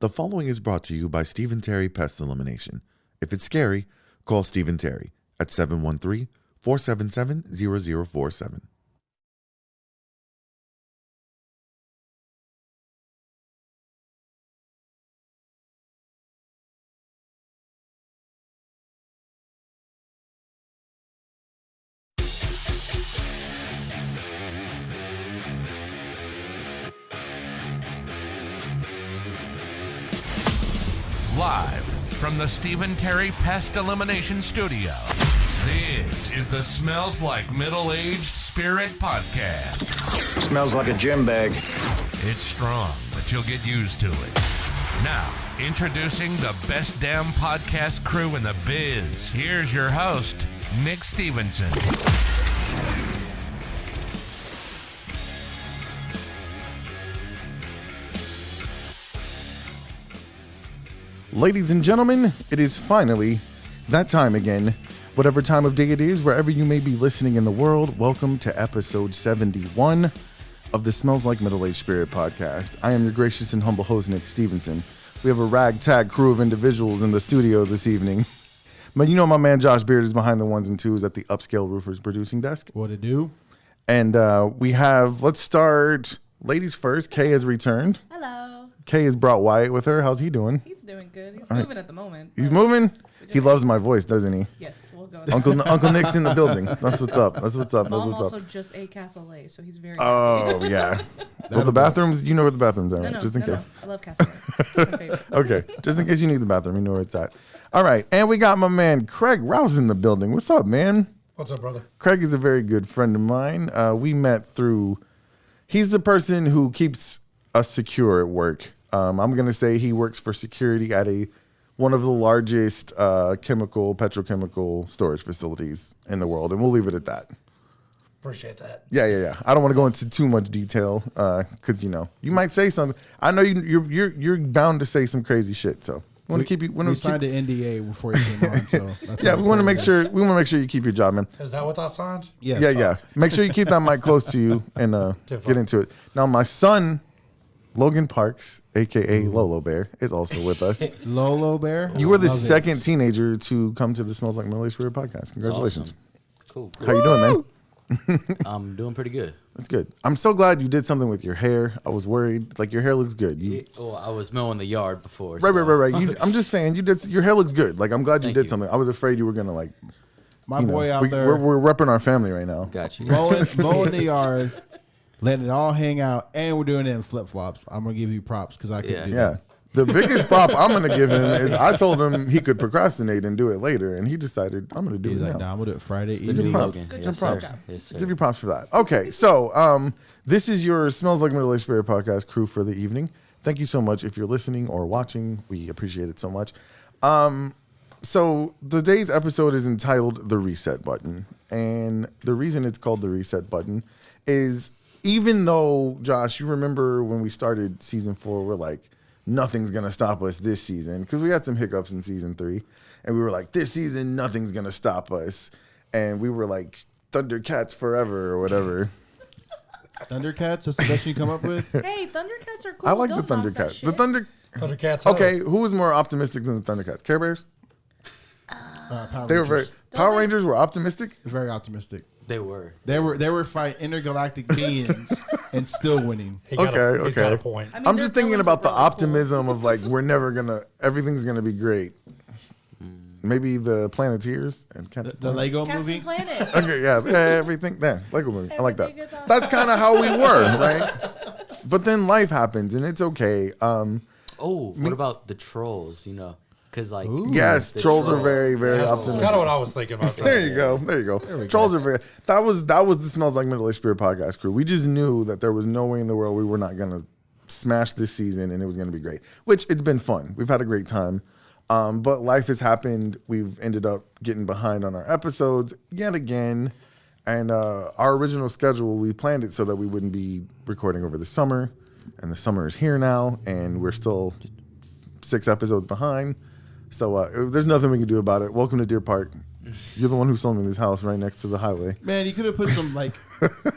The following is brought to you by Stephen Terry Pest Elimination. If it's scary, call Stephen Terry at 713-477-0047. Live from the Stephen Terry Pest Elimination Studio, this is the Smells Like Middle-Aged Spirit podcast. Smells like a gym bag. It's strong, but you'll get used to it. Now, introducing the best damn podcast crew in the biz. Here's your host, Nick Stevenson. Ladies and gentlemen, it is finally that time again. Whatever time of day it is, wherever you may be listening in the world, welcome to episode 71 of the Smells Like Middle-Aged Spirit podcast. I am your gracious and humble host, Nick Stevenson. We have a ragtag crew of individuals in the studio this evening. But you know my man Josh Beard is behind the ones and twos at the Upscale Roofers producing desk. What it do? And we have, let's start, ladies first. Kay has returned. Hello. Kay has brought Wyatt with her. How's he doing? He's doing good. He's moving at the moment. He's moving? He loves my voice, doesn't he? Yes, we'll go. Uncle Nick's in the building. That's what's up. That's what's up. That's Mom what's also up. just ate cassoulet, so he's very Oh, yeah. Well, the bathrooms, you know where the bathrooms are, right? No, Just in no, case. I love cassoulet. It's my favorite. Okay. Just in case you need the bathroom, you know where it's at. All right. And we got my man Craig Rouse in the building. What's up, man? What's up, brother? Craig is a very good friend of mine. We met through, he's the person who keeps us secure at work. I'm going to say he works for security at one of the largest petrochemical storage facilities in the world. And we'll leave it at that. Appreciate that. Yeah. I don't want to go into too much detail because, you might say something. I know you're bound to say some crazy shit. So we want to keep you. We signed an NDA before you came on, so that's Yeah, we want to make sure you keep your job, man. Is that what I signed? Yes. Yeah. Make sure you keep that mic close to you and get into it. Now, my son, Logan Parks, a.k.a. Lolo Bear, is also with us. Lolo Bear. You were the Love it. second teenager to come to the Smells Like Middle-Aged Spirit podcast. Congratulations. Cool. How you doing, man? I'm doing pretty good. That's good. I'm so glad you did something with your hair. I was worried. Like, your hair looks good. I was mowing the yard before. Right. I'm just saying, your hair looks good. Like, I'm glad you Thank did you. something. I was afraid you were going to, My boy out there We're repping our family right now. Got you. mowing the yard, letting it all hang out, and we're doing it in flip flops. I'm gonna give you props because I could do Yeah. that. The biggest prop I'm going to give him is I told him he could procrastinate and do it later, and he decided I'm going to do He's it like, now. nah, I'm gonna do it Friday The new evening. Logan. Good Yes, job. sir. Yes, sir. Give you props for that. Okay, so this is your Smells Like Middle-Aged Spirit podcast crew for the evening. Thank you so much if you're listening or watching. We appreciate it so much. So today's episode is entitled The Reset Button. And the reason it's called The Reset Button is even though, Josh, you remember when we started season 4, we're like, nothing's going to stop us this season because we had some hiccups in season 3. And we were like, this season, nothing's going to stop us. And we were like, Thundercats forever or whatever. Thundercats. That's the best you come up with. Hey, Thundercats are cool. I like Don't the knock that Thundercats. shit. Thundercats. Okay, who was more optimistic than the Thundercats? Care Bears? Power They were very. Rangers. Power Rangers were optimistic. Very optimistic. They were. They were fighting intergalactic beings and still winning. He's got Okay. a point. I mean, I'm their just thinking villains about are the really cool. optimism of like everything's gonna be great. Maybe the Planeteers and Captain. The Lego Captain movie. Planet. Okay, yeah, everything there. Lego movie. I like that. Everything is awesome. That's kind of how we were, right? But then life happens and it's okay. What about the trolls? Because Yes, the trolls are very, very That's optimistic. kind of what I was thinking about. There you go. Trolls are very. That was the Smells Like Middle-Aged Spirit podcast crew. We just knew that there was no way in the world we were not gonna smash this season and it was gonna be great. Which it's been fun. We've had a great time. But life has happened. We've ended up getting behind on our episodes yet again. And our original schedule, we planned it so that we wouldn't be recording over the summer. And the summer is here now, and we're still 6 episodes behind. So there's nothing we can do about it. Welcome to Deer Park. You're the one who sold me this house right next to the highway. Man, you could have put some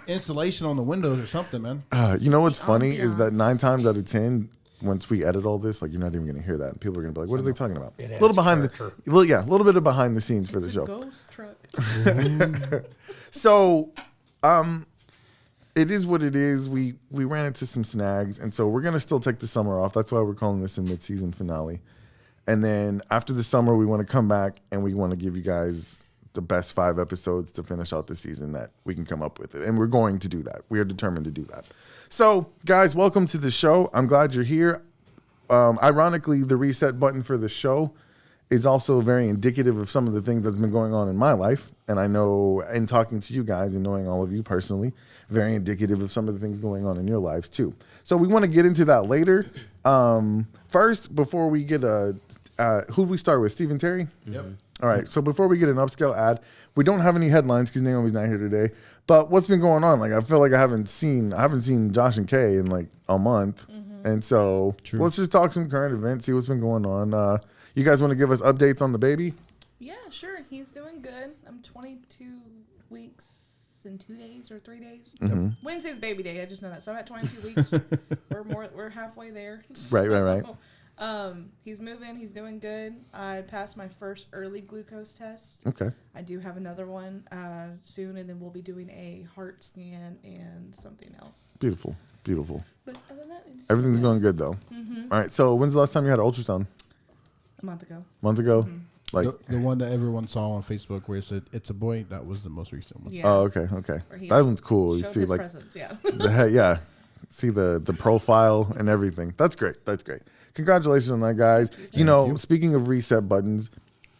insulation on the windows or something, man. You know what's funny is that 9 times out of 10, once we edit all this, like you're not even gonna hear that, and people are gonna be like, "What are they talking about?" It A little adds behind character. a little bit of behind the scenes for It's the a show. ghost truck. So, it is what it is. We ran into some snags, and so we're gonna still take the summer off. That's why we're calling this a mid-season finale. And then after the summer, we want to come back and we want to give you guys the best 5 episodes to finish out the season that we can come up with. And we're going to do that. We are determined to do that. So, guys, welcome to the show. I'm glad you're here. Ironically, the reset button for the show is also very indicative of some of the things that's been going on in my life. And I know in talking to you guys and knowing all of you personally, very indicative of some of the things going on in your lives too. So we want to get into that later. First, before we get who'd we start with? Stephen Terry? Yep. All right. So before we get an upscale ad, we don't have any headlines because Naomi's not here today. But what's been going on? Like, I feel like I haven't seen Josh and Kay in like a month. And so let's just talk some current events, see what's been going on. You guys want to give us updates on the baby? Yeah, sure. He's doing good. I'm 22 weeks and 2 days or 3 days. Wednesday's baby day. I just know that. So I'm at 22 weeks. We're halfway there. Right. He's moving. He's doing good. I passed my first early glucose test. Okay. I do have another one soon, and then we'll be doing a heart scan and something else. Beautiful. But other than that, it's Everything's going good though. All right. So when's the last time you had an ultrasound? a month ago. A month ago? Like, The one that everyone saw on Facebook where it said it's a boy, that was the most recent one. Yeah. oh, okay. Where he That one's cool. You showed see his like presence, yeah. yeah. See the profile and everything. That's great. Congratulations on that, guys. You know, speaking of reset buttons,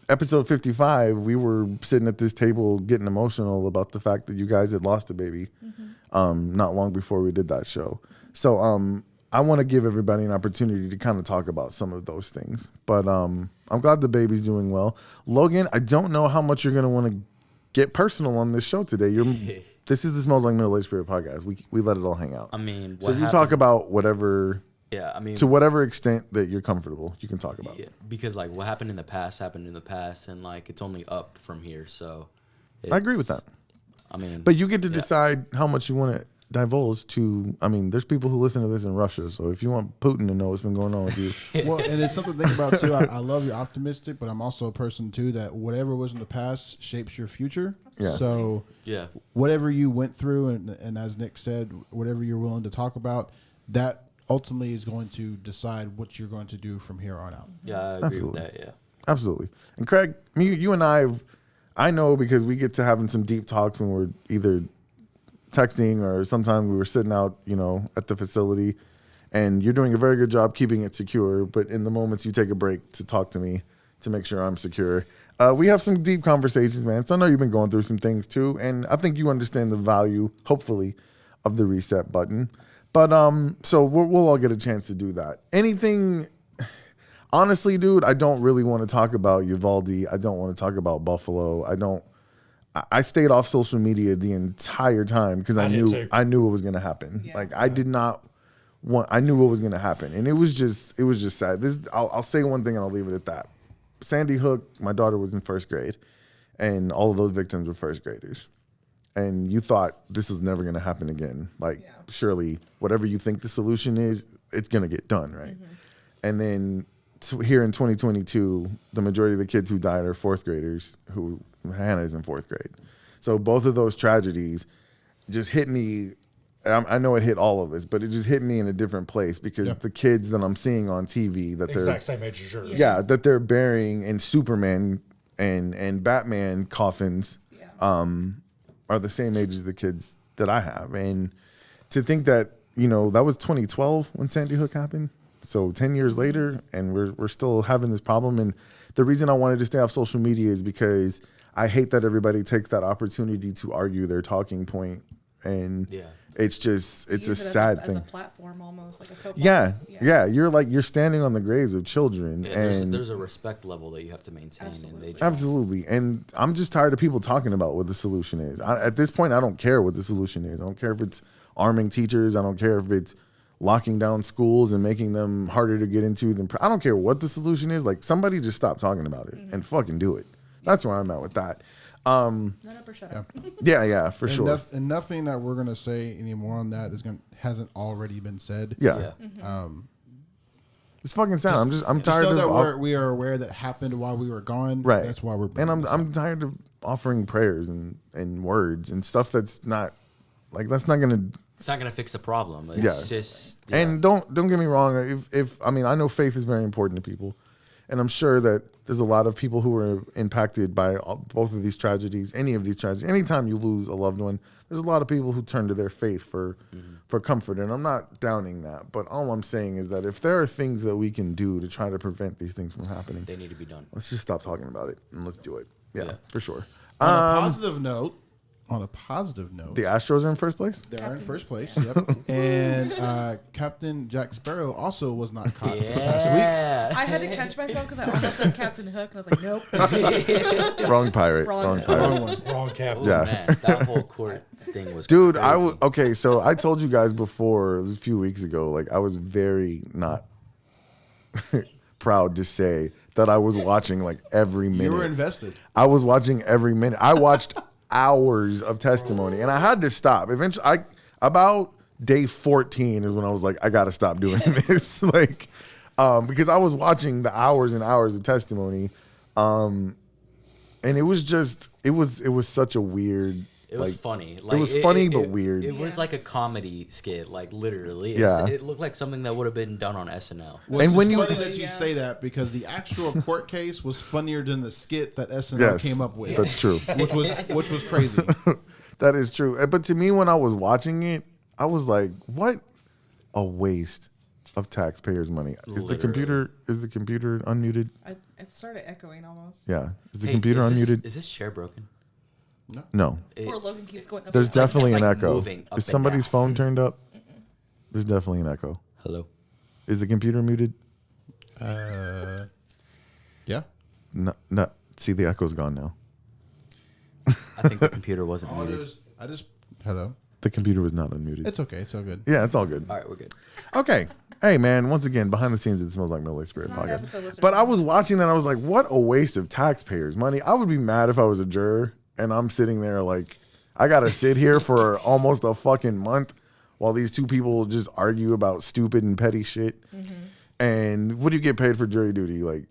episode 55, we were sitting at this table getting emotional about the fact that you guys had lost a baby not long before we did that show. So I want to give everybody an opportunity to kind of talk about some of those things. But I'm glad the baby's doing well. Logan, I don't know how much you're going to want to get personal on this show today. This is the Smells Like Middle Aged Spirit podcast. We let it all hang out. I mean, So you talk about whatever, Yeah, I mean, to whatever extent that you're comfortable, you can talk about. yeah, because like what happened in the past, and like it's only up from here. So I agree with it's- that. I mean, But you get to decide how much you want to divulge to. I mean, there's people who listen to this in Russia, so if you want Putin to know what's been going on with you, Well, and it's something to think about too. I love you're optimistic, but I'm also a person too that whatever was in the past shapes your future. Yeah. So yeah, whatever you went through, and as Nick said, whatever you're willing to talk about, that ultimately is going to decide what you're going to do from here on out. yeah, I agree Absolutely. with that. Yeah. absolutely. And Craig, you and I know because we get to having some deep talks when we're either texting or sometimes we were sitting out, at the facility, and you're doing a very good job keeping it secure. But in the moments you take a break to talk to me to make sure I'm secure, we have some deep conversations, man. So I know you've been going through some things too, and I think you understand the value, hopefully, of the reset button. But so we'll all get a chance to do that. Anything, honestly, dude, I don't really want to talk about Uvalde. I don't want to talk about Buffalo. I stayed off social media the entire time because I did knew too. what was gonna happen. Yeah. Like I did not want. I knew what was gonna happen, and it was just sad. I'll say one thing and I'll leave it at that. Sandy Hook, my daughter was in first grade, and all of those victims were first graders. And you thought this was never gonna happen again. Like Yeah. surely whatever you think the solution is, it's gonna get done, right? And then here in 2022, the majority of the kids who died are fourth graders. Who Hannah is in fourth grade, so both of those tragedies just hit me. I know it hit all of us, but it just hit me in a different place because Yeah. the kids that I'm seeing on TV that Exact same age as yours. that they're burying in Superman and Batman coffins Yeah. are the same age as the kids that I have. And to think that, that was 2012 when Sandy Hook happened. So 10 years later, and we're still having this problem. And the reason I wanted to stay off social media is because I hate that everybody takes that opportunity to argue their talking point. And Yeah. it's just, it's Use a it sad as thing. a platform almost, like a soapbox. Yeah. You're standing on the graves of children. Yeah, and there's a respect level that you have to maintain, and they just, Absolutely. And I'm just tired of people talking about what the solution is. At this point, I don't care what the solution is. I don't care if it's arming teachers. I don't care if it's locking down schools and making them harder to get into. I don't care what the solution is. Like, somebody just stop talking about it and fucking do it. That's where I'm at with that. Nut up or shut up. Yeah, for sure. And nothing that we're gonna say anymore on that hasn't already been said. Yeah. yeah. It's fucking sad. I'm Just tired know of that we are aware that happened while we were gone. right. That's why we're. And bringing this I'm up. tired of offering prayers and words and stuff that's not like that's not gonna. It's not gonna fix the problem. It's Yeah. just And don't get me wrong. If I mean I know faith is very important to people, and I'm sure that there's a lot of people who are impacted by both of these tragedies. Any of these tragedies. Anytime you lose a loved one, there's a lot of people who turn to their faith for comfort, and I'm not downing that. But all I'm saying is that if there are things that we can do to try to prevent these things from happening, they need to be done. let's just stop talking about it and let's do it. Yeah, Yeah. for sure. On a positive note, The Astros are in first place. they are in first place. Yep. And Captain Jack Sparrow also was not caught this past week. Yeah. I had to catch myself because I almost said Captain Hook, and I was like, nope. Wrong pirate. Wrong. Wrong pirate. Wrong one. Wrong cap. Oh, Yeah. man, that whole court thing was Dude, crazy. okay. So I told you guys before, it was a few weeks ago, like I was very not proud to say that I was watching like every minute. You were invested. I was watching every minute. I watched hours of testimony, and I had to stop. Eventually, about day 14 is when I was like, I got to stop doing this, like, because I was watching the hours and hours of testimony, and it was just, it was such a weird. It was like, funny. It was funny but weird. It was like a comedy skit, like literally. Yeah. It looked like something that would have been done on SNL. Well, And it's when just you- funny that you say that because the actual court case was funnier than the skit that SNL Yes, came up with. that's true. which was crazy. That is true. But to me, when I was watching it, I was like, what a waste of taxpayers' money. Is the computer unmuted? It started echoing almost. Yeah. Is the Hey, computer is unmuted? Is this chair broken? No. It- Poor Logan keeps going up. There's and down. definitely it's an like echo. moving up Is and somebody's down. phone turned up? There's definitely an echo. Hello. Is the computer muted? Yeah. No. See, the echo's gone now. I think the computer wasn't Oh, muted. Hello. The computer was not unmuted. It's okay. It's all good. Yeah, it's all good. All right, we're good. Okay. Hey, man, once again, behind the scenes, it smells like Middle East Spirit It's not an podcast. episode, listeners. But I was watching that. I was like, what a waste of taxpayers' money. I would be mad if I was a juror and I'm sitting there like, I got to sit here for almost a fucking month while these two people just argue about stupid and petty shit. And what do you get paid for jury duty? Like,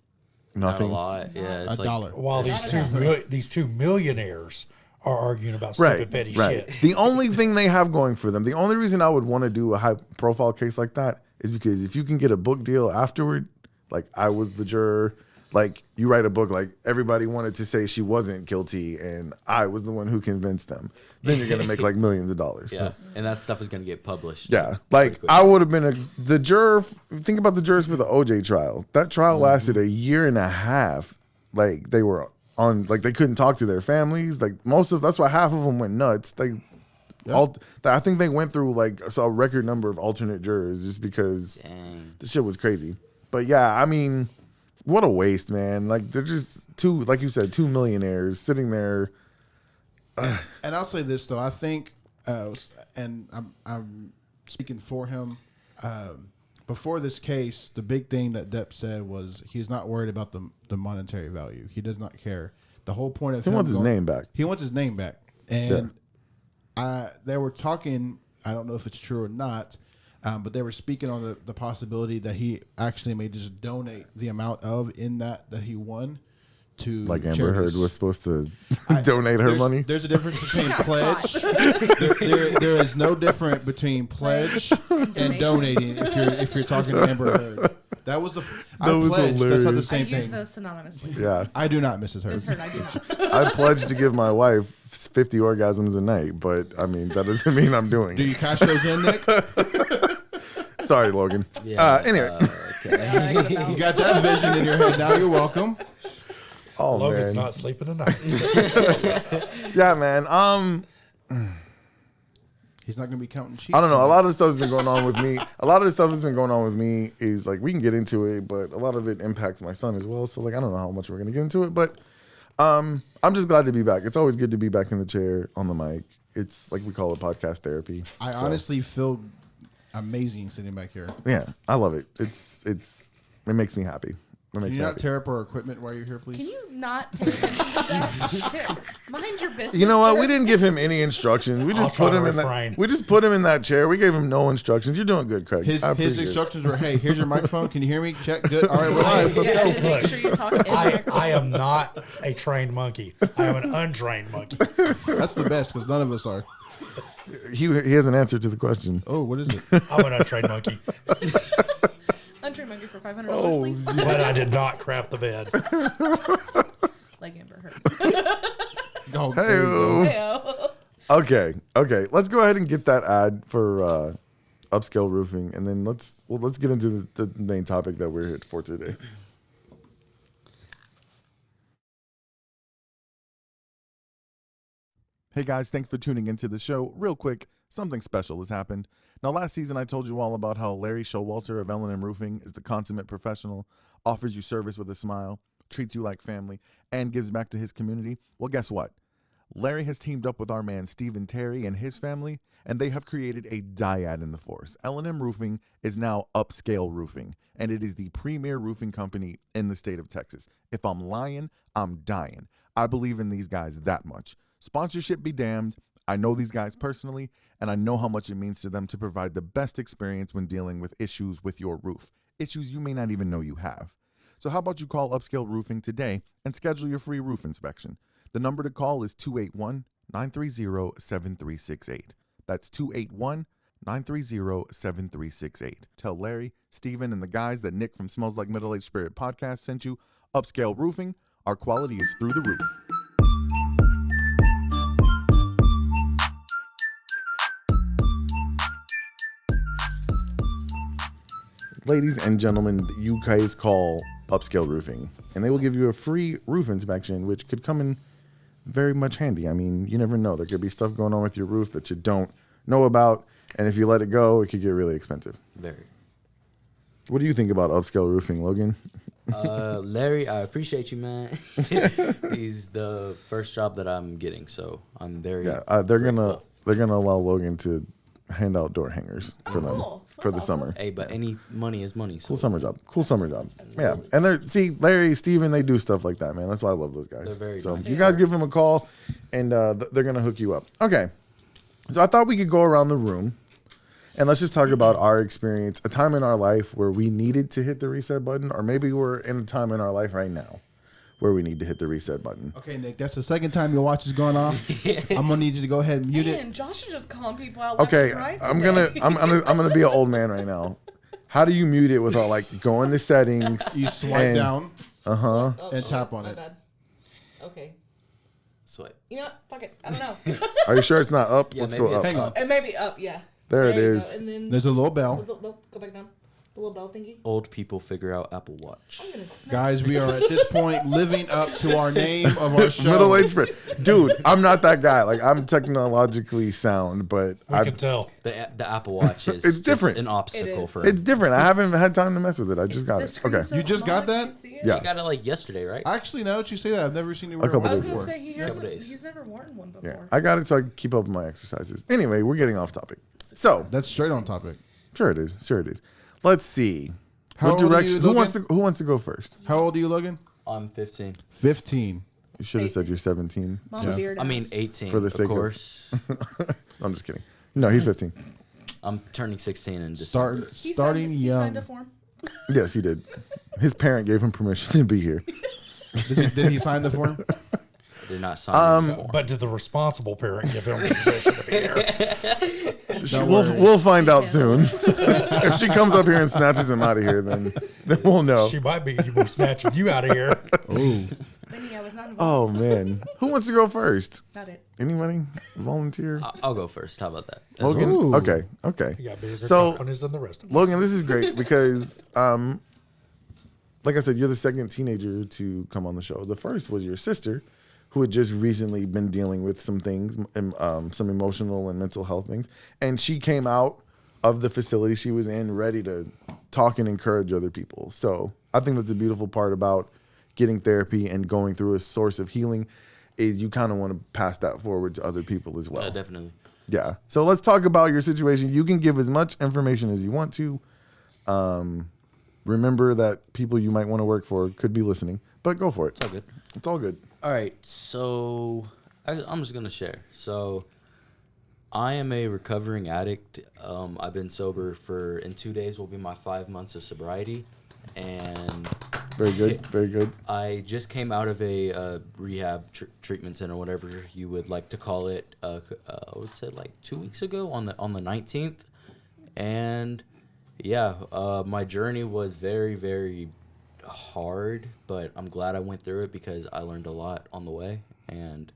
Not a nothing. lot. Yeah, it's A like dollar. While these two millionaires are arguing about Right, stupid petty right. shit. The only thing they have going for them, the only reason I would want to do a high profile case like that is because if you can get a book deal afterward, like I was the juror, like you write a book, like everybody wanted to say she wasn't guilty and I was the one who convinced them, then you're going to make like millions of dollars. yeah, and that stuff is gonna get published. Yeah, pretty like quick. I would have been the juror. Think about the jurors for the OJ trial. That trial lasted a year and a half. Like they were on, like they couldn't talk to their families. Like that's why half of them went nuts. I think they went through like a record number of alternate jurors just because Dang. the shit was crazy. But yeah, I mean, what a waste, man. Like they're just two, like you said, two millionaires sitting there. And I'll say this though, I think, and I'm speaking for him. Before this case, the big thing that Depp said was he's not worried about the monetary value. He does not care. The whole point of He him wants his going- name back. He wants his name back, and they were talking. I don't know if it's true or not, but they were speaking on the possibility that he actually may just donate the amount in that he won to Like Amber charities. Heard was supposed to donate her There's- money. There's a difference between pledge. There is no difference between pledge and donating. If you're talking to Amber Heard, that was I That was pledged. That's not the hilarious. I same use thing. those synonymously. Yeah. I do not, Mrs. Heard. It's Heard, I do not. I pledged to give my wife 50 orgasms a night, but I mean, that doesn't mean I'm doing Do it. you cash those in, Nick? Sorry, Logan. Yeah. Anyway. Okay. You got that vision in your head. Now you're welcome. Oh, Logan's man. not sleeping tonight. Yeah, man. He's not going to be counting sheep. I don't know. A lot of the stuff has been going on with me. A lot of the stuff that's been going on with me is like, we can get into it, but a lot of it impacts my son as well. So, like, I don't know how much we're going to get into it, but I'm just glad to be back. It's always good to be back in the chair on the mic. It's like we call it podcast therapy. I So, honestly feel amazing sitting back here. yeah, I love it. It makes me happy. That Can makes you me not happy. tear up our equipment while you're here, please? Can you not pay attention to that? Here, mind your business. You know what? sir. We didn't give him any instructions. We I'll just try put to him in refrain. that. We just put him in that chair. We gave him no instructions. You're doing good, Craig. His I appreciate it. instructions were, hey, here's your microphone. Can you hear me? Check. Good. All right, we're live. Let's Yeah, go. and make sure you talk in I am not a trained monkey. I am an untrained monkey. That's the best because none of us are. He has an answer to the question. Oh, what is it? I'm an untrained monkey. Untrained monkey for $500, Oh, please. But I did not crap the bed. Like Amber Heard. Oh, there you go. Hey-o. Hey-o. Okay. Let's go ahead and get that ad for upscale roofing, and then let's get into the main topic that we're here for today. Hey guys, thanks for tuning into the show. Real quick, something special has happened. Now, last season I told you all about how Larry Showalter of L&M Roofing is the consummate professional, offers you service with a smile, treats you like family, and gives back to his community. Well, guess what? Larry has teamed up with our man Stephen Terry and his family, and they have created a dyad in the force. L&M Roofing is now Upscale Roofing, and it is the premier roofing company in the state of Texas. If I'm lying, I'm dying. I believe in these guys that much. Sponsorship be damned. I know these guys personally, and I know how much it means to them to provide the best experience when dealing with issues with your roof, issues you may not even know you have. So how about you call Upscale Roofing today and schedule your free roof inspection? The number to call is 281-930-7368. That's 281-930-7368. Tell Larry, Steven, and the guys that Nick from Smells Like Middle Aged Spirit podcast sent you. Upscale Roofing, our quality is through the roof. Ladies and gentlemen, you guys call Upscale Roofing, and they will give you a free roof inspection, which could come in very much handy. I mean, you never know. There could be stuff going on with your roof that you don't know about, and if you let it go, it could get really expensive. Very. What do you think about Upscale Roofing, Logan? Larry, I appreciate you, man. He's the first job that I'm getting, so I'm very They're grateful. gonna allow Logan to hand out door hangers for them cool. for the That's summer. Hey, but any money is money. So Cool summer job. Yeah, and Larry, Steven, they do stuff like that, man. That's why I love those guys. They're very so nice. you guys give them a call, and they're gonna hook you up. Okay, so I thought we could go around the room, and let's just talk about our experience, a time in our life where we needed to hit the reset button, or maybe we're in a time in our life right now where we need to hit the reset button. Okay, Nick, that's the second time your watch has gone off. I'm gonna need you to go ahead and mute it. Man, Josh is just calling people out left Okay, and right I'm today. gonna be an old man right now. How do you mute it without like going to settings? You swipe down Oh, and tap on my it. bad. Okay. sweat. You know what? Fuck it. I don't know. Are you sure it's not up? Yeah, Let's maybe go up. it's Hang on. It may be up, yeah. There it you is. go. And then There's a little bell. go back down. The little bell thingy. Old people figure out Apple Watch. I'm gonna snap. Guys, we are at this point living up to our name of our show. Middle aged spirit, dude. I'm not that guy. Like I'm technologically sound, but We can tell. The Apple Watch is It's different. An obstacle It is. for him. it's different. I haven't had time to mess with it. I just got The it. screen's Okay. so You just small, got I that? can't see it. Yeah. You got it like yesterday, right? Actually, now that you say that, I've never seen you wear couple a I watch was days gonna before. say he Couple hasn't, days. he's never worn one before. Yeah, I got it so I can keep up with my exercises. Anyway, we're getting off topic. So That's straight on topic. sure it is. Sure it is. Let's see. How What old are direction? you, Who wants to? Logan? Who wants to go first? How old are you, Logan? I'm 15. 15. You should have said you're 17. Mama beard I mean ass. 18. For the sake of of- course. I'm just kidding. No, he's 15. I'm turning 16 in December. He Starting He young. signed a form. Yes, he did. His parent gave him permission to be here. Did he sign the form? Did not sign the form. But did the responsible parent give him permission to be here? We'll find out soon. If she comes up here and snatches him out of here, then we'll know. She might be snatching you out of here. Ooh. Benny, I was not Oh involved. man, who wants to go first? Not it. Anybody volunteer? I'll go first. How about that? Logan. Ooh. Okay. You got bigger So confidence than the rest of us. Logan, this is great because, like I said, you're the second teenager to come on the show. The first was your sister, who had just recently been dealing with some things, some emotional and mental health things, and she came out of the facility she was in ready to talk and encourage other people. So I think that's a beautiful part about getting therapy and going through a source of healing is you kind of want to pass that forward to other people as well. Definitely. Yeah. So let's talk about your situation. You can give as much information as you want to. remember that people you might want to work for could be listening, but go for it. It's all good. It's all good. All right, so I'm just gonna share. So I am a recovering addict. I've been sober in 2 days will be my 5 months of sobriety, and Very good. Very good. I just came out of a rehab treatment center, whatever you would like to call it. I would say like 2 weeks ago on the 19th, and yeah, my journey was very, very hard, but I'm glad I went through it because I learned a lot on the way, and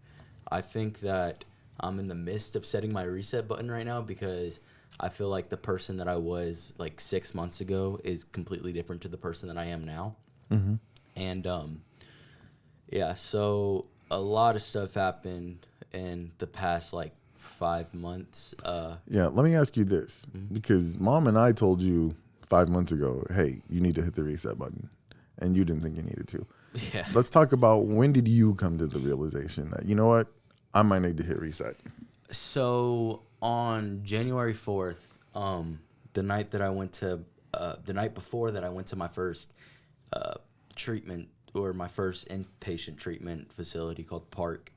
I think that I'm in the midst of setting my reset button right now because I feel like the person that I was like 6 months ago is completely different to the person that I am now. Mm-hmm. And yeah, so a lot of stuff happened in the past like 5 months. Yeah, let me ask you this, because Mom and I told you 5 months ago, hey, you need to hit the reset button, and you didn't think you needed to. Yeah. Let's talk about, when did you come to the realization that, you know what, I might need to hit reset? So on January 4th, the night before that I went to my first treatment, or my first inpatient treatment facility called Park.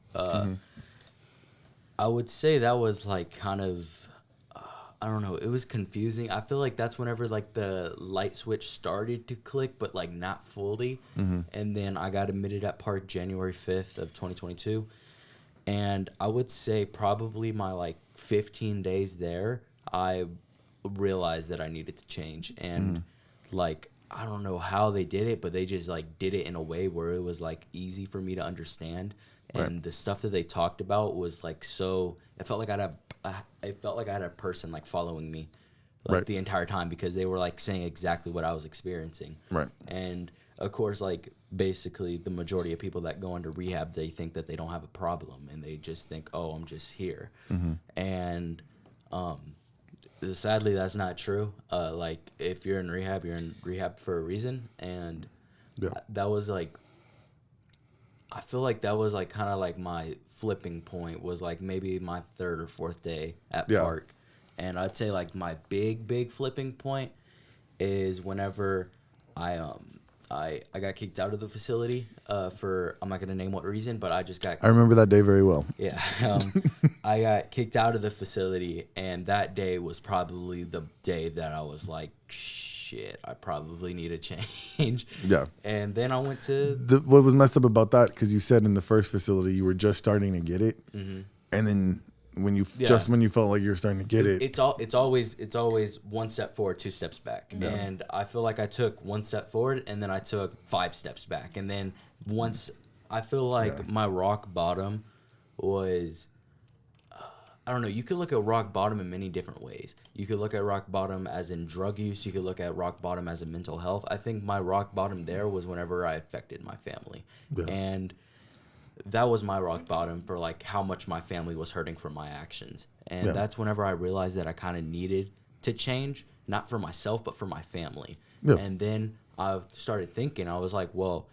I would say that was like kind of, I don't know, it was confusing. I feel like that's whenever like the light switch started to click, but like not fully. And then I got admitted at Park January 5th of 2022. And I would say probably my like 15 days there, I realized that I needed to change. And like, I don't know how they did it, but they just like did it in a way where it was like easy for me to understand. And the stuff that they talked about was like, so it felt like I had a person like following me like the entire time, because they were like saying exactly what I was experiencing. Right. And of course, like basically the majority of people that go into rehab, they think that they don't have a problem, and they just think, oh, I'm just here. And sadly, that's not true. Like if you're in rehab for a reason. And that was like, I feel like that was like kind of like my flipping point, was like maybe my third or fourth day at Park. And I'd say like my big flipping point is whenever I got kicked out of the facility for, I'm not going to name what reason, but I just got... I remember that day very well. Yeah. I got kicked out of the facility, and that day was probably the day that I was like, shit, I probably need a change. Yeah. And then I went to... What was messed up about that, because you said in the first facility you were just starting to get it, and then when you when you felt like you were starting to get it, it's always 1 step forward, 2 steps back. And I feel like I took 1 step forward, and then I took 5 steps back. And then once I feel like my rock bottom was, I don't know, you could look at rock bottom in many different ways. You could look at rock bottom as in drug use. You could look at rock bottom as in mental health. I think my rock bottom there was whenever I affected my family. And that was my rock bottom for like how much my family was hurting from my actions. And that's whenever I realized that I kind of needed to change, not for myself, but for my family. And then I started thinking, I was like, well,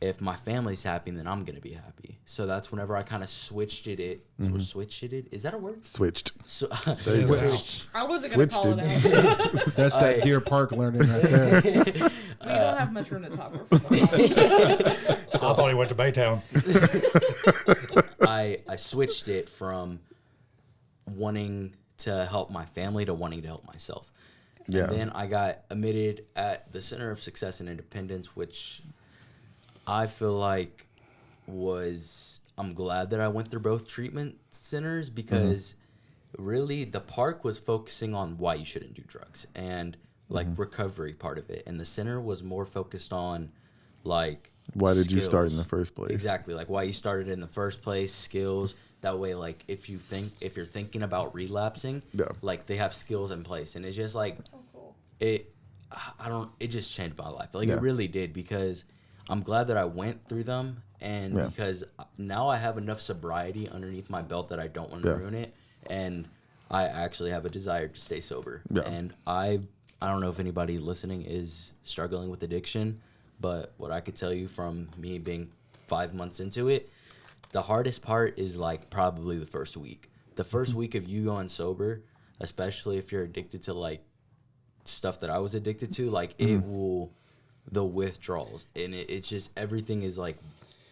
if my family's happy, then I'm going to be happy. So that's whenever I kind of switched it. Switched it? Is that a word? Switched. So, I wasn't going to call it out. That's that Deer Park learning right there. We don't have much room to talk. I thought he went to Baytown. I switched it from wanting to help my family to wanting to help myself. And then I got admitted at the Center of Success and Independence, which I feel like I'm glad that I went through both treatment centers, because really the Park was focusing on why you shouldn't do drugs and like recovery part of it. And the center was more focused on like, why did you start in the first place? Exactly. Like why you started in the first place, skills. That way, like if you're thinking about relapsing, like they have skills in place. And it's just like, it just changed my life. Like it really did, because I'm glad that I went through them, and because now I have enough sobriety underneath my belt that I don't want to ruin it, and I actually have a desire to stay sober. And I don't know if anybody listening is struggling with addiction, but what I could tell you from me being 5 months into it, the hardest part is like probably the first week. The first week of you going sober, especially if you're addicted to like stuff that I was addicted to, like it will the withdrawals, and it's just everything is like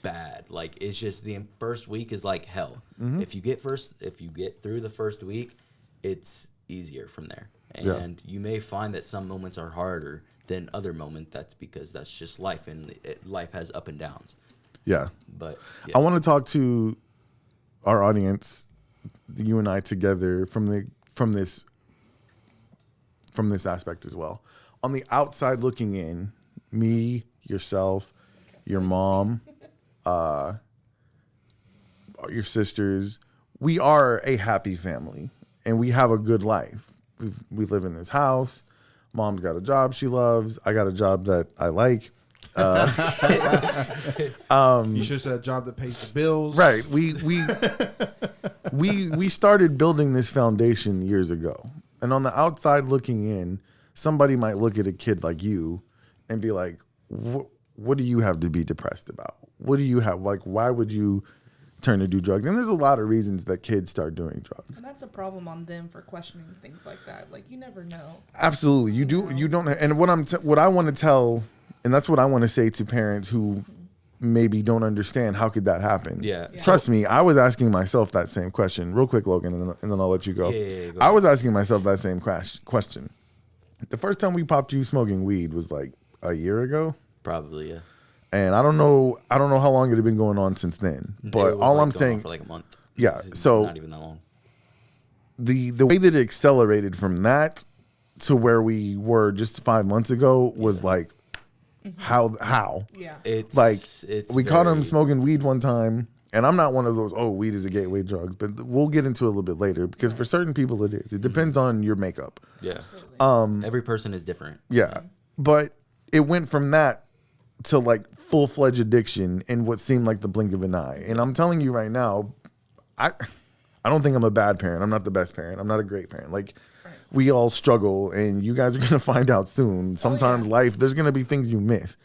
bad. Like it's just the first week is like hell. If you get through the first week, it's easier from there. And you may find that some moments are harder than other moments. That's because that's just life, and life has up and downs. Yeah. But I want to talk to our audience, you and I together, from this aspect as well. On the outside looking in, me, yourself, your mom, your sisters, we are a happy family and we have a good life. We live in this house. Mom's got a job she loves. I got a job that I like. You should have said a job that pays the bills. Right. We started building this foundation years ago. And on the outside looking in, somebody might look at a kid like you and be like, what do you have to be depressed about? What do you have? Like, why would you turn to do drugs? And there's a lot of reasons that kids start doing drugs. And that's a problem on them for questioning things like that. Like, you never know. Absolutely. You don't. And what I want to tell, and that's what I want to say to parents who maybe don't understand, how could that happen? Yeah. Trust me, I was asking myself that same question. Real quick, Logan, and then I'll let you go. Yeah, go I was asking myself that same question. The first time we popped you smoking weed was like a year ago. Probably, yeah. And I don't know how long it had been going on since then. But all I'm saying, for like a month. yeah. It's So not even that long. the way that it accelerated from that to where we were just 5 months ago was like, how? Yeah. It's Like, it's we caught him very- smoking weed one time, and I'm not one of those, weed is a gateway drug, but we'll get into it a little bit later because for certain people it is. It depends on your makeup. Yeah. Um, Every person is different. Yeah. But it went from that to like full-fledged addiction in what seemed like the blink of an eye. And I'm telling you right now, I don't think I'm a bad parent. I'm not the best parent. I'm not a great parent. Like, we all struggle, and you guys are going to find out soon. Sometimes life, there's going to be things you miss.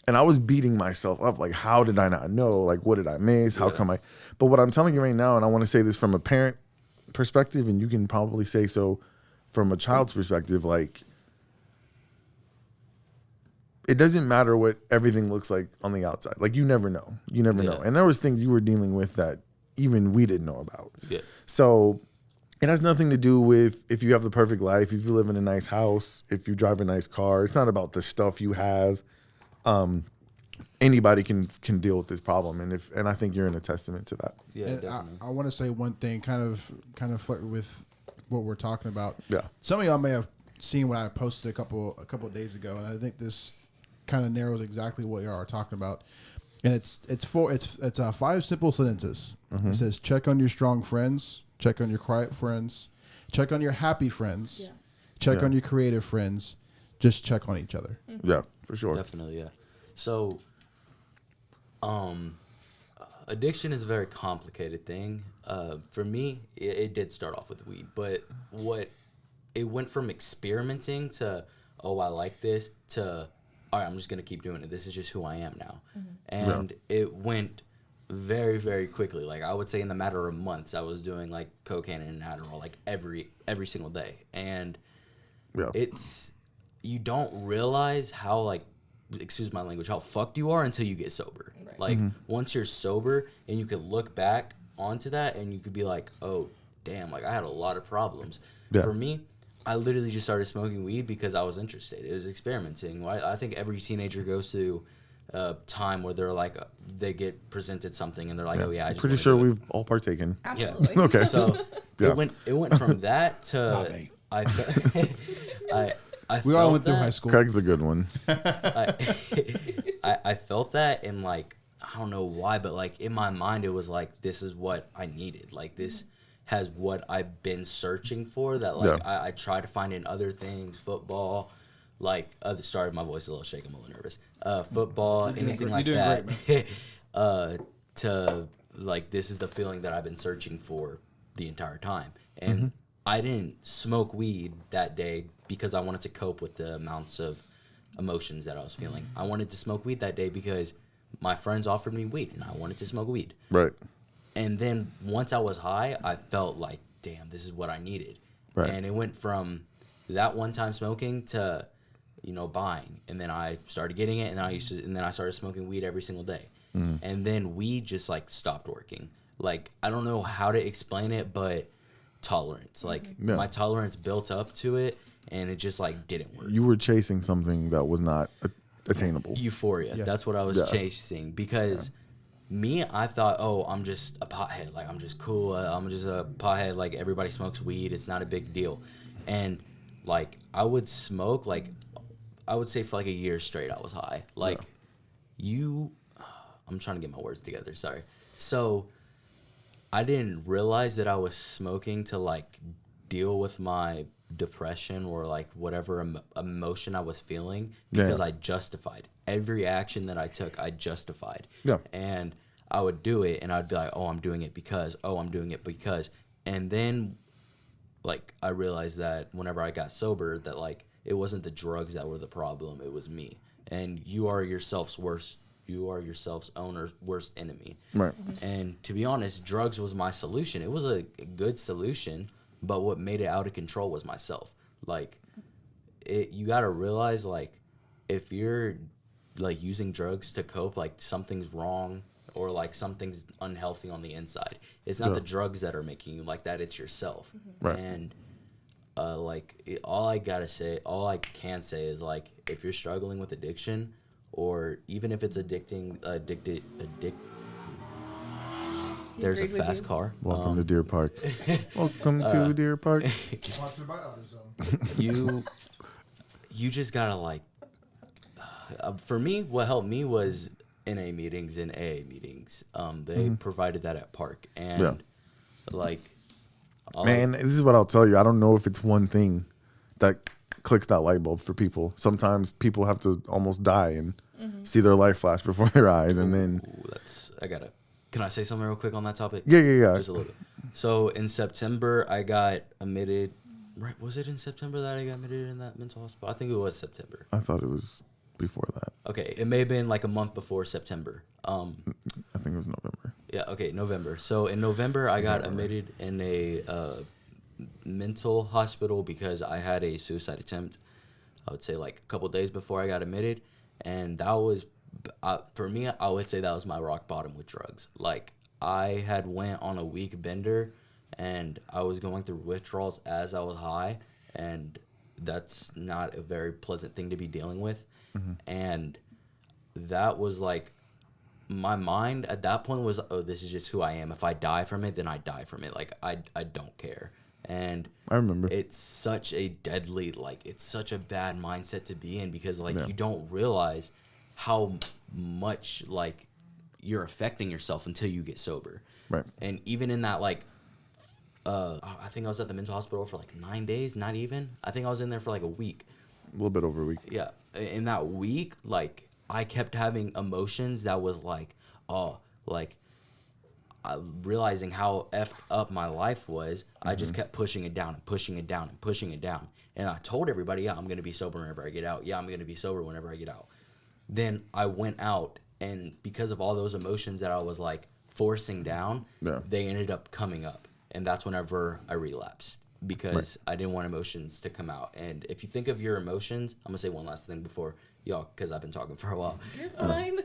And I was beating myself up, like, how did I not know? Like, what did I miss? How come I? But what I'm telling you right now, and I want to say this from a parent perspective, and you can probably say so from a child's perspective, like, it doesn't matter what everything looks like on the outside. Like, you never know. You never know. And there was things you were dealing with that even we didn't know about. Yeah. So it has nothing to do with if you have the perfect life, if you live in a nice house, if you drive a nice car. It's not about the stuff you have. Anybody can deal with this problem, and I think you're in a testament to that. Yeah, And definitely. I want to say one thing, kind of flirt with what we're talking about. Yeah. Some of y'all may have seen what I posted a couple of days ago, and I think this kind of narrows exactly what y'all are talking about. And it's 5 simple sentences. It says, check on your strong friends, check on your quiet friends, check on your happy friends, check on your creative friends, just check on each other. Yeah, for sure. Definitely, yeah. So, addiction is a very complicated thing. For me, it did start off with weed, but it went from experimenting to, I like this, to, all right, I'm just going to keep doing it. This is just who I am now. And it went very, very quickly. Like, I would say in the matter of months, I was doing, like, cocaine and Adderall, like, every single day. And it's, you don't realize how, like, excuse my language, how fucked you are until you get sober. Right. Like, once you're sober and you can look back onto that and you could be like, oh, damn, like, I had a lot of problems. Yeah. For me, I literally just started smoking weed because I was interested. It was experimenting. I think every teenager goes through a time where they're like, they get presented something and they're like, oh, yeah, I just Pretty wanna sure do it. we've all partaken. Absolutely. Okay. So Yeah. it went from that to me. I We all felt went through that. high school. Craig's the good one. I felt that, and like, I don't know why, but like in my mind it was like, this is what I needed. Like, this has what I've been searching for, that like I try to find in other things, football, like sorry, my voice is a little shaky, I'm a little nervous. Football, anything like You're that. doing great, To like, this is the feeling that I've been searching for the entire time. And I didn't smoke weed that day because I wanted to cope with the amounts of emotions that I was feeling. I wanted to smoke weed that day because my friends offered me weed and I wanted to smoke weed. Right. And then once I was high, I felt like, damn, this is what I needed. Right. And it went from that one time smoking to, buying, and then I started getting it, and then I started smoking weed every single day, and then weed just like stopped working. Like, I don't know how to explain it, but tolerance, like my tolerance built up to it, and it just like didn't work. You were chasing something that was not attainable. Euphoria. That's what I was chasing, because I thought, oh, I'm just a pothead. Like, I'm just cool. I'm just a pothead. Like, everybody smokes weed. It's not a big deal. And like, I would smoke, like, I would say for like a year straight, I was high. Like, I'm trying to get my words together. Sorry. So I didn't realize that I was smoking to like deal with my depression or like whatever emotion I was feeling, because I justified every action that I took. I justified. Yeah. And I would do it, and I'd be like, oh, I'm doing it because, and then like I realized that whenever I got sober, that like it wasn't the drugs that were the problem, it was me. And you are yourself's worst enemy. Right. And to be honest, drugs was my solution. It was a good solution, but what made it out of control was myself. Like, you got to realize, like, if you're like using drugs to cope, like something's wrong, or like something's unhealthy on the inside. It's not the drugs that are making you like that, it's yourself. Right. And all I can say is, like, if you're struggling with addiction, or even if it's addicted. There's a fast car. Welcome to Deer Park. Welcome to Deer Park. You just gotta, like, for me, what helped me was NA meetings and AA meetings. They provided that at Park, and like, man, this is what I'll tell you. I don't know if it's one thing that clicks that light bulb for people. Sometimes people have to almost die and see their life flash before their eyes, and then Can I say something real quick on that topic? Yeah. Just a little bit. So in September, I got admitted. Right? Was it in September that I got admitted in that mental hospital? I think it was September. I thought it was before that. Okay, it may have been like a month before September. I think it was November. Yeah. Okay, November. So in November, I got admitted in a mental hospital because I had a suicide attempt. I would say like a couple days before I got admitted, and that was. For me, I would say that was my rock bottom with drugs. Like, I had went on a week bender, and I was going through withdrawals as I was high, and that's not a very pleasant thing to be dealing with. And that was like, my mind at that point was, oh, this is just who I am. If I die from it, then I die from it. Like, I don't care. And I remember, it's such a deadly, like, it's such a bad mindset to be in, because like you don't realize how much like you're affecting yourself until you get sober. Right. And even in that, like, I think I was at the mental hospital for like 9 days, not even. I think I was in there for like a week. A little bit over a week. Yeah. In that week, like, I kept having emotions that was like, realizing how effed up my life was. I just kept pushing it down and pushing it down and pushing it down. And I told everybody, I'm going to be sober whenever I get out. Yeah, I'm going to be sober whenever I get out. Then I went out, and because of all those emotions that I was like forcing down, they ended up coming up. And that's whenever I relapsed, because I didn't want emotions to come out. And if you think of your emotions, I'm going to say one last thing before y'all, because I've been talking for a while. You're fine.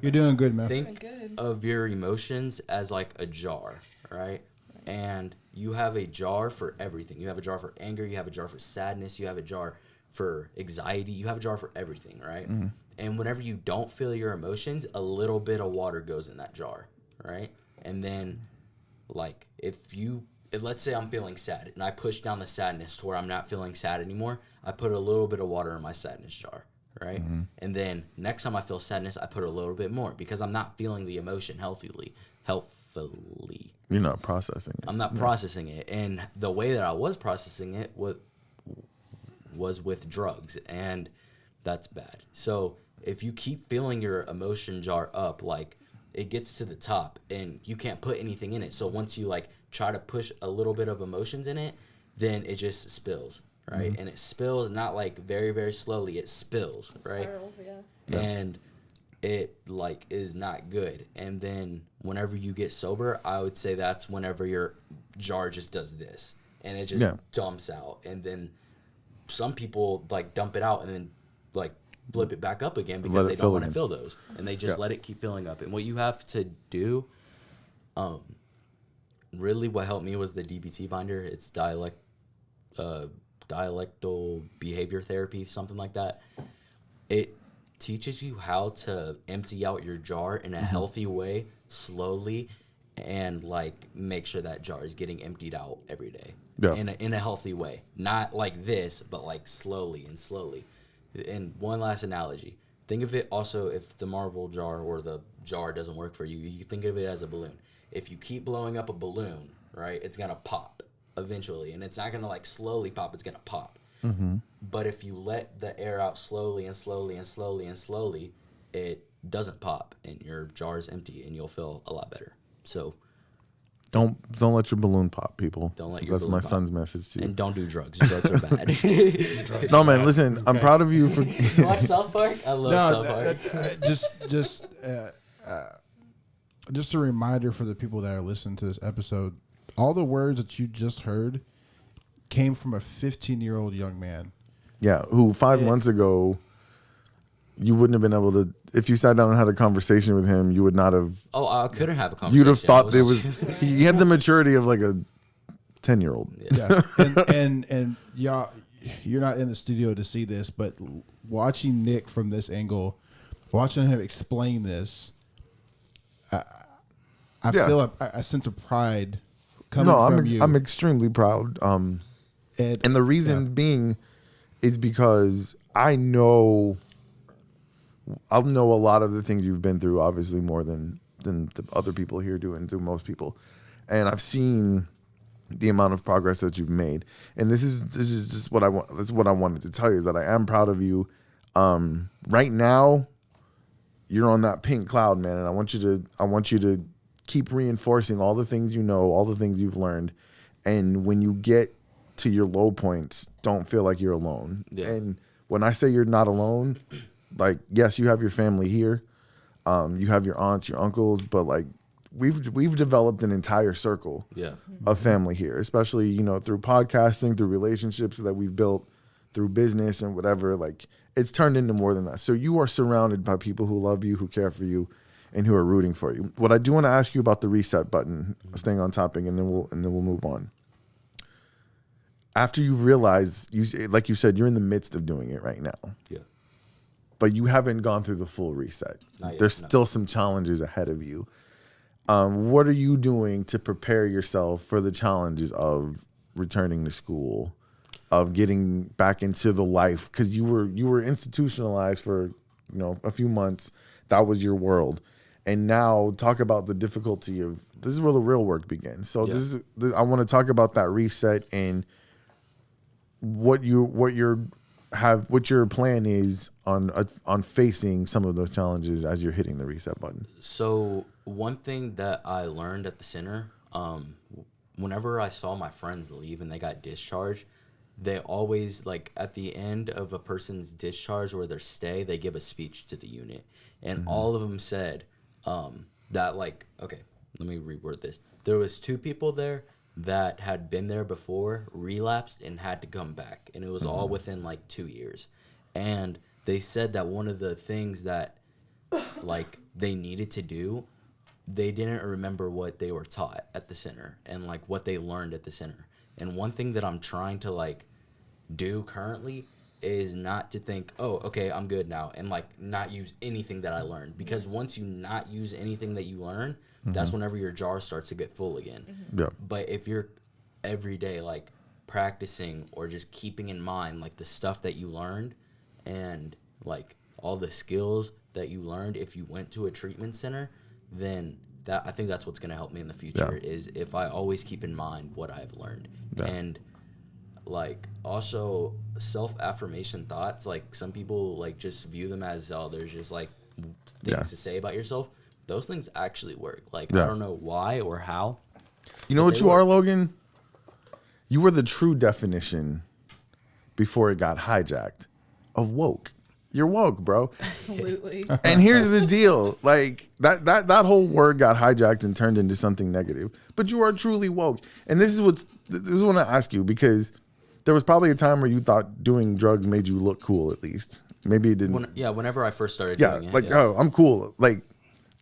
You're doing good, man. Think of your emotions as like a jar, right? And you have a jar for everything. You have a jar for anger. You have a jar for sadness. You have a jar for anxiety. You have a jar for everything, right? And whenever you don't feel your emotions, a little bit of water goes in that jar, right? And then, like, if let's say I'm feeling sad, and I push down the sadness to where I'm not feeling sad anymore, I put a little bit of water in my sadness jar, right? And then next time I feel sadness, I put a little bit more, because I'm not feeling the emotion healthfully. You're not processing it. I'm not processing it. And the way that I was processing it was with drugs, and that's bad. So if you keep filling your emotion jar up, like, it gets to the top and you can't put anything in it. So once you like try to push a little bit of emotions in it, then it just spills, right? And it spills not like very, very slowly. It spills, right? Spirals, yeah. And it like is not good. And then whenever you get sober, I would say that's whenever your jar just does this, and it just dumps out. And then some people like dump it out and then like flip it back up again because Let it they fill don't want to again. fill those, and they just Yeah. let it keep filling up. And what you have to do, really, what helped me was the DBT binder. It's dialectal behavior therapy, something like that. It teaches you how to empty out your jar in a healthy way, slowly, and like make sure that jar is getting emptied out every day. Yeah. In a healthy way, not like this, but like slowly and slowly. And one last analogy: think of it also, if the marble jar or the jar doesn't work for you, you think of it as a balloon. If you keep blowing up a balloon, right, it's gonna pop eventually, and it's not gonna like slowly pop; it's gonna pop. But if you let the air out slowly and slowly and slowly and slowly, it doesn't pop, and your jar is empty, and you'll feel a lot better. So Don't let your balloon pop, people. Don't let your That's balloon my pop. son's message to you. and don't do drugs. Drugs are bad. No, man, listen, I'm proud of you for. You watch South Park? I love South Park. Just a reminder for the people that are listening to this episode. All the words that you just heard came from a 15-year-old young man. Yeah, who 5 months ago, you wouldn't have been able to. If you sat down and had a conversation with him, you would not have. Oh, I couldn't have a conversation. You'd have thought there was. He had the maturity of like a 10-year-old. Yeah, and y'all, you're not in the studio to see this, but watching Nick from this angle, watching him explain this, I Yeah. feel a sense of pride coming No, from you. I'm extremely proud. And the reason being is because I'll know a lot of the things you've been through, obviously more than the other people here do and through most people. And I've seen the amount of progress that you've made. And this is just what I want. That's what I wanted to tell you, is that I am proud of you. Right now, you're on that pink cloud, man, and I want you to keep reinforcing all the things you know, all the things you've learned. And when you get to your low points, don't feel like you're alone. Yeah. And when I say you're not alone, like, yes, you have your family here. You have your aunts, your uncles, but like we've developed an entire circle of family here, especially, you know, through podcasting, through relationships that we've built, through business and whatever. Like, it's turned into more than that. So you are surrounded by people who love you, who care for you, and who are rooting for you. What I do want to ask you about the reset button, staying on topic, and then we'll move on. After you've realized, like you said, you're in the midst of doing it right now. Yeah. But you haven't gone through the full reset. Not yet, There's no. still some challenges ahead of you. What are you doing to prepare yourself for the challenges of returning to school, of getting back into the life? Because you were institutionalized for, you know, a few months. That was your world. And now talk about the difficulty of, this is where the real work begins. So I want to talk about that reset and what your plan is on facing some of those challenges as you're hitting the reset button. So one thing that I learned at the center, whenever I saw my friends leave and they got discharged, they always, like, at the end of a person's discharge or their stay, they give a speech to the unit. And all of them said that, like, okay, let me reword this. There was 2 people there that had been there before, relapsed, and had to come back. And it was all within, like, 2 years. And they said that one of the things that, like, they needed to do, they didn't remember what they were taught at the center and, like, what they learned at the center. And one thing that I'm trying to, like, do currently is not to think, oh, okay, I'm good now, and, like, not use anything that I learned. Because once you not use anything that you learn, that's whenever your jar starts to get full again. Yeah. But if you're every day, like, practicing or just keeping in mind, like, the stuff that you learned and, like, all the skills that you learned if you went to a treatment center, then I think that's what's going to help me in the future, is if I always keep in mind what I've learned. Yeah. And, like, also self-affirmation thoughts, like, some people, like, just view them as, oh, there's just, like, things to say about yourself. Those things actually work. Like, I don't know why or how. You know what you are, Logan? You were the true definition, before it got hijacked, of woke. You're woke, bro. Absolutely. And here's the deal. Like, that whole word got hijacked and turned into something negative. But you are truly woke. And this is what I ask you, because there was probably a time where you thought doing drugs made you look cool, at least. Maybe it didn't. Whenever I first started Yeah, doing it. like, oh, I'm cool. Like,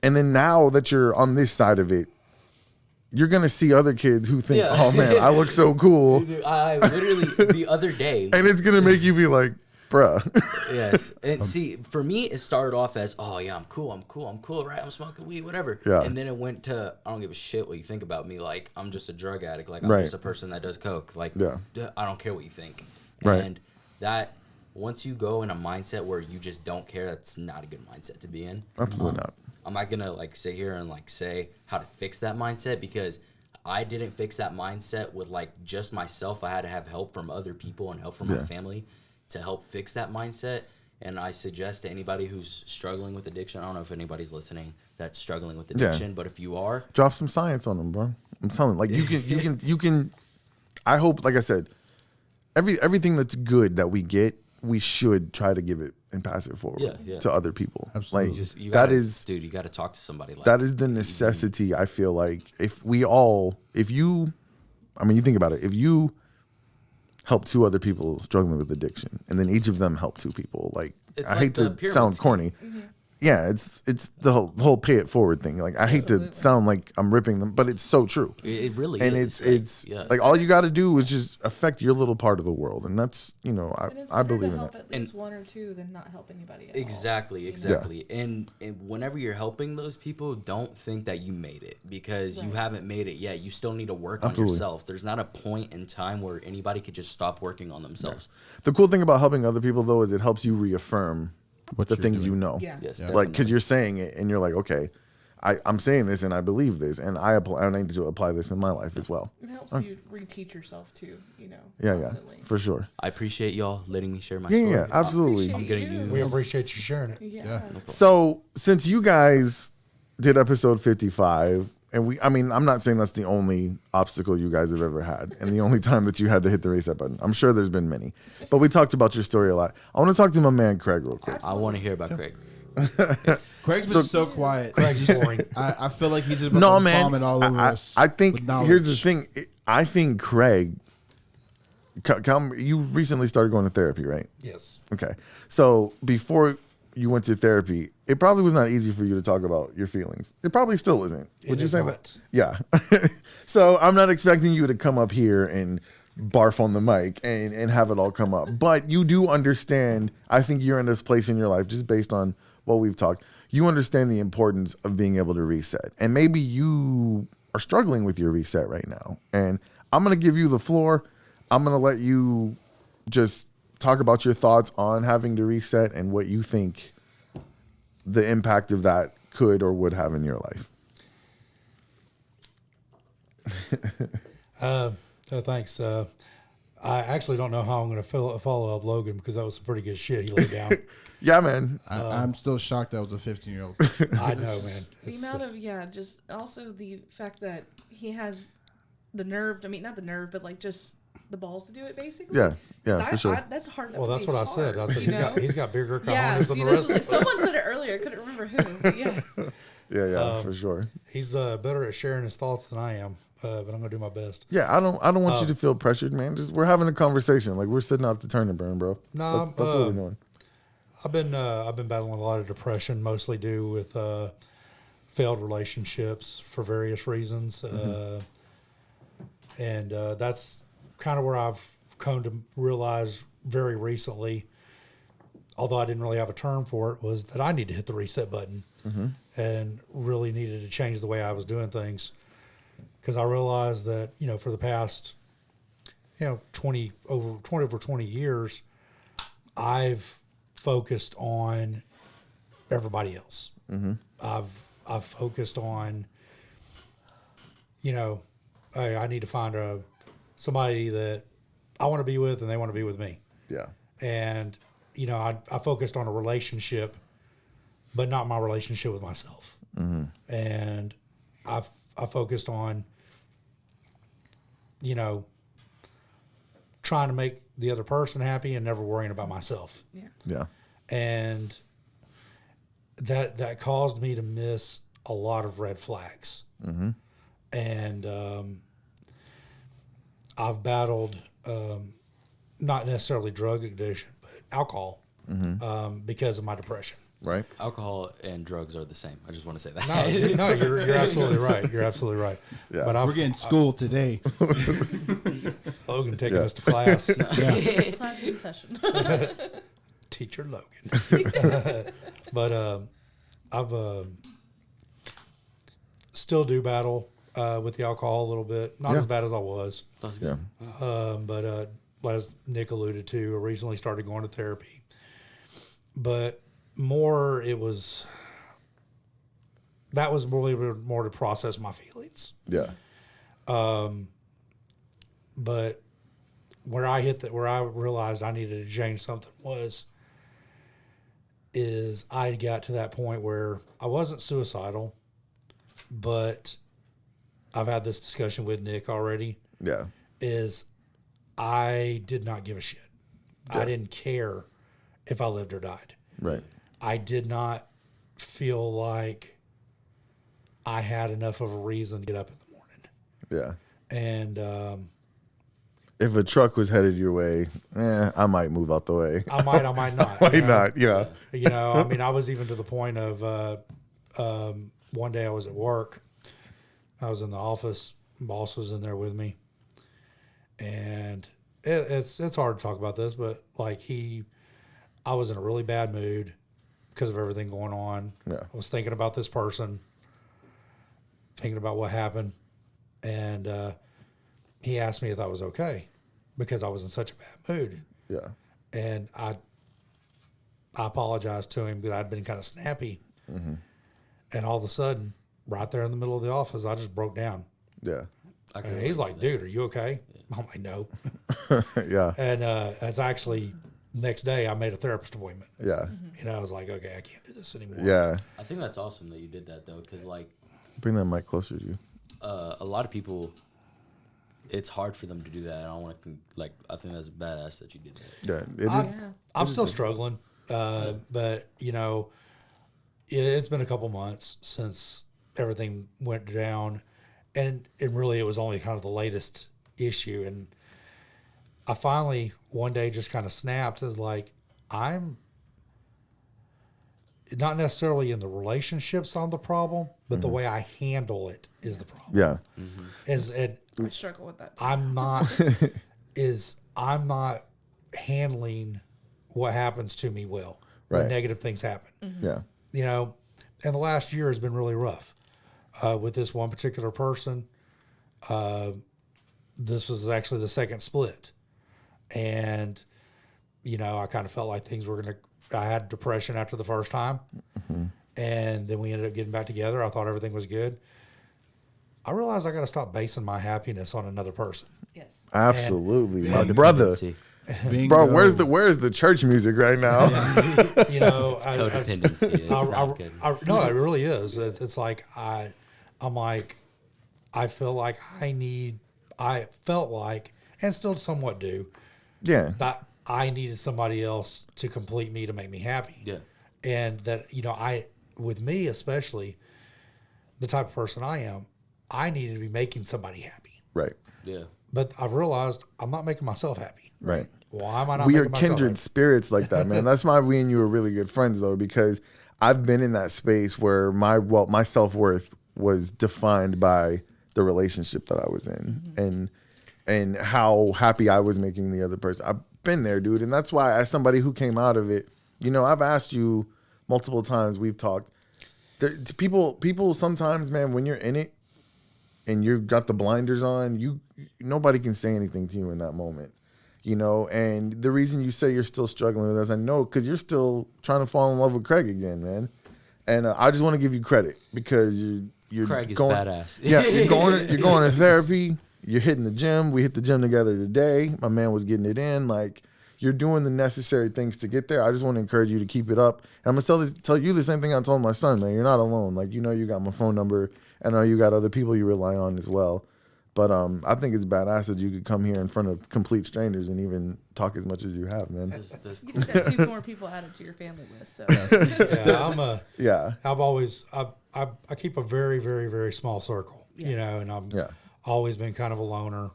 and then now that you're on this side of it, you're going to see other kids who think, Yeah. oh, man, I look so cool. Dude, I literally, the other day. And it's going to make you be like, bruh. Yes. And see, for me, it started off as, oh, yeah, I'm cool, right? I'm smoking weed, whatever. Yeah. And then it went to, I don't give a shit what you think about me. Like, I'm just a drug addict. Like, I'm Right. just a person that does coke. Like, Yeah. I don't care what you think. Right. And that, once you go in a mindset where you just don't care, that's not a good mindset to be in. Absolutely not. I'm not gonna like sit here and like say how to fix that mindset, because I didn't fix that mindset with like just myself. I had to have help from other people and help from my family to help fix that mindset. And I suggest to anybody who's struggling with addiction, I don't know if anybody's listening that's struggling with addiction, but if you are, Drop some science on them, bro. I'm telling you, like, you can, I hope, like I said, everything that's good that we get, we should try to give it and pass it forward to other people. Absolutely. Like, you that gotta, is, dude, you got to talk to somebody like that is the necessity. I feel like if you think about it, if you help 2 other people struggling with addiction, and then each of them help 2 people, like, It's I like hate the to pyramid sound scheme. corny. Yeah, it's the whole pay it forward thing. Like, I hate to sound like I'm ripping them, but it's so true. It really And is. it's yeah. like all you got to do is just affect your little part of the world, and that's, And it's I better believe to in help that. at least one or two than not help anybody at all. Exactly. And whenever you're helping those people, don't think that you made it, because you haven't made it yet. You still need to work on yourself. There's not a point in time where anybody could just stop working on themselves. The cool thing about helping other people, though, is it helps you reaffirm What the you're things doing. you know. Yeah. Yes, Like, because definitely. you're saying it, and you're like, okay, I'm saying this, and I believe this, and I need to apply this in my life as well. It helps you reteach yourself too, Yeah, constantly. for sure. I appreciate y'all letting me share my Yeah, story. yeah, absolutely. I'm gonna Appreciate use. We appreciate you sharing it. Yeah. So, since you guys did episode 55, and I'm not saying that's the only obstacle you guys have ever had, and the only time that you had to hit the reset button. I'm sure there's been many, but we talked about your story a lot. I want to talk to my man Craig real quick. I want to hear about Craig. Craig's been so quiet. Craig's boring. I feel like he's just about No, to man. vomit all over us. I think with knowledge. here's the thing. I think Craig. You recently started going to therapy, right? Yes. Okay. So before you went to therapy, it probably was not easy for you to talk about your feelings. It probably still isn't. Would you is say not. that? Yeah. So I'm not expecting you to come up here and barf on the mic and have it all come up. But you do understand, I think you're in this place in your life, just based on what we've talked, you understand the importance of being able to reset. And maybe you are struggling with your reset right now. And I'm going to give you the floor. I'm going to let you just talk about your thoughts on having to reset and what you think the impact of that could or would have in your life. Thanks. I actually don't know how I'm going to follow up Logan, because that was some pretty good shit he laid down. Yeah, man. I'm still shocked that was a 15-year-old. I know, man. The It's, amount of just also the fact that he has the nerve. I mean, not the nerve, but like just the balls to do it, basically. Yeah, for sure. That's hard. well, that's what I said. I said he's got bigger Yeah, cojones than the this rest of was, us. someone said it earlier. I couldn't remember who. But yeah. Yeah, for sure. He's better at sharing his thoughts than I am, but I'm going to do my best. Yeah, I don't want you to feel pressured, man. Just we're having a conversation. Like, we're sitting out the turn and burn, bro. No, that's what we're doing. I've been battling a lot of depression, mostly due with failed relationships for various reasons, and that's kind of where I've come to realize very recently, although I didn't really have a term for it, was that I need to hit the reset button and really needed to change the way I was doing things, because I realized that for the past 20 years, I've focused on everybody else. I've focused on, hey, I need to find somebody that I want to be with and they want to be with me. Yeah. And, I focused on a relationship, but not my relationship with myself. And I focused on, trying to make the other person happy and never worrying about myself. Yeah. And that caused me to miss a lot of red flags. And I've battled not necessarily drug addiction, but alcohol. because of my depression. Right. Alcohol and drugs are the same. I just want to say that. No, you're absolutely right. You're absolutely right. Yeah. But We're getting school today. Logan taking us to class. Class in session. Teacher Logan. But I've still do battle with the alcohol a little bit. Not as bad as I was. That's good. Yeah. But as Nick alluded to, I recently started going to therapy. But more, that was really more to process my feelings. Yeah. But where I realized I needed to change something is I got to that point where I wasn't suicidal, but I've had this discussion with Nick already. Yeah. Is I did not give a shit. Yeah. I didn't care if I lived or died. Right. I did not feel like I had enough of a reason to get up in the morning. Yeah. And If a truck was headed your way, I might move out the way. I might not. Might you know? not. Yeah. You know, I mean, I was even to the point of one day I was at work. I was in the office. Boss was in there with me. And it's hard to talk about this, but like I was in a really bad mood because of everything going on. Yeah. I was thinking about this person, thinking about what happened. And he asked me if I was okay because I was in such a bad mood. Yeah. And I apologized to him because I'd been kind of snappy. Mm-hmm. And all of a sudden, right there in the middle of the office, I just broke down. Yeah. And he's like, dude, are you okay? I'm like, no. Yeah. And it's actually next day I made a therapist appointment. Yeah. You know, I was like, okay, I can't do this anymore. Yeah. I think that's awesome that you did that though, because like Bring that mic closer to you. a lot of people, it's hard for them to do that. I don't want to I think that's badass that you did that. Yeah. I'm still struggling, but you know, it's been a couple months since everything went down, and really it was only kind of the latest issue. And I finally one day just kind of snapped as like, I'm not necessarily in the relationships on the problem, but the way I handle it is the problem. Yeah. I struggle with that too. I'm not handling what happens to me well when Right. negative things happen. Yeah. You know, and the last year has been really rough with this one particular person. This was actually the second split. And, you know, I kind of felt like things were I had depression after the first time. Mm-hmm. And then we ended up getting back together. I thought everything was good. I realized I got to stop basing my happiness on another person. Yes. Absolutely. My brother. Codependency. Bro, where's the church music right now? You know, Codependency. It's not good. no, it really is. It's like I'm like, I feel like I felt like, and still somewhat do, Yeah. that I needed somebody else to complete me to make me happy. Yeah. And that, you know, with me especially, the type of person I am, I needed to be making somebody happy. Right. Yeah. But I've realized I'm not making myself happy. Right. Why am I not We are making myself kindred happy? spirits like that, man. That's why we and you are really good friends, though, because I've been in that space where my self-worth was defined by the relationship that I was in and how happy I was making the other person. I've been there, dude. And that's why, as somebody who came out of it, you know, I've asked you multiple times, we've talked. People sometimes, man, when you're in it and you've got the blinders on, nobody can say anything to you in that moment. You know, and the reason you say you're still struggling with this, I know, because you're still trying to fall in love with Craig again, man. And I just want to give you credit because you're Craig is going, badass. Yeah, you're going to therapy. You're hitting the gym. We hit the gym together today. My man was getting it in. Like, you're doing the necessary things to get there. I just want to encourage you to keep it up. And I'm gonna tell you the same thing I told my son, man. You're not alone. Like, you know, you got my phone number. I know you got other people you rely on as well. But I think it's badass that you could come here in front of complete strangers and even talk as much as you have, man. That's You cool. just got two more people added to your family list. So Yeah, Yeah. I keep a very, very, very small circle, you know, and I'm always been kind of a loner.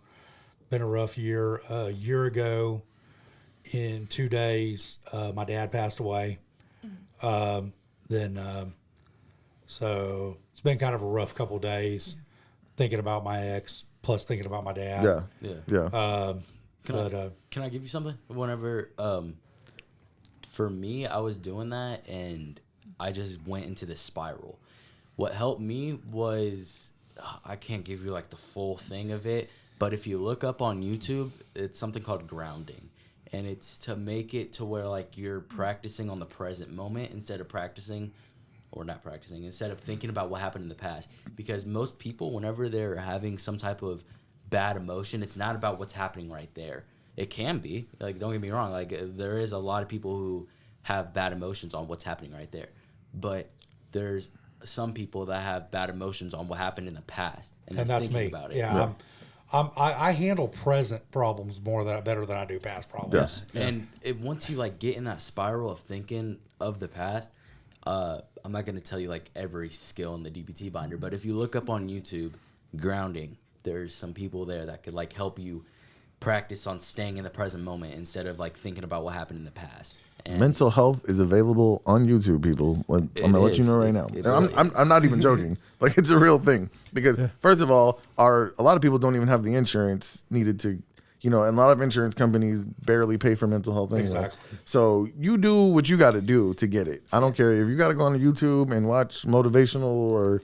Been a rough year. A year ago in 2 days, my dad passed away. So it's been kind of a rough couple of days thinking about my ex, plus thinking about my dad. Yeah. Can I give you something? Whenever, for me, I was doing that and I just went into this spiral. What helped me was, I can't give you like the full thing of it, but if you look up on YouTube, it's something called grounding. And it's to make it to where like you're practicing on the present moment instead of instead of thinking about what happened in the past. Because most people, whenever they're having some type of bad emotion, it's not about what's happening right there. It can be, like, don't get me wrong, like there is a lot of people who have bad emotions on what's happening right there, but there's some people that have bad emotions on what happened in the past, and that's thinking me. about it. Yeah. I handle present problems better than I do past problems. Yes. And once you like get in that spiral of thinking of the past, I'm not gonna tell you like every skill in the DBT binder, but if you look up on YouTube, grounding, there's some people there that could like help you practice on staying in the present moment instead of like thinking about what happened in the past. And Mental health is available on YouTube, people. I'm gonna let you know right now. I'm not even joking. Like, it's a real thing because first of all, a lot of people don't even have the insurance needed to, and a lot of insurance companies barely pay for mental health anyway. Exactly. So you do what you got to do to get it. I don't care if you got to go on YouTube and watch motivational or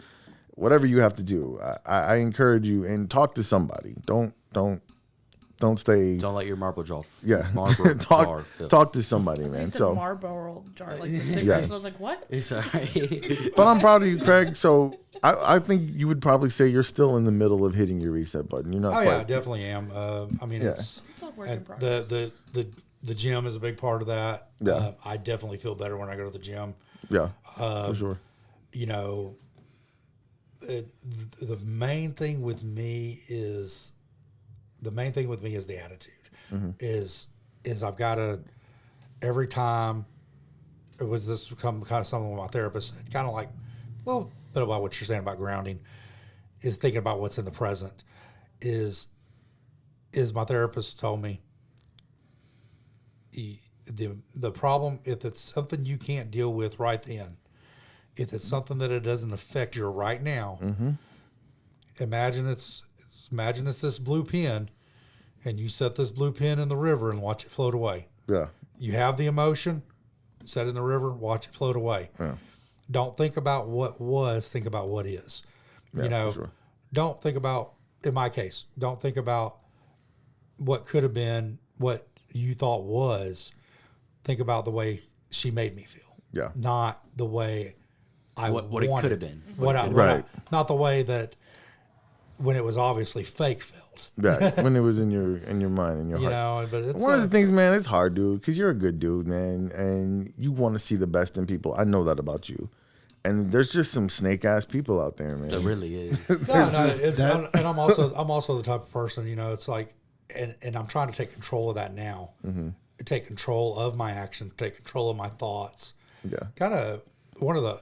whatever you have to do. I encourage you and talk to somebody. Don't stay. don't let your marble jar. Yeah, Marble jar fill. talk to somebody, I man. said So, Marlboro jar, like the cigarettes. Yeah. And I was like, what? It's all right. but I'm proud of you, Craig. So I think you would probably say you're still in the middle of hitting your reset button. You're not. Oh quite, yeah, I definitely am. I mean, Yeah. it's a work in and progress. the gym is a big part of that. Yeah. I definitely feel better when I go to the gym. Yeah, for sure. The main thing with me is the attitude. Is I've got to, every time it was this become kind of something with my therapist said, kind of like a little bit about what you're saying about grounding, is thinking about what's in the present. Is my therapist told me the problem, if it's something you can't deal with right then, if it's something that it doesn't affect your right now, imagine it's this blue pen, and you set this blue pen in the river and watch it float away. Yeah, You have the emotion, set it in the river, watch it float away. yeah, Don't think about what was, think about what is. yeah, for sure. Don't think about, in my case, don't think about what could have been, what you thought was. Think about the way she made me feel. Yeah. Not the way I What it wanted. could have been. Right. Not the way that when it was obviously fake felt. Right. When it was in your mind, in your heart. But it's One of the things, man, it's hard, dude, because you're a good dude, man, and you want to see the best in people. I know that about you. And there's just some snake ass people out there, man. There really is. and I'm also the type of person, it's like, and I'm trying to take control of that now. Take control of my actions, take control of my thoughts. Yeah. Kind of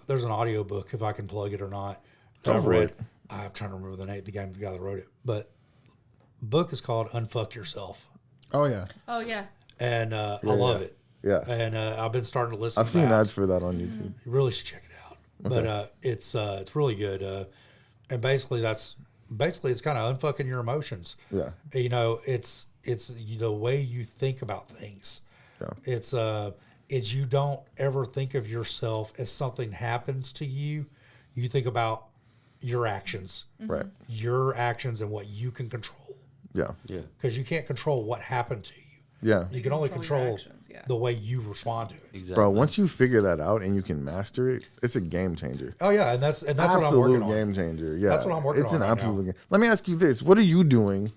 there's an audio book, if I can plug it or not, that Go I've for read. it. I'm trying to remember the guy that wrote it, but the book is called Unfuck Yourself. Oh yeah. Oh yeah. And I love it. Yeah. And I've been starting to listen I've to seen that. ads for that on YouTube. You really should check it out. But it's really good. And basically it's kind of unfucking your emotions. Yeah. It's the way you think about things. Yeah. It's you don't ever think of yourself as something happens to you. You think about your actions. Right. Your actions and what you can control. Yeah. Yeah. Because you can't control what happened to you. Yeah. You can only Control your control actions, yeah. the way you respond to it. Exactly. Bro, once you figure that out and you can master it, it's a game changer. Oh yeah, and that's what I'm Absolute working on. game changer. Yeah. That's what I'm working it's on an right absolute now. game. Let me ask you this. What are you doing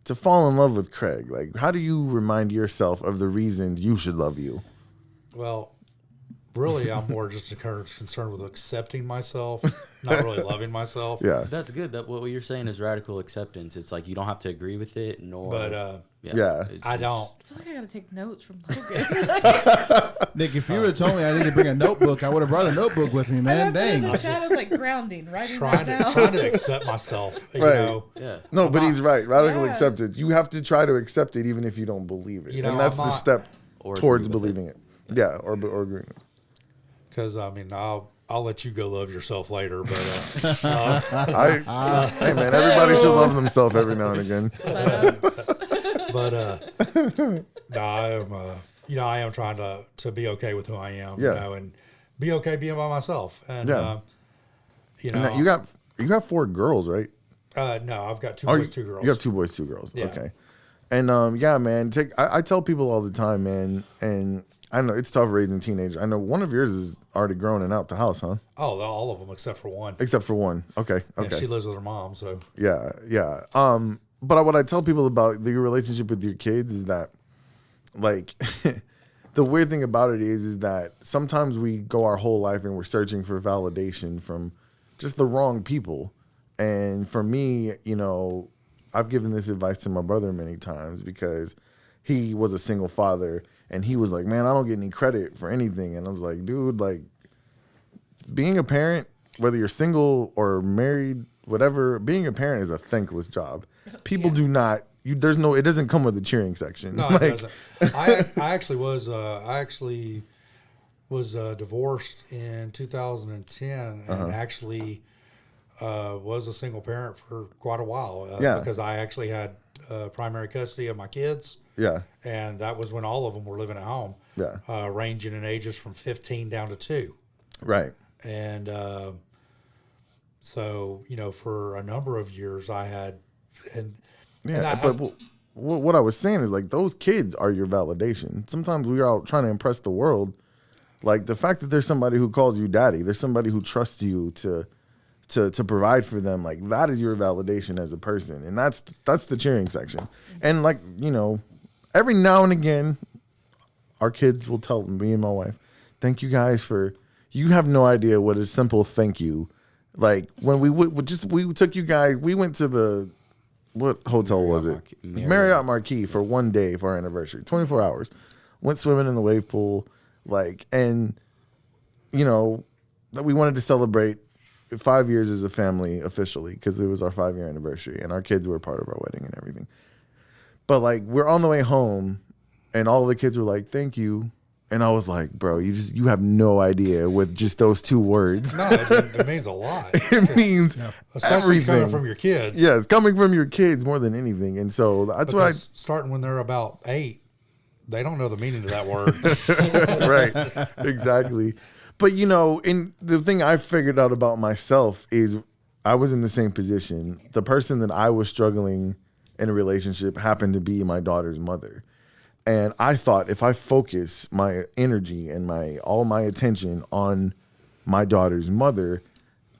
to fall in love with Craig? Like, how do you remind yourself of the reasons you should love you? Well, really, I'm more just concerned with accepting myself, not really loving myself. Yeah. That's good. That what you're saying is radical acceptance. It's like you don't have to agree with it, nor. But Yeah. I don't. I feel like I gotta take notes from Logan. Nick, if you would have told me I need to bring a notebook, I would have brought a notebook with me, man. Dang. The chat is like grounding, writing Trying that down. to accept myself. You Right. know, Yeah. No, but he's right. Radical Yeah. acceptance. You have to try to accept it even if you don't believe it. You know, and that's I'm the not- step Or towards agree with believing it. Yeah, or agreeing. because I mean, I'll let you go love yourself later, but Hey man, everybody should love themselves every now and again. no, I am. I am trying to be okay with who I am. Yeah. You know, and be okay being by myself. And Yeah. you And know, that you got 4 girls, right? no, I've got two Or boys, 2 girls. You have 2 boys, 2 girls. Yeah. Okay. And yeah, man, I tell people all the time, man, and I know it's tough raising teenagers. I know one of yours is already grown and out the house, huh? Oh, all of them except for one. Except for one. Okay. Yeah, Okay. she lives with her mom, so Yeah, yeah. But what I tell people about your relationship with your kids is that, like, the weird thing about it is that sometimes we go our whole life and we're searching for validation from just the wrong people. And for me, you know, I've given this advice to my brother many times because he was a single father and he was like, man, I don't get any credit for anything. And I was like, dude, like, being a parent, whether you're single or married, whatever, being a parent is a thankless job. People do not. It doesn't come with a cheering section. no, Like, it doesn't. I actually was divorced in 2010, and actually was a single parent for quite a while. Yeah. Because I actually had primary custody of my kids. Yeah, And that was when all of them were living at home. Yeah. Ranging in ages from 15 down to 2. right. And so, for a number of years I had, Yeah, but what I was saying is, like, those kids are your validation. Sometimes we're out trying to impress the world. Like, the fact that there's somebody who calls you daddy, there's somebody who trusts you to provide for them, like, that is your validation as a person. And that's the cheering section. And, like, every now and again, our kids will tell me and my wife, thank you guys you have no idea what a simple thank you. Like, when we took you guys, we went to what hotel was it? Marriott Marquis for one day for our anniversary, 24 hours. Went swimming in the wave pool, like, and that we wanted to celebrate 5 years as a family officially because it was our 5-year anniversary and our kids were part of our wedding and everything. But, like, we're on the way home and all the kids were like, thank you. And I was like, bro, you have no idea with just those 2 words. no, it means a lot. It means Especially everything. coming from your kids. Yeah, it's coming from your kids more than anything. And so that's Because starting when they're about 8, they don't know the meaning of that word. right, exactly. But, and the thing I figured out about myself is I was in the same position. The person that I was struggling in a relationship happened to be my daughter's mother. And I thought if I focus my energy and all my attention on my daughter's mother,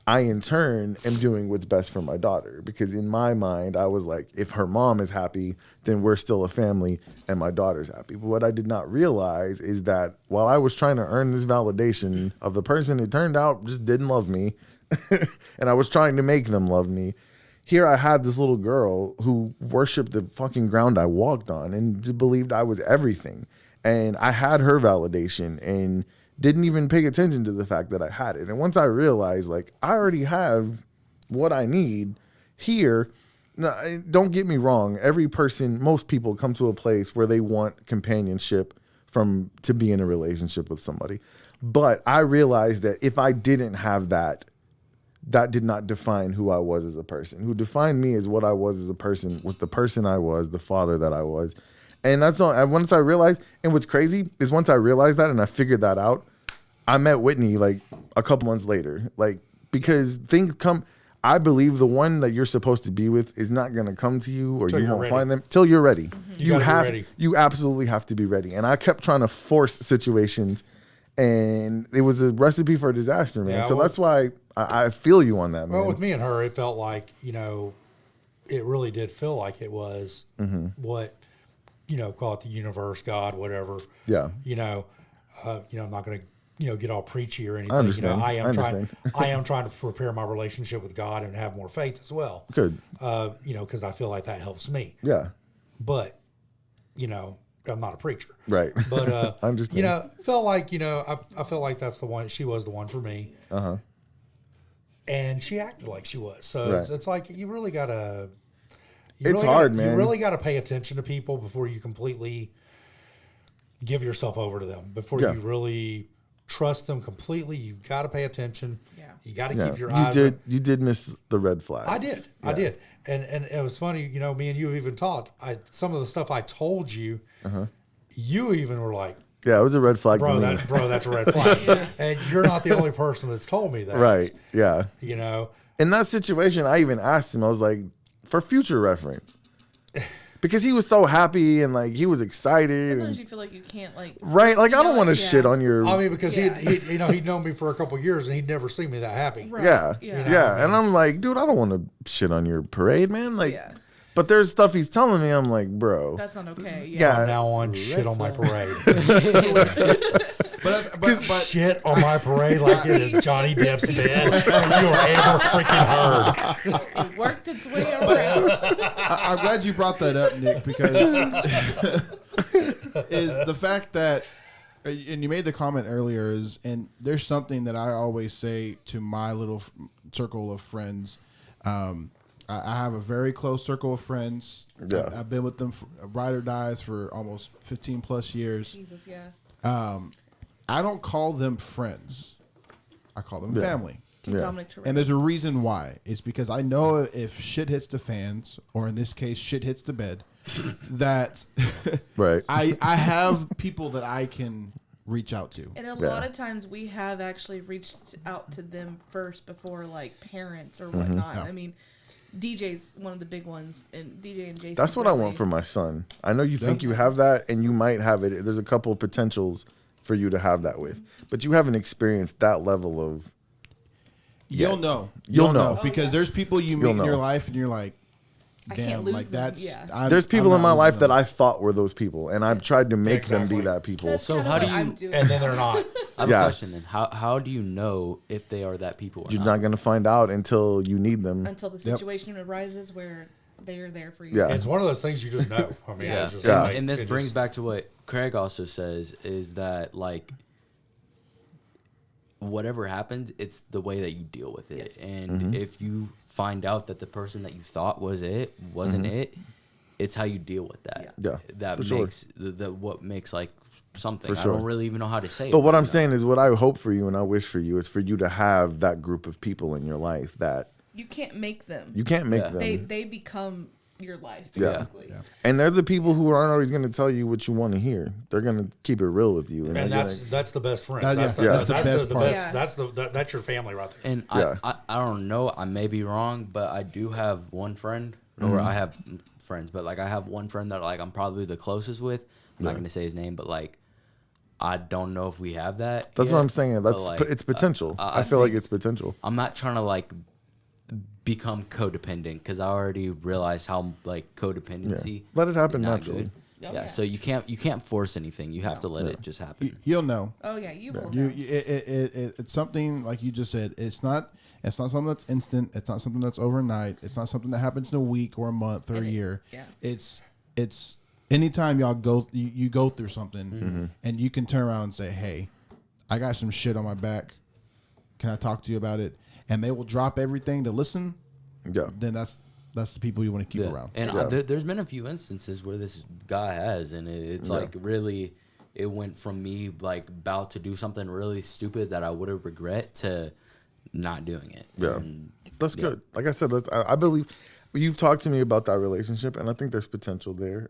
I in turn am doing what's best for my daughter. Because in my mind, I was like, if her mom is happy, then we're still a family and my daughter's happy. But what I did not realize is that while I was trying to earn this validation of the person who turned out just didn't love me, and I was trying to make them love me, here I had this little girl who worshiped the fucking ground I walked on and believed I was everything. And I had her validation and didn't even pay attention to the fact that I had it. And once I realized, like, I already have what I need here. Now, don't get me wrong. Most people come to a place where they want companionship to be in a relationship with somebody. But I realized that if I didn't have that did not define who I was as a person. Who defined me as what I was as a person was the person I was, the father that I was. And that's all. And once I realized, and what's crazy is once I realized that and I figured that out, I met Whitney like a couple months later. Like, because things come, I believe the one that you're supposed to be with is not going to come to you or you won't find them till you're ready. You gotta be ready. You absolutely have to be ready. And I kept trying to force situations and it was a recipe for disaster, man. Yeah, So well, that's why I feel you on that, man. Well, with me and her, it felt like, it really did feel like it was what, call it the universe, God, whatever. Yeah. I'm not going to get all preachy or anything. I understand. I I understand. am trying to prepare my relationship with God and have more faith as well. Good. Because I feel like that helps me. Yeah. But, I'm not a preacher. Right. But, I understand. felt like, I felt like that's the one, she was the one for me. Uh-huh. And she acted like she was. So Right. it's like, you really got to. It's hard, man. You really got to pay attention to people before you completely give yourself over to them. Before Yeah. you really trust them completely, you've got to pay attention. Yeah. You got to Yeah. keep your You eyes. you did miss the red flag. I did. I did. And it was funny, me and you have even talked. Some of the stuff I told you, you even were like, Yeah, it was a red flag to bro, me. that's a red flag. And you're not the only person that's told me that. Right. Yeah. In that situation, I even asked him, I was like, for future reference. Because he was so happy and like he was excited. Sometimes And, you feel like you can't like. right? Like you I don't know, want to yeah. shit on your I mean, because Yeah. he'd known me for a couple of years and he'd never seen me that happy. Right. Yeah. Yeah. Yeah. And I'm like, dude, I don't want to shit on your parade, man. Like Yeah. but there's stuff he's telling me, I'm like, bro. That's not okay. Yeah. From now on, shit on my parade. But Shit on my parade like it is Johnny Depp's bed. You are ever freaking heard. It worked its way around. I'm glad you brought that up, Nick, because is the fact that, and you made the comment earlier, and there's something that I always say to my little circle of friends. I have a very close circle of friends. Yeah. I've been with them for ride or dies for almost 15 plus years. Jesus, yeah. I don't call them friends. I call them family. Yeah. Dominic Toretto. And there's a reason why. It's because I know if shit hits the fans, or in this case, shit hits the bed, that Right. I have people that I can reach out to. And a lot of times we have actually reached out to them first before like parents or whatnot. Yeah. I mean, DJ's one of the big ones, and DJ and Jason. That's what I want for my son. I know you think you have that, and you might have it. There's a couple of potentials for you to have that with, but you haven't experienced that level of. You'll know. You'll know. because yeah. there's people you meet You'll in your know. life, and you're like, I can't damn, lose like them, that's. yeah. There's people I'm in my not life losing that them. I thought were those people, and I've tried to make them be Exactly. that people. That's So kinda how do what you- I'm doing. And then they're not. I have Yeah. a question then. How do you know if they are that people or You're not? not going to find out until you need them. until the situation arises where they are there for you. Yeah. It's one of those things you just know. I mean, Yeah. it's just Yeah. like, And this it brings just- back to what Craig also says is that like whatever happens, it's the way that you deal with it. Yes. And if you find out that the person that you thought was it wasn't it, it's how you deal with that. Yeah, That for sure. makes the what makes like something. For I sure. don't really even know how to say it. But what I'm you know? saying is, what I hope for you and I wish for you is for you to have that group of people in your life that You can't make them. you can't make Yeah. them. They become your life Yeah. basically. And they're the people who aren't always going to tell you what you want to hear. They're going to keep it real with you. And they're that's the best friends. That- That's, yeah, the, that's the that's best the part. best. Yeah. That's your family right there. And Yeah. I don't know. I may be wrong, but I do have one friend, or I have friends, but like I have one friend that like I'm probably the closest with. I'm not gonna say his name, but like I don't know if we have that. That's yet, what I'm saying. but, That's like, it's potential. I I feel like think- it's potential. I'm not trying to like become codependent because I already realized how like codependency. Let it happen is not naturally. good. Oh, yeah, yeah. so you can't force anything. You have to let it just happen. You'll know. Oh yeah, you will. You, know. it's something like you just said. It's not something that's instant. It's not something that's overnight. It's not something that happens in a week or a month or a year. yeah. It's anytime y'all you go through something and you can turn around and say, "Hey, I got some shit on my back. Can I talk to you about it?" And they will drop everything to listen. Yeah. Then that's the people you want to keep around. And Yeah. there's been a few instances where this guy has, and it's like really, it went from me like about to do something really stupid that I would have regret to not doing it. Yeah. And, That's good. Like I said, I believe you've talked to me about that relationship, and I think there's potential there.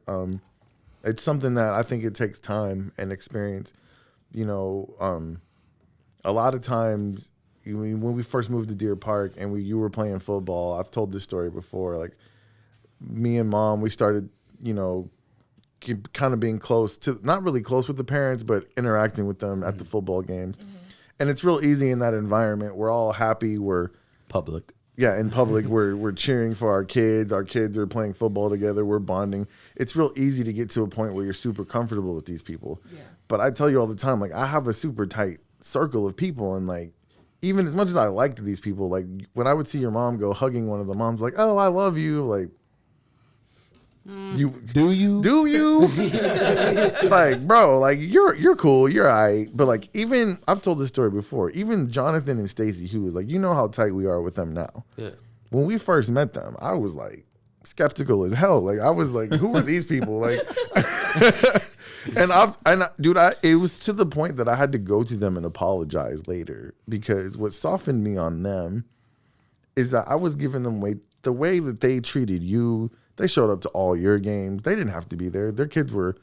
It's something that I think it takes time and experience. You know, a lot of times when we first moved to Deer Park and you were playing football, I've told this story before. Like me and Mom, we started, you know, kind of being close to, not really close with the parents, but interacting with them at the football games. And it's real easy in that environment. We're all happy. We're public. Yeah, in public, we're cheering for our kids. Our kids are playing football together. We're bonding. It's real easy to get to a point where you're super comfortable with these people. Yeah. But I tell you all the time, like I have a super tight circle of people, and like, even as much as I liked these people, like when I would see your mom go hugging one of the moms, like, oh, I love you, like, you Do you? like, bro, like you're cool, you're alright, but like, even I've told this story before. Even Jonathan and Stacy Hughes, like, you know how tight we are with them now. Yeah. When we first met them, I was like skeptical as hell. Like, I was like, who are these people? Like, it was to the point that I had to go to them and apologize later, because what softened me on them is that I was giving them the way that they treated you. They showed up to all your games. They didn't have to be there. Their kids were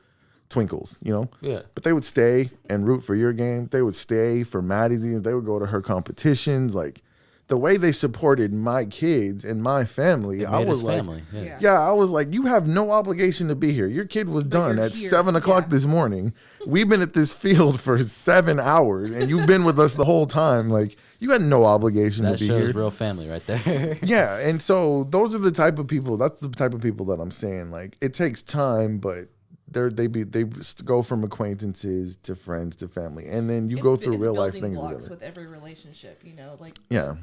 twinkles, you know? Yeah. But they would stay and root for your game. They would stay for Maddie's games. They would go to her competitions. Like, the way they supported my kids and my family, I was like, family. Yeah. yeah, I was like, you have no obligation to be here. Your kid was done you're at here. 7 o'clock Yeah. this morning. We've been at this field for 7 hours, and you've been with us the whole time. Like, you had no obligation That to be shows here. real family right there. Yeah, and so those are the type of people. That's the type of people that I'm saying. Like, it takes time, but they go from acquaintances to friends to family, and then you go through it's real life building things blocks together. with every relationship, you know, like Yeah.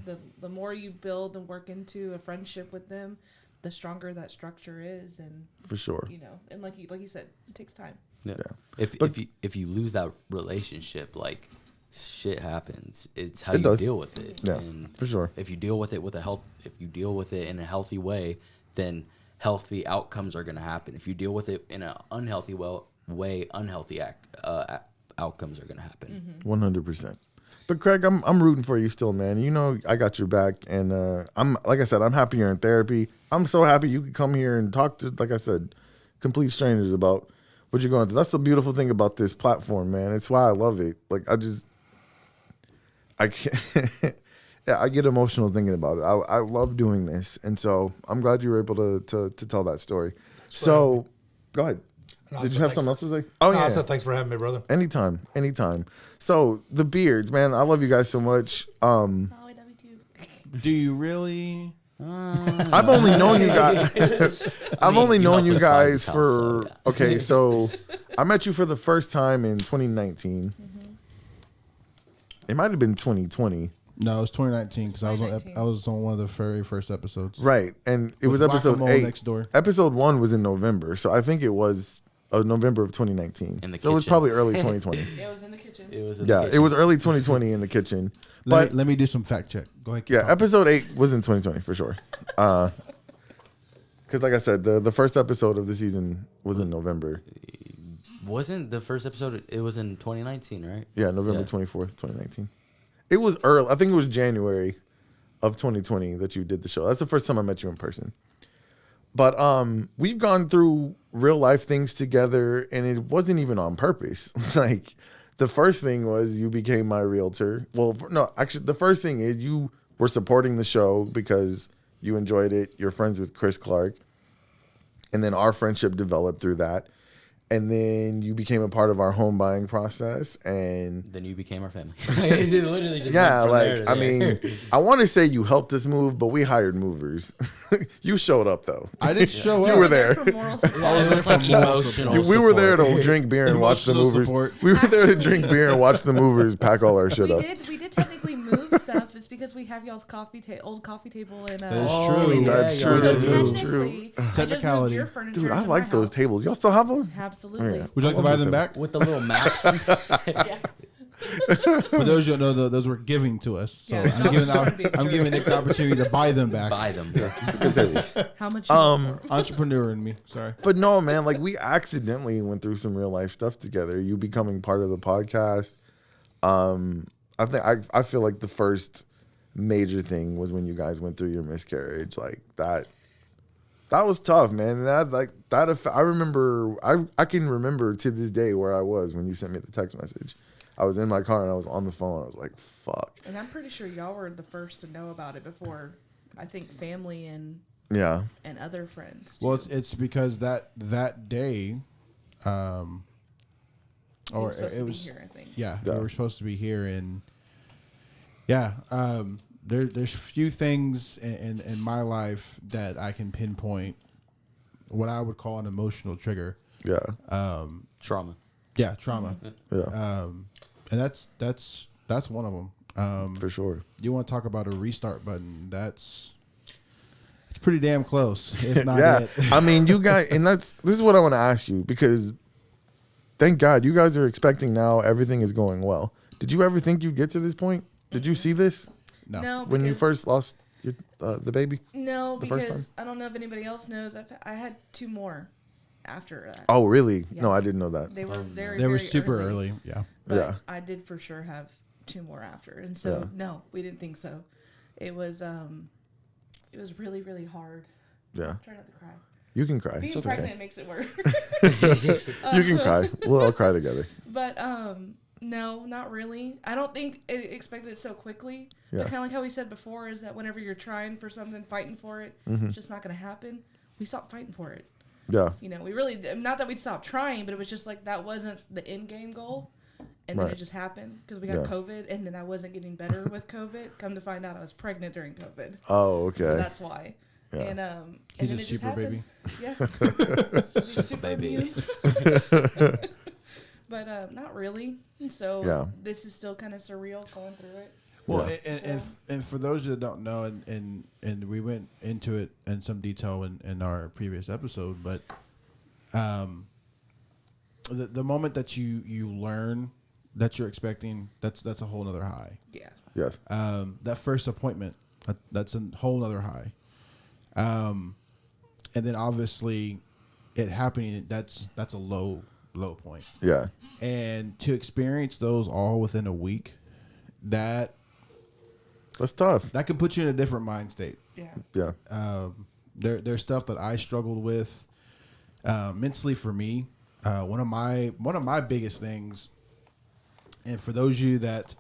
the more you build and work into a friendship with them, the stronger that structure is, and For sure. you know, and like you said, it takes time. Yeah. Yeah. If you lose that relationship, like, shit happens. It's how It you does. deal with it. Yeah, And for sure. If you deal with it in a healthy way, then healthy outcomes are going to happen. If you deal with it in an unhealthy way, unhealthy outcomes are going to happen. 100%. But Craig, I'm rooting for you still, man. You know, I got your back, and I'm, like I said, I'm happy you're in therapy. I'm so happy you could come here and talk to, like I said, complete strangers about what you're going through. That's the beautiful thing about this platform, man. It's why I love it. Like, I can't. Yeah, I get emotional thinking about it. I love doing this, and so I'm glad you were able to tell that story. So, go ahead. No, Did so you have thanks something for- else to say? Oh No, yeah. I said thanks for having me, brother. Anytime. So the beards, man, I love you guys so much. Oh, I love you too. Do you really? I've only known you guys. I've only you known help you with guys Bobby's for house, so, okay. So I met you for the first time in 2019. It might have been 2020, No, it was 2019 because I was 2019. on one of the very first episodes. right? And it was With episode Whack-A-Mole 8. Next Door. Episode 1 was in November, so I think it was November of 2019. In the So it was kitchen. probably early 2020. It was in the kitchen. It was in Yeah, the it kitchen. was early 2020 in the kitchen. But Let me do some fact check. Go ahead. keep yeah, talking. episode 8 was in 2020 for sure. Because like I said, the first episode of the season was in November. Wasn't the first episode? It was in 2019, right? Yeah, November Yeah. 24th, 2019. It was early. I think it was January of 2020 that you did the show. That's the first time I met you in person. But we've gone through real life things together, and it wasn't even on purpose. Like, the first thing was you became my realtor. Well, no, actually, the first thing is you were supporting the show because you enjoyed it. You're friends with Chris Clark. And then our friendship developed through that. And then you became a part of our home buying process. And Then you became our family. It literally just yeah, went from there like, to I there. mean, I want to say you helped us move, but we hired movers. You showed up, though. I did show up. You were there. For moral support. it was like emotional. We were there support. to drink beer and watch the Emotional movers. support. We were there to drink beer and watch the movers pack all our shit up. We did technically move stuff. It's because we have y'all's old coffee table and That is Oh, true. yeah, That's yeah, true. yeah. That so is technically, true. I just moved Technicality. your furniture Dude, I to like my those house. tables. Y'all still have those? Absolutely. Yeah. Would you like to I buy love them those back? with the little maps. Yeah. For those you don't know, those were giving to us. So Yeah, I'm giving Nick the opportunity to buy them back. Buy them. Good tables. How much? You want for 'em? Entrepreneur in me. Sorry. But no, man, like we accidentally went through some real life stuff together. You becoming part of the podcast. I feel like the first major thing was when you guys went through your miscarriage. Like that was tough, man. I remember. I can remember to this day where I was when you sent me the text message. I was in my car and I was on the phone. I was like, "Fuck." And I'm pretty sure y'all were the first to know about it before, I think, family and Yeah. other friends. Well, too. it's because that day, You or were supposed it to be was here, I think. yeah, Yeah. we were supposed to be here, and yeah, there's few things in my life that I can pinpoint what I would call an emotional trigger. Yeah. Trauma. Yeah, trauma. Yeah. And that's That's one of them. For sure. You want to talk about a restart button? It's pretty damn close, if not Yeah. it. I mean, you guys, and this is what I want to ask you, because thank God you guys are expecting now everything is going well. Did you ever think you'd get to this point? Did you see this No. when you because- first lost your, the baby? No, the first because I don't know if anybody else knows. I had 2 more after that. Oh, really? Yeah. No, I didn't know that. They were very, They were very super early. Yeah. But Yeah. I did for sure have 2 more after, and so Yeah. no, we didn't think so. It was really, really hard. Yeah. Try not to cry. You can cry. Being It's pregnant okay. makes it worse. You can cry. We'll all cry together. But no, not really. I don't think it expected it so quickly. Yeah. But kind of like how we said before, is that whenever you're trying for something, fighting for it, Mm-hmm. it's just not going to happen. We stopped fighting for it. Yeah. You know, we really, not that we'd stopped trying, but it was just like that wasn't the end game goal. And then Right. it just happened because we got Yeah. COVID, and then I wasn't getting better with COVID. Come to find out, I was pregnant during COVID. Oh, okay. So that's why. Yeah. And He's then a it just super baby. happened. Yeah. She's super baby. immune. But not really. And so Yeah. this is still kind of surreal going through it. Well, Yeah. and for those that don't know, and we went into it in some detail in our previous episode, but the moment that you learn that you're expecting, that's a whole nother high. Yeah. Yes. That first appointment, that's a whole nother high. And then obviously it happening, that's a low point. Yeah. And to experience those all within a week, that That's tough. can put you in a different mind state. Yeah. Yeah. There's stuff that I struggled with mentally for me. One of my biggest things, and for those of you that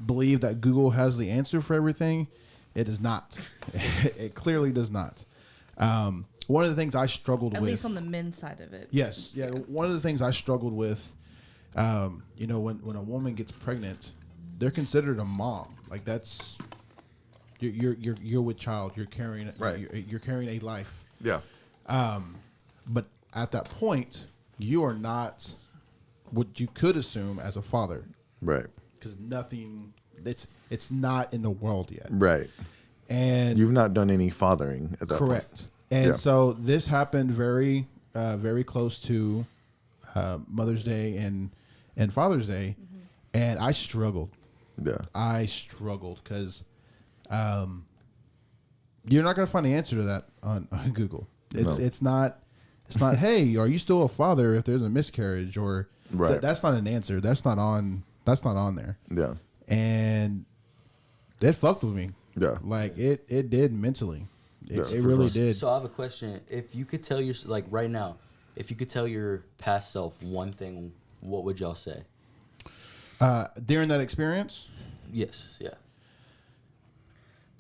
believe that Google has the answer for everything, it does not. It clearly does not. One of the things I struggled At with, least on the men's side of it. yes, yeah. One of the things I struggled with, when a woman gets pregnant, they're considered a mom. Like that's you're with child. You're carrying Right. You're carrying a life. Yeah. But at that point, you are not what you could assume as a father, Right. because nothing. It's not in the world yet. Right. And You've not done any fathering at that point. correct. And Yeah. so this happened very close to Mother's Day and Father's Day, and I struggled. Yeah. I struggled because you're not going to find the answer to that on Google. No. It's not. Hey, are you still a father if there's a miscarriage, or Right. that's not an answer. That's not on there. Yeah. And it fucked with me. Yeah. Like it did mentally. Yeah, It for really sure. did. So I have a question. If you could tell your like right now, if you could tell your past self one thing, what would y'all say? During that experience, Yes. Yeah.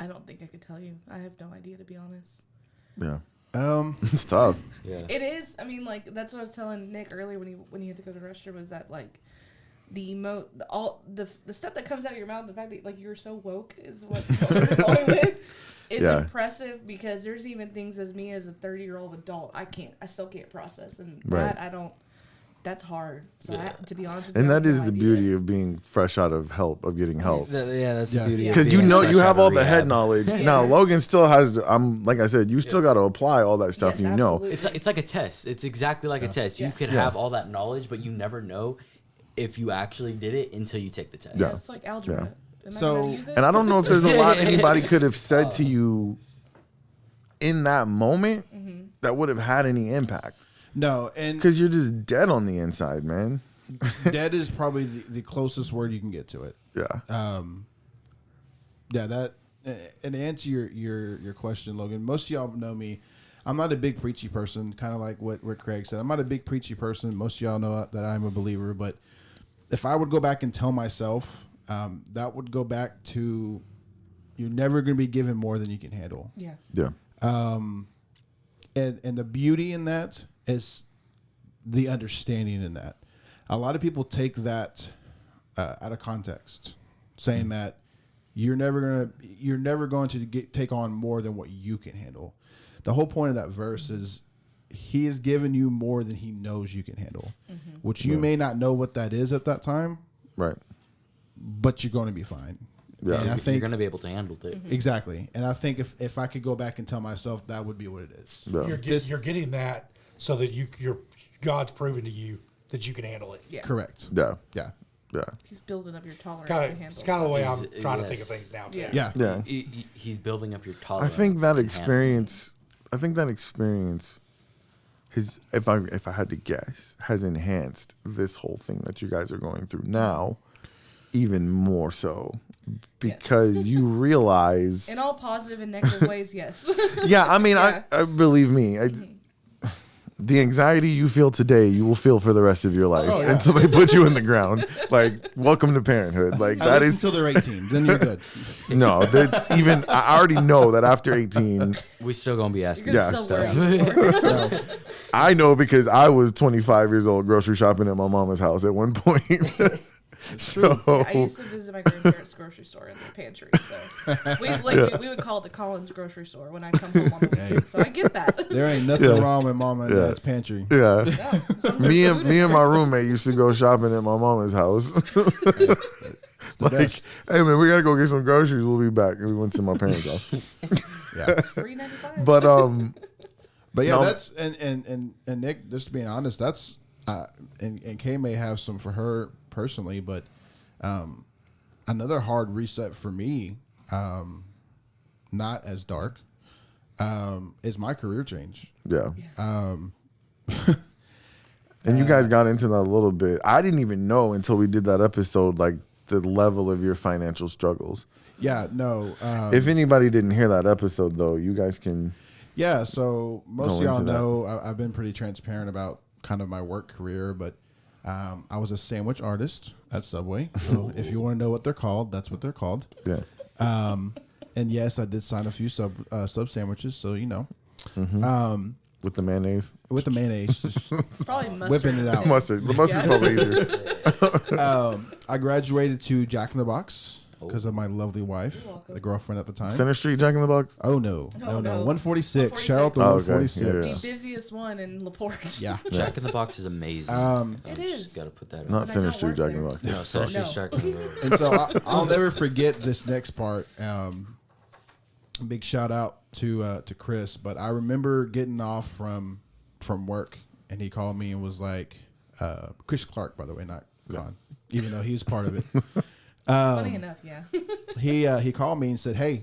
I don't think I could tell you. I have no idea, to be honest. Yeah. It's tough. Yeah. It is. I mean, like that's what I was telling Nick earlier when he had to go to the restroom, was that like the stuff that comes out of your mouth, the fact that like you're so woke is what we're going with is Yeah. impressive, because there's even things as me as a 30-year-old adult I still can't process, and Right. that I don't. That's hard. So Yeah. to be honest with And you, I have that is no the idea. beauty of being fresh out of getting help. Yeah, that's Yeah. the beauty. Because you know you have all the head knowledge. Now Logan still has. Like I said, you still got to apply all that stuff. Yes, you know. absolutely. It's like a test. It's exactly like a test. You Yeah. could Yeah. have all that knowledge, but you never know if you actually did it until you take the test. Yeah. It's like algebra. Am I So- gonna use it? And I don't know if there's a lot anybody could have said to you in that moment that would have had any impact. no, and Because you're just dead on the inside, man. that is probably the closest word you can get to it. Yeah. Yeah, that. And to answer your question, Logan, most of y'all know me. I'm not a big preachy person, kind of like what Craig said. I'm not a big preachy person. Most of y'all know that I'm a believer. But if I would go back and tell myself, that would go back to you're never going to be given more than you can handle. Yeah. Yeah. And the beauty in that is the understanding in that. A lot of people take that out of context, saying that you're never going to take on more than what you can handle. The whole point of that verse is he has given you more than he knows you can handle, which you may not know what that is at that time, Right. but you're going to be fine. Yeah. And I You're think going to be able to handle it. exactly. And I think if I could go back and tell myself, that would be what it is. Yeah. You're getting that so that you're God's proven to you that you can handle it. Yeah. Correct. Yeah. Yeah. Yeah. He's building up your tolerance Kind to of, handle. it's kind of the way I'm He's- trying to yes. think of things now too. Yeah. Yeah. Yeah. He's building up your I tolerance. think that and experience. I think that experience, has, if I had to guess, has enhanced this whole thing that you guys are going through now, even more so, because you realize. In all positive and negative ways, yes. Yeah, I mean, Yeah. I believe me. The anxiety you feel today, you will feel for the rest of your life Oh, yeah. until they put you in the ground. Like, welcome to parenthood. Like At that least is until they're 18. Then you're good. no. That's even. I already know that after 18, we still going to be asking You're Yeah, so stuff. worried. No. I know because I was 25 years old grocery shopping at my mama's house at one point. So I used to visit my grandparents' grocery store in their pantry. So we would call it the Collins grocery store when I come home on the weekend. So I get that. There ain't nothing Yeah. wrong with mama and Yeah. dad's pantry. yeah, Yeah, some me food and in my there. roommate used to go shopping at my mama's house. Like, best. hey man, we gotta go get some groceries. We'll be back. And we went to my parents' house. Yeah. $3.95. But But yeah, No. that's and Nick, just being honest, that's and Kay may have some for her personally, but another hard reset for me, not as dark, is my career change. yeah. And you guys got into that a little bit. I didn't even know until we did that episode, like the level of your financial struggles. Yeah, no. If anybody didn't hear that episode, though, you guys can. Yeah, so most Go of y'all into that. know I've been pretty transparent about kind of my work career, but I was a sandwich artist at Subway. So if you want to know what they're called, that's what they're called. Yeah. And yes, I did sign a few sub sandwiches, so you know, With the mayonnaise. with the mayonnaise, just Probably mustard. whipping it out. Mustard. The mustard's probably easier. I graduated to Jack in the Box because of my lovely wife, welcome. the girlfriend at the time. Center Street, Jack in the Box. Oh no, no, No. 146. Shout out to Oh, okay. 146. The busiest one in LaPorte. Yeah. Jack in the Box is amazing. It is. Got to put that Not on. Center don't Street, work Jack in the there. Box. No, Yes. Center No. Street's Jack in the Box. And so I'll never forget this next part. Big shout out to Chris, but I remember getting off from work, and he called me and was like, Chris Clark, by the way, not Con, even though he was part of it. Funny enough, yeah. He called me and said, "Hey,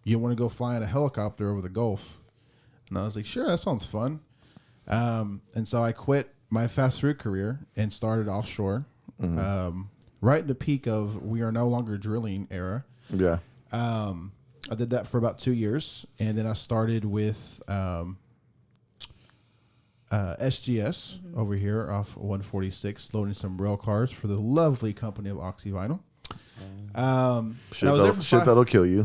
you want to go fly in a helicopter over the Gulf?" And I was like, "Sure, that sounds fun." And so I quit my fast food career and started offshore, right in the peak of we are no longer drilling era. Yeah. I did that for about 2 years, and then I started with SGS over here off 146, loading some rail cars for the lovely company of Oxy Vinyl. And I was there for Shit five- that'll kill you.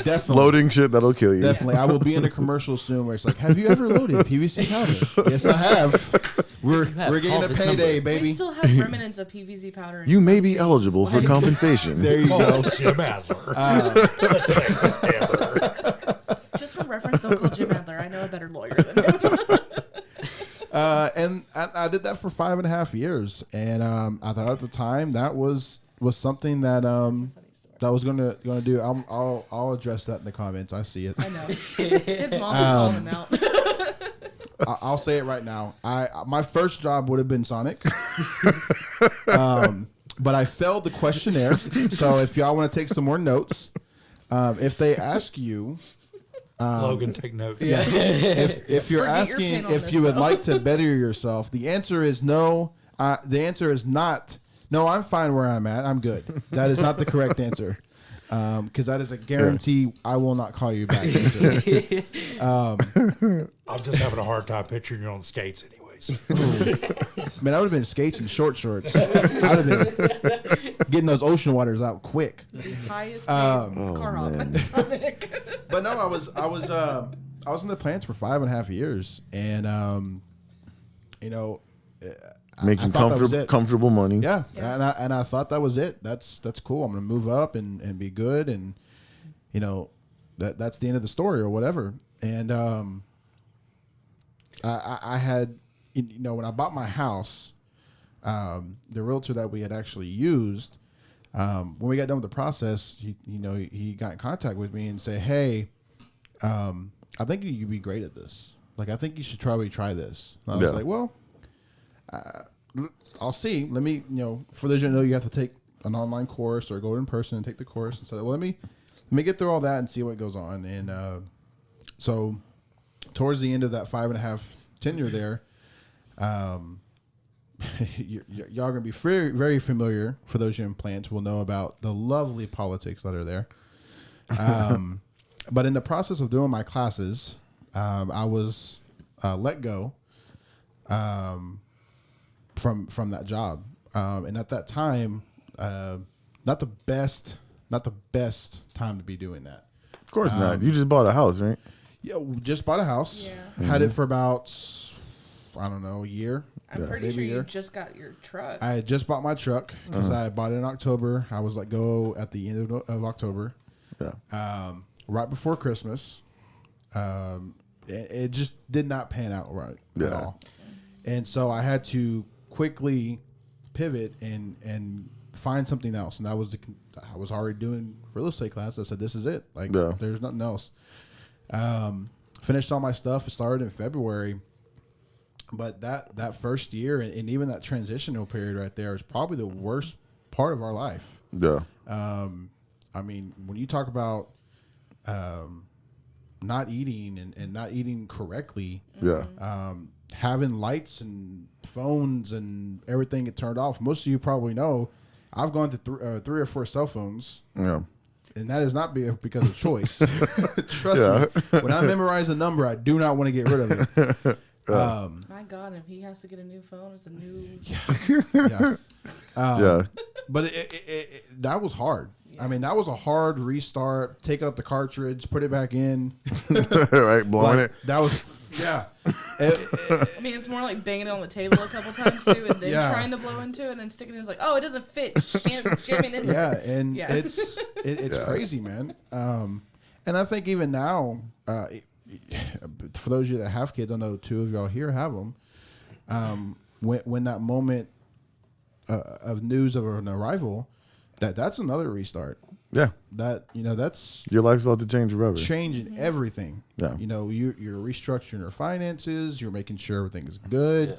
definitely, Loading shit that'll kill you. definitely. I will be in a commercial soon where it's like, "Have you ever loaded PVC powder?" Yes, I have. We're getting Call a this payday, number. We baby. still have remnants of PVC powder. in You may some be things. eligible for Like, compensation. There you Call go. Jim Adler, the Texas Hammer. Just for reference, don't call Jim Adler. I know a better lawyer than him. And I did that for 5.5 years, and I thought at the time that was something that that was gonna do. I'll address that in the comments. I see it. I know. His mom's calling him out. I'll say it right now. My first job would have been Sonic, but I failed the questionnaire. So if y'all want to take some more notes, if they ask you. Logan, take notes. Yeah. If you're Forget your asking pin on if this, you would though. like to better yourself, the answer is no. The answer is not. No, I'm fine where I'm at. I'm good. That is not the correct answer. Because that is a guarantee I will not call you back. Answer. I'm just having a hard time picturing you on skates, anyways. Man, I would have been skates and short shorts. I would have been getting those ocean waters out quick. The highest paid car hop on Sonic. But no, I was in the plants for 5.5 years, and you know, Making thought that was it. comfortable money. yeah, Yeah. and I thought that was it. That's cool. I'm gonna move up and be good, and you know, that's the end of the story or whatever. And I had, you know, when I bought my house, the realtor that we had actually used, when we got done with the process, he got in contact with me and said, "Hey, I think you could be great at this. Like, I think you should probably try this." And I was like, "Well, I'll see. Let me, for those who know, you have to take an online course or go in person and take the course." And so, well, let me get through all that and see what goes on. And so, towards the end of that 5.5 tenure there, y'all gonna be very, very familiar. For those who in plants will know about the lovely politics that are there. But in the process of doing my classes, I was let go from that job, and at that time, not the best time to be doing that. Of course not. You just bought a house, right? Yeah, just bought a house. Yeah. Had it for about, I don't know, a year. I'm pretty sure you just got your truck. I had just bought my truck because I bought it in October. I was let go at the end of October. Yeah. Right before Christmas. It just did not pan out right at all. And so I had to quickly pivot and find something else. And I was already doing real estate class. I said, this is it. Like, there's nothing else. Finished all my stuff. It started in February. But that first year and even that transitional period right there is probably the worst part of our life. Yeah. I mean, when you talk about not eating and not eating correctly, having lights and phones and everything get turned off. Most of you probably know I've gone through 3 or 4 cell phones. Yeah. And that is not because of choice. Trust me. When I memorize a number, I do not want to get rid of it. My God, if he has to get a new phone, it's a new. But that was hard. I mean, that was a hard restart. Take out the cartridge, put it back in. Right, blowing it. That was, I mean, it's more like banging it on the table a couple times too, and then trying to blow into it, and then sticking it in. It's like, oh, it doesn't fit. Jamming in. It's crazy, man. And I think even now, for those of you that have kids, I know 2 of y'all here have them. When that moment of news of an arrival, that's another restart. Yeah. That's your life's about to change forever. Changing everything. Yeah. You're restructuring your finances. You're making sure everything is good.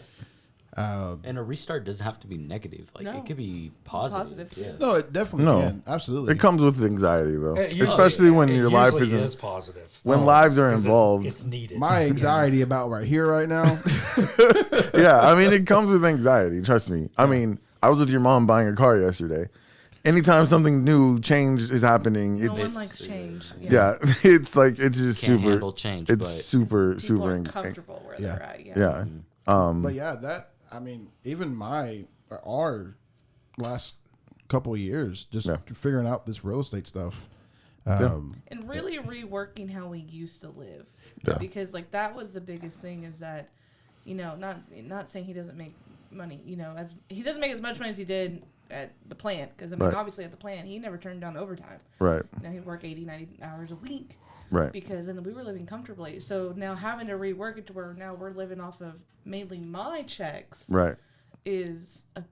And a restart doesn't have to be negative. Like, it could be positive. Too. No, it definitely can. Absolutely. It comes with anxiety, though. Especially when your life is positive. When lives are involved. It's needed. My anxiety about right here, right now. Yeah, I mean, it comes with anxiety. Trust me. I mean, I was with your mom buying a car yesterday. Anytime something new, change is happening, No one likes change. Yeah, it's like it's just Can't super. handle change, It's but super People are comfortable where they're at. Yeah. But I mean, even our last couple of years, just figuring out this real estate stuff. And really reworking how we used to live. Yeah. Because like that was the biggest thing is that, not saying he doesn't make money, as he doesn't make as much money as he did at the plant. Because I mean, obviously at the plant, he never turned down overtime. Right. He'd work 80, 90 hours a week. Right. Because then we were living comfortably. So now having to rework it to where now we're living off of mainly my checks. Right. Is a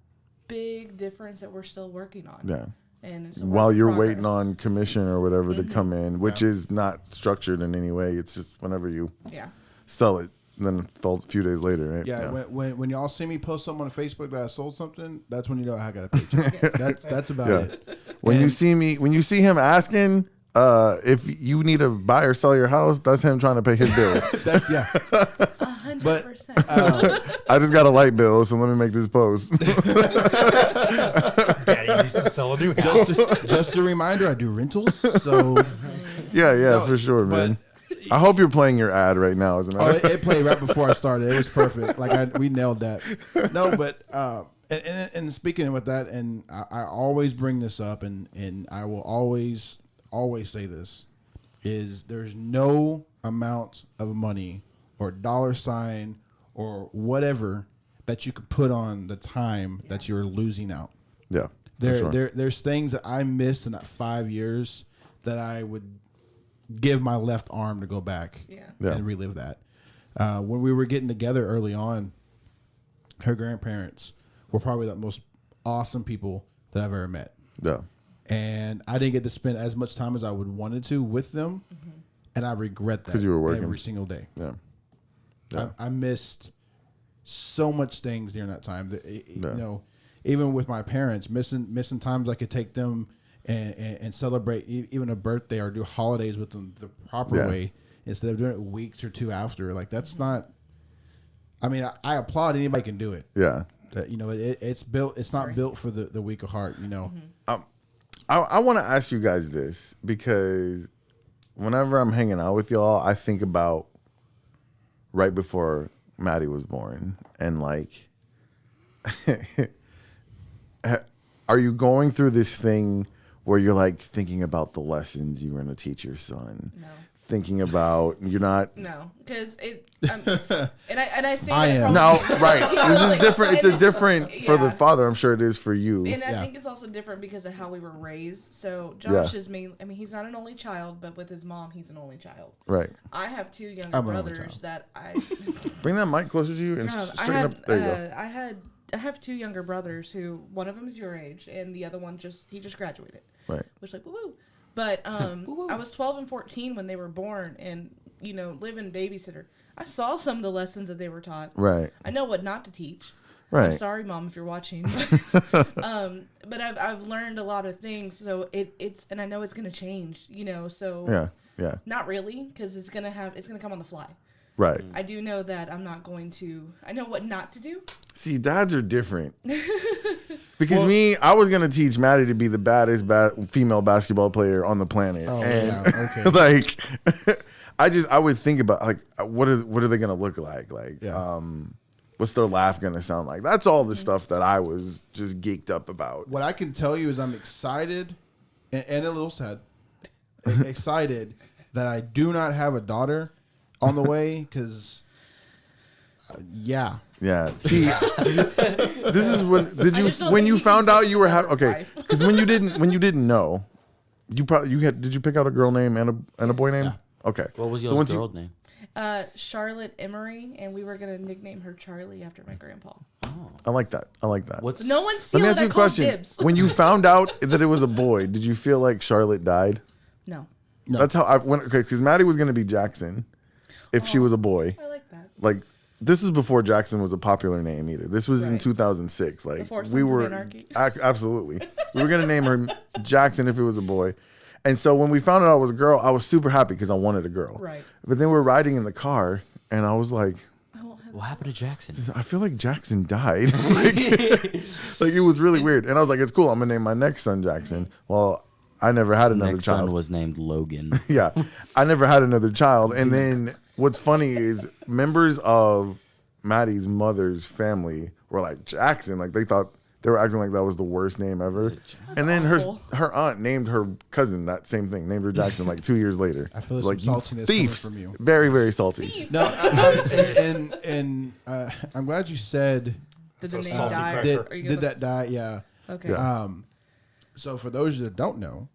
big difference that we're still working on. Yeah. And it's while you're waiting on commission or whatever to come in, which is not structured in any way. It's just whenever you sell it, then a few days later, right? Yeah. When y'all see me post something on Facebook that I sold something, that's when you know I got a paycheck. That's about it. When you see him asking if you need to buy or sell your house, that's him trying to pay his bills. 100%. I just got a light bill, so let me make this post. Daddy needs to sell a new house. Just a reminder, I do rentals. So yeah, for sure, man. I hope you're playing your ad right now. As a matter. It played right before I started. It was perfect. We nailed that. No, but and speaking with that, and I always bring this up, and I will always say this, is there's no amount of money or dollar sign or whatever that you could put on the time that you're losing out. Yeah. There's things that I missed in that 5 years that I would give my left arm to go back and relive that. When we were getting together early on, her grandparents were probably the most awesome people that I've ever met. Yeah. And I didn't get to spend as much time as I would wanted to with them, and I regret that 'Cause you were working. every single day. Yeah. Yeah. I missed so much things during that time. That, you know, even with my parents, missing times I could take them and celebrate even a birthday or do holidays with them the proper way instead of doing it weeks or two after. Like that's not. I mean, I applaud anybody can do it. Yeah. You know, it's built. It's not built for the weak of heart. You know. I want to ask you guys this because whenever I'm hanging out with y'all, I think about right before Maddie was born and like, are you going through this thing where you're like thinking about the lessons you were going to teach your son? No. Thinking about you're not. No, because and I say I that am. No, probably- right. This is Like, different. It's and a different for the yeah. father. I'm sure it is for you. And I Yeah. think it's also different because of how we were raised. So Josh is me. I mean, he's not an only child, but with his mom, he's an only child. Right. I have two younger I'm an only brothers child. that I. Bring that mic closer to you and I straighten had. up. There you go. I have two younger brothers who one of them is your age and the other one just graduated. Right. Which like woo woo. But I was 12 and 14 when they were born, and you know, living babysitter. I saw some of the lessons that they were taught. Right. I know what not to teach. Right. I'm sorry, Mom, if you're watching. But I've learned a lot of things, so it's and I know it's gonna change. You know, so Yeah. Yeah. not really because it's gonna come on the fly. Right. I do know that I'm not going to. I know what not to do. See, dads are different. Because I was gonna teach Maddie to be the baddest female basketball player on the planet, Oh, and yeah, okay. like, I would think about like what are they gonna look like? Like, Yeah. what's their laugh gonna sound like? That's all the stuff that I was just geeked up about. What I can tell you is I'm excited and a little sad. Excited that I do not have a daughter on the way because, yeah. Yeah. See, this is when I just don't when think you you found can out take you were another okay wife. because when you didn't know, did you pick out a girl name and a boy name? Yeah. Okay. What was So your once you- girl name? Charlotte Emery, and we were gonna nickname her Charlie after my grandpa. I like that. I like that. What's No one's Let stealing me ask you a that called question. dibs. When you found out that it was a boy, did you feel like Charlotte died? No, No. That's how I went. Okay, because Maddie was going to be Jackson if she was a boy. I like that. Like, this is before Jackson was a popular name either. This was in Right. 2006. Like, Before we Sons of were Anarchy. absolutely. We were going to name her Jackson if it was a boy. And so when we found out it was a girl, I was super happy because I wanted a girl. Right. But then we're riding in the car, and I was like, I won't have What happened to Jackson? I feel like Jackson died. like it was really weird. And I was like, it's cool. I'm going to name my next son Jackson. Well, I never had another Next child. son was named Logan. Yeah, I never had another child. And then what's funny is members of Maddie's mother's family were like Jackson. Like they thought they were acting like that was the worst name ever. And then awful. her aunt named her cousin that same thing, named her Jackson like 2 years later. I feel like some you saltiness thieves. coming from you. Very, very salty. No, I'm glad you said Did the That's a name salty die? cracker. Are you did gonna- that die? Yeah. Okay. Yeah. So for those that don't know,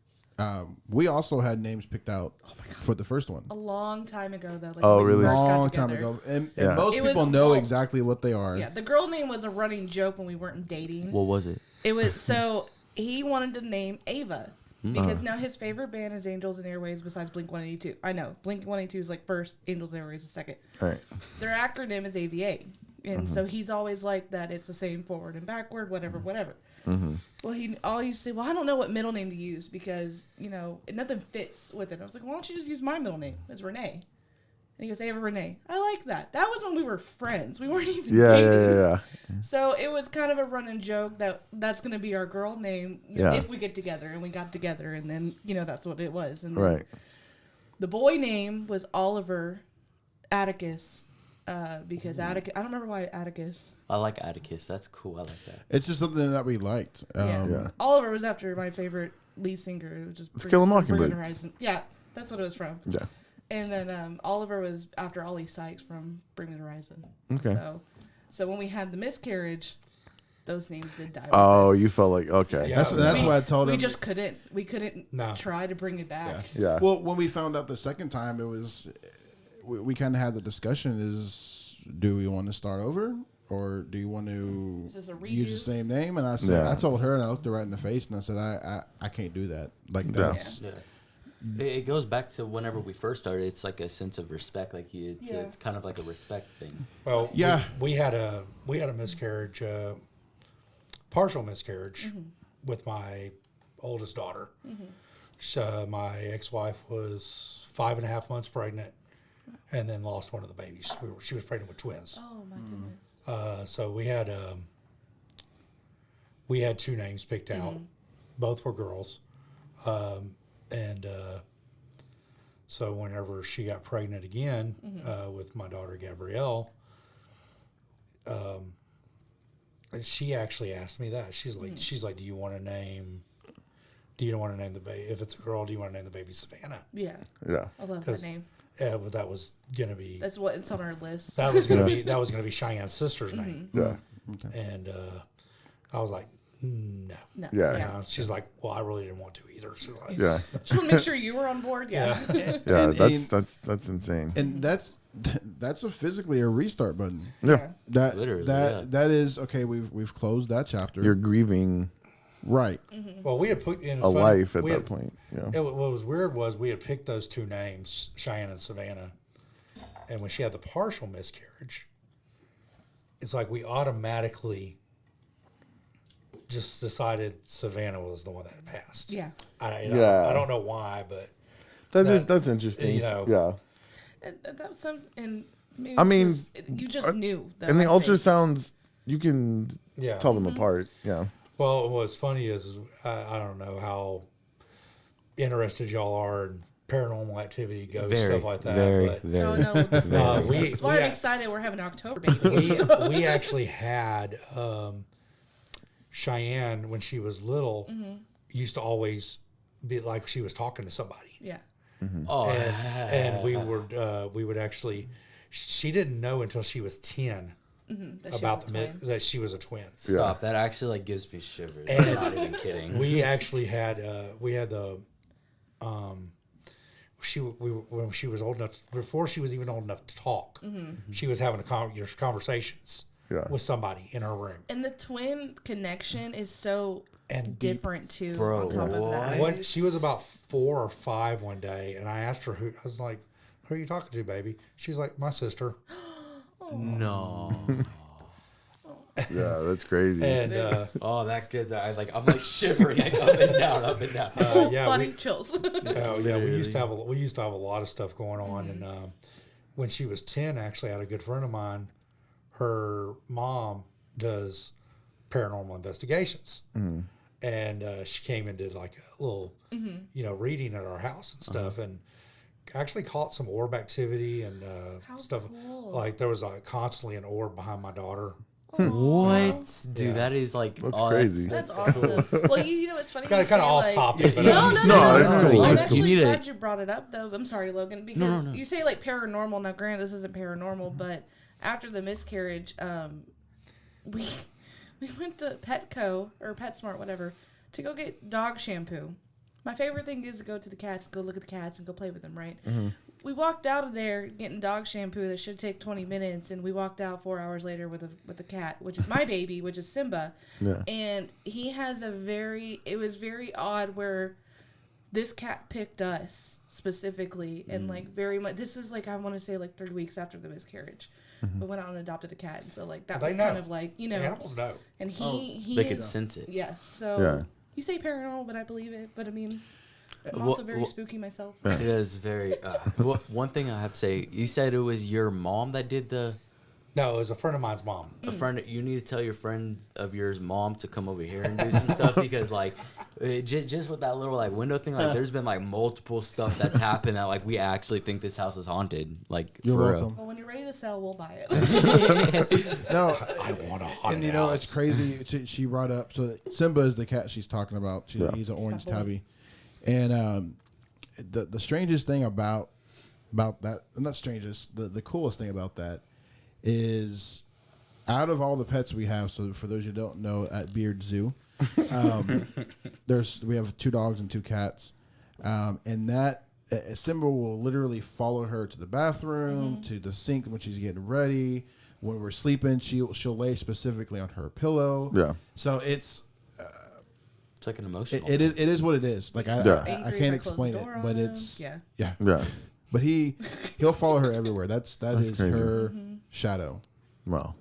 we also had names picked out for the first one. A long time ago, though. Like Oh, when we really? first got Long time together. ago, and Yeah. most It was people know long. exactly what they are. Yeah, the girl name was a running joke when we weren't dating. What was it? It was so he wanted to name Ava because now his favorite band is Angels and Airways besides Blink 182. I know Blink 182 is like first, Angels and Airways is second. All right. Their acronym is AVA, and so he's always like that. It's the same forward and backward, whatever, whatever. Well, he always say, "Well, I don't know what middle name to use because nothing fits with it." I was like, "Why don't you just use my middle name? It's Renee." And he goes, "Ava Renee." I like that. That was when we were friends. We weren't even Yeah, dating. yeah. So it was kind of a running joke that that's going to be our girl name Yeah. if we get together. And we got together, and then that's what it was. And then Right. the boy name was Oliver Atticus because Atticus. I don't remember why Atticus. I like Atticus. That's cool. I like that. It's just something that we liked. Yeah. Oliver was after my favorite lead singer. It was just Let's Kill a Bring Me Mockingbird. Horizon. Yeah, that's what it was from. Yeah. And then Oliver was after Ollie Sykes from Bring Me the Horizon. Okay. So when we had the miscarriage, those names did die. Oh, you felt like, okay. Yeah. That's why I told we him. just couldn't. We couldn't No. try to bring it back. Yeah. Well, when we found out the second time, it was we kind of had the discussion: is do we want to start over, or do you want to Is this a use the redo? same name? And I said, Yeah. I told her, and I looked her right in the face, and I said, I can't do that. Like that's Yeah. It goes back to whenever we first started. It's like a sense of respect. Like it's kind of like a respect thing. Well, Yeah. we had a miscarriage, partial miscarriage, with my oldest daughter. So my ex-wife was 5.5 months pregnant, and then lost one of the babies. She was pregnant with twins. Oh my goodness. So we had 2 names picked out. Both were girls. So whenever she got pregnant again with my daughter Gabrielle, she actually asked me that. She's like, do you want to name the baby? If it's a girl, do you want to name the baby Savannah? Yeah. Yeah. I love that 'Cause- name. But that was gonna be That's what it's on our list. that was gonna be Cheyenne's sister's name, Yeah. and I was like, no. No. Yeah. She's like, well, I really didn't want to either. So like, Yeah. Just want to make sure you were on board. Yeah. Yeah. And- That's insane. and that's physically a restart button. Yeah. That Literally, that is okay. We've closed that chapter. You're grieving right. Well, we had put in a life at that point. Yeah. What was weird was we had picked those 2 names, Cheyenne and Savannah, and when she had the partial miscarriage, it's like we automatically just decided Savannah was the one that had passed. Yeah. I don't know why, but That's interesting. you know. Yeah. And that was some. And maybe I mean, because you just knew. That And the I think. ultrasounds, you can Yeah. tell them apart. Yeah. Well, what's funny is I don't know how interested y'all are in paranormal activity, ghosts, stuff like that. but Oh no. we That's why we, I'm excited. We're having October babies. we actually had Cheyenne when she was little used to always be like she was talking to somebody, Yeah. Oh, and we would actually. She didn't know until she was 10 That she about was a twin. that she was a twin. stop! That actually like gives me shivers. I'm not even kidding. We actually had the when she was old enough, before she was even old enough to talk, she was having conversations with somebody in her room. And the twin connection is so And different too. Bro, on top of that. When she was about 4 or 5 one day, and I asked her who. I was like, "Who are you talking to, baby?" She's like, "My sister." No. Yeah, that's crazy. And Oh, that kid. I'm like shivering, like up and down, up and down. Full yeah, body we- chills. we used to have a lot of stuff going on. And when she was 10, actually, I had a good friend of mine. Her mom does paranormal investigations, and she came and did like a little, reading at our house and stuff, and actually caught some orb activity and How stuff. cool. Like there was constantly an orb behind my daughter. What, dude? Yeah. That is like That's crazy. That's awesome. Well, you know, it's funny. Kind you of say, off like, topic, but No, it's no. cool. I'm It's actually cool. You need glad to- you brought it up, though. I'm sorry, Logan, because you say like paranormal. Now, granted, this isn't paranormal, but after the miscarriage, we went to Petco or PetSmart, whatever, to go get dog shampoo. My favorite thing is to go to the cats, go look at the cats, and go play with them. Right? We walked out of there getting dog shampoo that should take 20 minutes, and we walked out 4 hours later with a cat, which is my baby, which is Simba. Yeah. And he has it was very odd where this cat picked us specifically, and like very much, this is like, I want to say like 3 weeks after the miscarriage. We went out and adopted a cat, and so like that They was know. kind of like, you know, Animals know. and he They is, could sense it. yes. So Yeah. you say paranormal, but I believe it. But I mean, I'm Wha- also very wha- spooky myself. It is very. One thing I have to say, you said it was your mom that did the. No, it was a friend of mine's mom. A friend, you need to tell your friend of yours mom to come over here and do some stuff, because like just with that little like window thing, like there's been like multiple stuff that's happened that like we actually think this house is haunted, like You're for welcome. Well, when you're ready to sell, we'll buy it. No, I want a haunted and you know house. it's crazy. She brought up, so Simba is the cat she's talking about. He's an orange my boy. tabby, and the strangest thing about that, not strangest, the coolest thing about that is, out of all the pets we have. So for those who don't know, at Beard Zoo, we have 2 dogs and 2 cats, and that. Simba will literally follow her to the bathroom, to the sink when she's getting ready, When we're sleeping, she'll lay specifically on her pillow. Yeah. So it's like an emotional. it is what it is. Like I Yeah. I Angry can't if I close explain the it, door but on him. it's Yeah. Yeah. But he'll follow her everywhere. That is crazy. her shadow. Wow.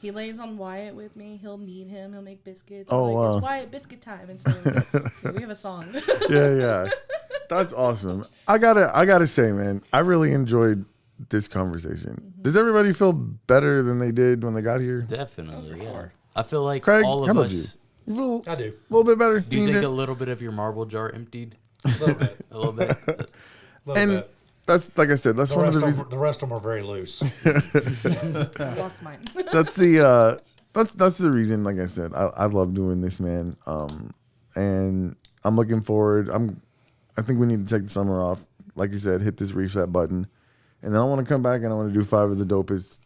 He lays on Wyatt with me. He'll knead him. He'll make biscuits. Oh, We're like, wow. It's Wyatt biscuit time. And so we have a song. Yeah. That's awesome. I gotta say, man, I really enjoyed this conversation. Does everybody feel better than they did when they got here? Definitely, yeah. I feel like Craig, all how of about us. You feel I do. a little bit better? Do you think a little bit of your marble jar emptied? A little bit. A little bit. A little And bit. that's like I said, that's The one of rest, the of reasons. them, the rest of them are very loose. I lost mine. That's the that's the reason. Like I said, I love doing this, man. And I'm looking forward. I think we need to take the summer off. Like you said, hit this reset button, and then I want to come back and I want to do 5 of the dopest.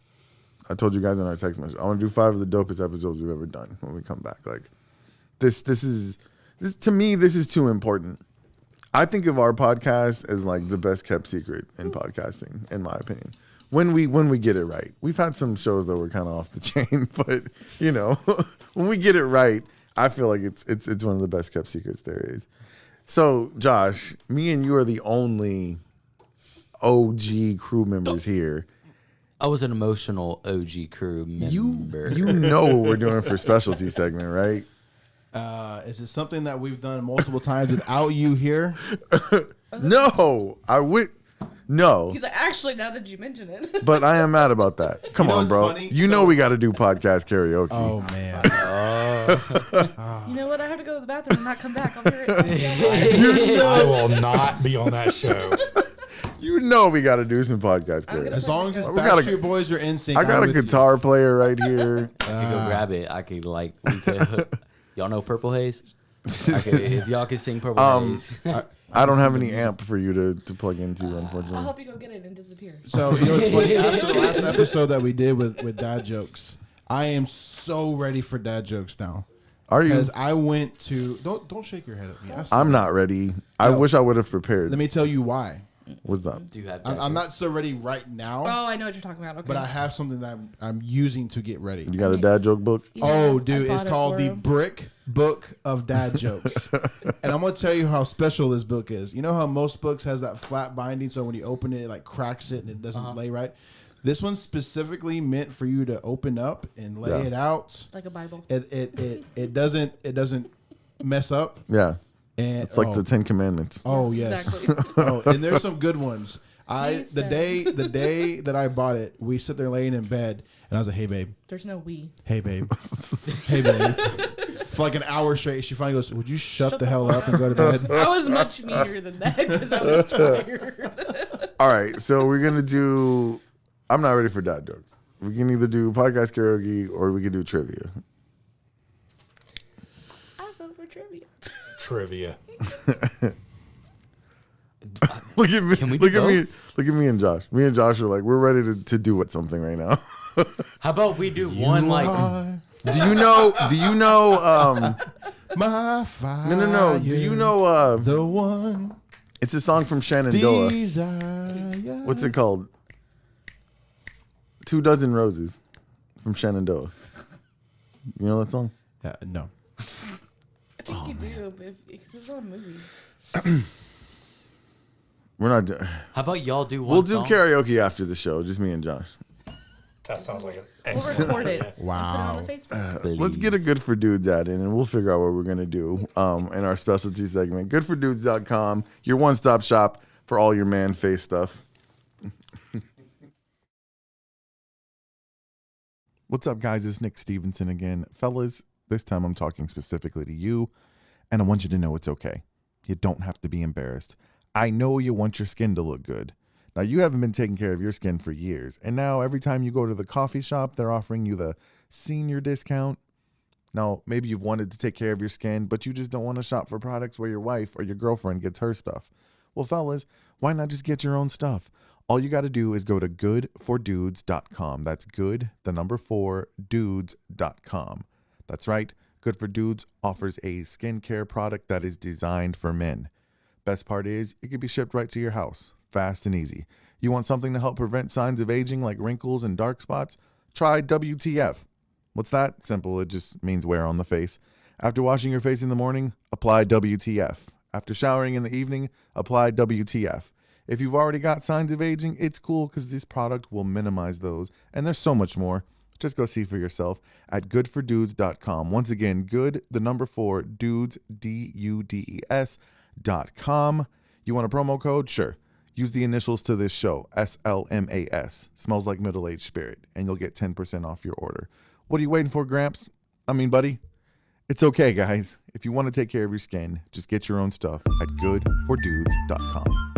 I told you guys in our text message. I want to do 5 of the dopest episodes we've ever done when we come back. Like this is to me. This is too important. I think of our podcast as like the best kept secret in podcasting, in my opinion. When we get it right, we've had some shows that were kind of off the chain, but you know, when we get it right, I feel like it's one of the best kept secrets there is. So, Josh, me and you are the only OG crew members here. I was an emotional OG crew member. You know what we're doing for specialty segment, right? Is it something that we've done multiple times without you here? No, I would. No, He's like, actually, now that you mention it. but I am mad about that. Come You know on, what's bro. funny? You know So- we got to do podcast karaoke. Oh man. You know what? I have to go to the bathroom and not come back. I'll hear it. I'll be online. I will not be on that show. You know we got to do some podcast I'm gonna karaoke. As long as it's We got a- Backstreet Boys or NSYNC. I got I'm a with you. guitar player right here. I could go grab it. I could we could hook. Y'all know Purple Haze? If y'all could sing Purple Haze. I don't have any amp for you to plug into, I'll unfortunately. help you go get it and disappear. So you know what's funny? After the last episode that we did with dad jokes, I am so ready for dad jokes now. Are you? Because I went to don't shake your head at me. I said- I'm not ready. I No. wish I would have prepared. Let me tell you why. What's up? Do you have I'm not so ready right now, Oh, I know what you're talking about. Okay. but I have something that I'm using to get ready. You got a dad joke book? You know, Oh, I dude, it's bought it called for the him. Brick Book of Dad Jokes. And I'm going to tell you how special this book is. You know how most books has that flat binding, so when you open it, it like cracks it and it doesn't lay right? This one's specifically meant for you to open up and lay Yeah. it out. Like a Bible. It doesn't mess up. Yeah. And It's like the 10 Commandments. Oh yes. Exactly. Oh, and there's some good ones. He The said- day that I bought it, we sit there laying in bed, and I was like, "Hey babe, There's no we. hey babe, hey babe." For like an hour straight, she finally goes, "Would you shut the hell up and go to bed?" I was much meaner than that because I was tired. All right. So we're going to do. I'm not ready for dad jokes. We can either do podcast karaoke or we can do trivia. I vote for trivia. Trivia. Look at me. Can we do Look at me. both? Look at me and Josh. Me and Josh are like, we're ready to do something right now. How about we do one like Do you know? My fire. No. Do you know? the one? It's a song from Shenandoah. Desire. What's it called? 2 Dozen Roses from Shenandoah. You know that song? No. I think you do, but if it's on a movie. We're not doing. how about y'all do one We'll do song? karaoke after the show. Just me and Josh. That sounds like an We'll excellent record it. idea. Wow. And put it on the Facebook. Let's get a Good for Dudes ad in, and we'll figure out what we're gonna do in our specialty segment. Goodfordudes.com, your one-stop shop for all your man face stuff. What's up, guys? It's Nick Stevenson again. Fellas, this time I'm talking specifically to you, and I want you to know it's okay. You don't have to be embarrassed. I know you want your skin to look good. Now, you haven't been taking care of your skin for years, and now every time you go to the coffee shop, they're offering you the senior discount. Now, maybe you've wanted to take care of your skin, but you just don't want to shop for products where your wife or your girlfriend gets her stuff. Well, fellas, why not just get your own stuff? All you got to do is go to goodfordudes.com. That's good, the number 4, dudes.com. That's right. Good for Dudes offers a skincare product that is designed for men. Best part is, it can be shipped right to your house, fast and easy. You want something to help prevent signs of aging like wrinkles and dark spots? try WTF. What's that? Simple. It just means wear on the face. After washing your face in the morning, apply WTF. After showering in the evening, apply WTF. If you've already got signs of aging, it's cool because this product will minimize those. And there's so much more. Just go see for yourself at goodfordudes.com. Once again, good, the number 4, dudes, DUDES.com. You want a promo code? Sure. Use the initials to this show, SLMAS. Smells like middle-aged spirit. And you'll get 10% off your order. What are you waiting for, Gramps? I mean, buddy. It's okay, guys. If you want to take care of your skin, just get your own stuff at goodfordudes.com.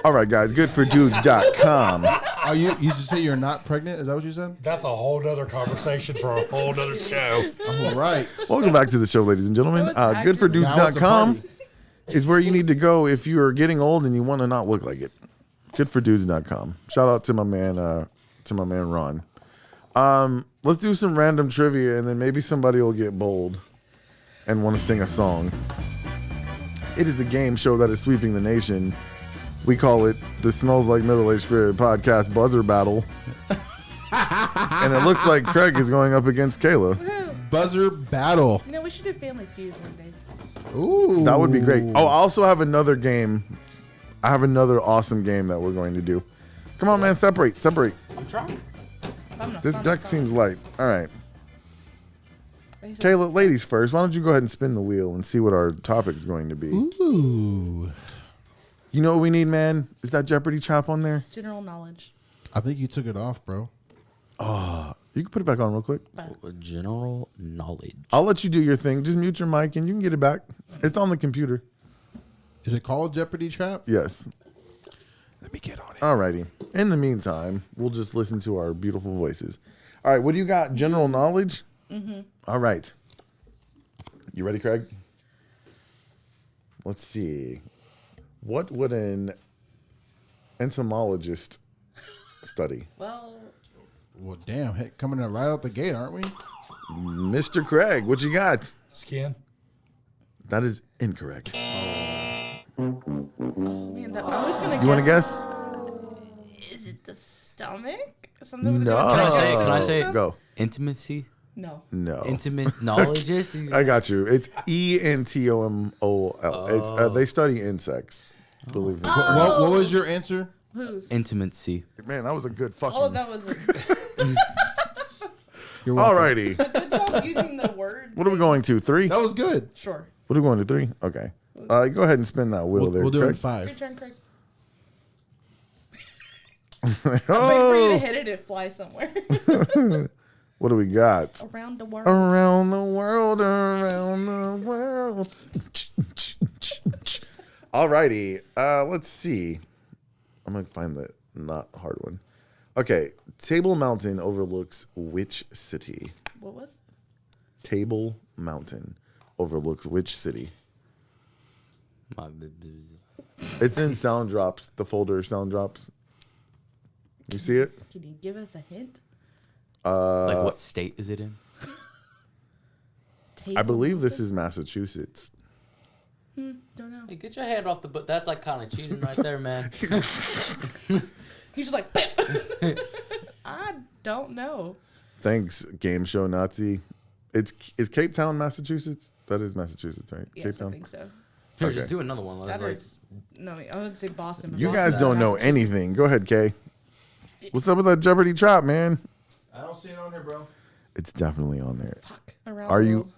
All right, guys, goodfordudes.com. Oh, you used to say you're not pregnant? Is that what you said? That's a whole nother conversation for a whole nother show. All right. Welcome back to the show, ladies and gentlemen. That was actually- Goodfordudes.com is where you need to go if you are getting old and you want to not look like it. Goodfordudes.com. Shout out to my man Ron. Let's do some random trivia, and then maybe somebody will get bold and want to sing a song. It is the game show that is sweeping the nation. We call it the Smells Like Middle-Aged Spirit podcast buzzer battle. And it looks like Craig is going up against Kayla. Buzzer battle. You know, we should do Family Feud one day. Ooh. That would be great. Oh, I also have another game. I have another awesome game that we're going to do. Come on, man. Separate. I'm trying. This deck seems light. All right. Kayla, ladies first. Why don't you go ahead and spin the wheel and see what our topic is going to be? Ooh. You know what we need, man? Is that Jeopardy trap on there? General knowledge. I think you took it off, bro. You can put it back on real quick. General knowledge. I'll let you do your thing. Just mute your mic and you can get it back. It's on the computer. Is it called Jeopardy Trap? Yes. Let me get on it. Alrighty. In the meantime, we'll just listen to our beautiful voices. All right, what do you got? General knowledge? Mm-hmm. All right. You ready, Craig? Let's see. What would an entomologist study? Well, Damn. Hey, coming in right out the gate, aren't we? Mr. Craig, what you got? Skin. That is incorrect. man, I was gonna guess. You want to guess? Is it the stomach? Something with No. the Can I say it? Can I digestive say it? system? Go. Intimacy. No. No. Intimate knowledge. I got you. It's ENTOMOL. It's they study insects. Believe it. What was your answer? Whose? Intimacy. Man, that was a good fucking. All of that was. You're welcome. Alrighty. Good job using the word. What are we going to? 3? That was good. Sure. What are we going to? 3? Okay. Go ahead and spin that wheel there. We'll do it in Craig. 5. Your turn, Craig. Wait for you Oh, to hit it and fly somewhere. what do we got? Around the world. Around the world, around the world. Alrighty. Let's see. I'm gonna find the not hard one. Okay. Table Mountain overlooks which city? What was it? Table Mountain overlooks which city? It's in Sound Drops, the folder Sound Drops. You see it? Can you give us a hint? Like what state is it in? I believe this is Massachusetts. Don't know. Hey, get your hand off the book. That's like kind of cheating right there, man. He's just like, I don't know. Thanks, Game Show Nazi. Is Cape Town, Massachusetts? That is Massachusetts, right? Yes, Cape I Town. think so. Here, Okay. just do another one. That Like, no, I would say Boston. but You Boston's guys don't know Massachusetts. anything. Go ahead, Kay. What's up with that Jeopardy trap, man? I don't see it on here, bro. It's definitely on there. Around Are the you world.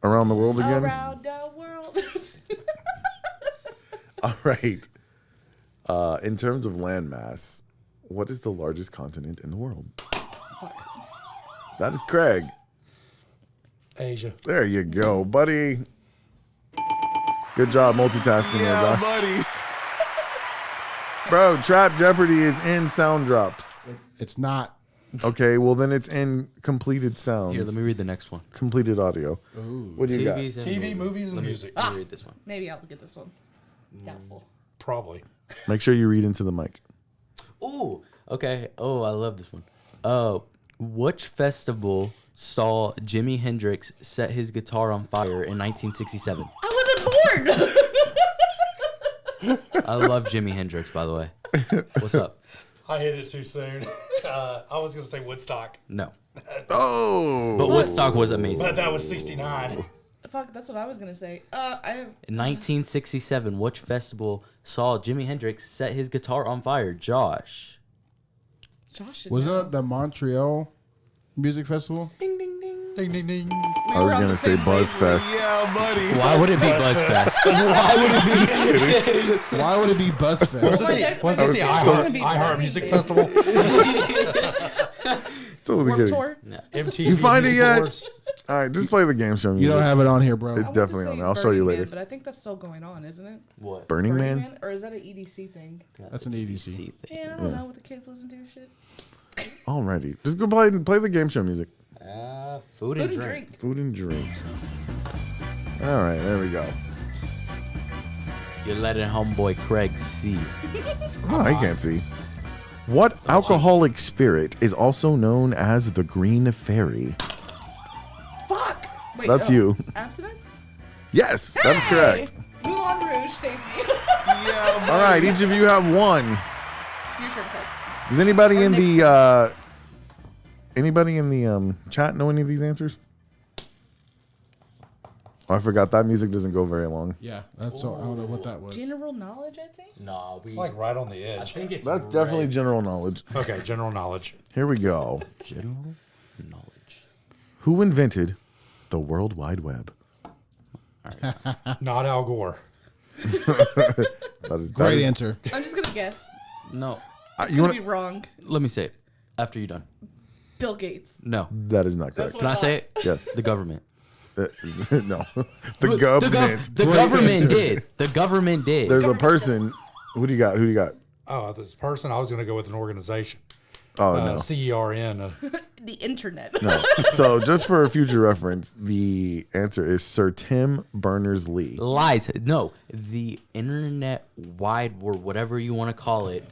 around the world again? Around the world? All right. In terms of landmass, what is the largest continent in the world? That is Craig. Asia. There you go, buddy. Good job multitasking there, Josh. buddy. Bro, Trap Jeopardy is in Sound Drops. It's not. Okay, well then it's in completed sounds. here, let me read the next one. Completed audio. What do you got? TVs and TV, movies, and Let me- music. Let me read this one. Maybe I'll get this one. Doubtful. Probably. Make sure you read into the mic. Ooh, okay. Oh, I love this one. Which festival saw Jimi Hendrix set his guitar on fire in 1967? I wasn't born. I love Jimi Hendrix, by the way. What's up? I hit it too soon. I was going to say Woodstock, No. Oh, But Woodstock was amazing. but that was 69. Fuck, that's what I was gonna say. I have In 1967, which festival saw Jimi Hendrix set his guitar on fire? Josh. Josh. Was that the Montreal Music Festival? Ding, ding, ding. I was gonna say Buzzfest. Yeah, buddy. Why would it be Buzzfest? Why would it be Buzzfest? Was it the iHeart Music Festival? Totally Warped kidding. Tour? MTV You find it Music yet? Awards? All right, just play the game show You music. don't have it on here, bro. It's I wanna definitely say on there. I'll show you Burning later. Man, but I think that's still going on, isn't it? What? Burning Man. Man? Or is that an EDC thing? That's an EDC. Yeah, I don't know what the kids listen to. Shit. Alrighty, just go play the game show music. Food Food and and drink. drink. Food and drink. All right, there we go. You're letting homeboy Craig see. Oh, I can't see. What alcoholic spirit is also known as the Green Fairy? Fuck. Wait, That's you. Abstinent? Yes, that's correct. Moulin Rouge, thank you. All right, each of you have one. Your turn, Craig. Does anybody Or in next the chat know any of these answers? Oh, I forgot that music doesn't go very long. Yeah, that's all. I don't know what that was. General knowledge, I think. Nah, It's like right on the edge. it's That's definitely general knowledge. Okay, general knowledge. Here we go. general knowledge. Who invented the World Wide Web? Not Al Gore. That is Great answer. I'm just gonna guess. No. It's You gonna want? be wrong. Let me say it after you're done. Bill Gates. No. That is not correct. That's Can I say it? Yes. The government. No. The government. The government did. The government did. There's a person. Who do you got? Who do you got? Oh, this person, I was going to go with an organization. Oh no. CERN. The internet. No. So just for future reference, the answer is Sir Tim Berners-Lee. Lies. No. The internet wide or whatever you want to call it was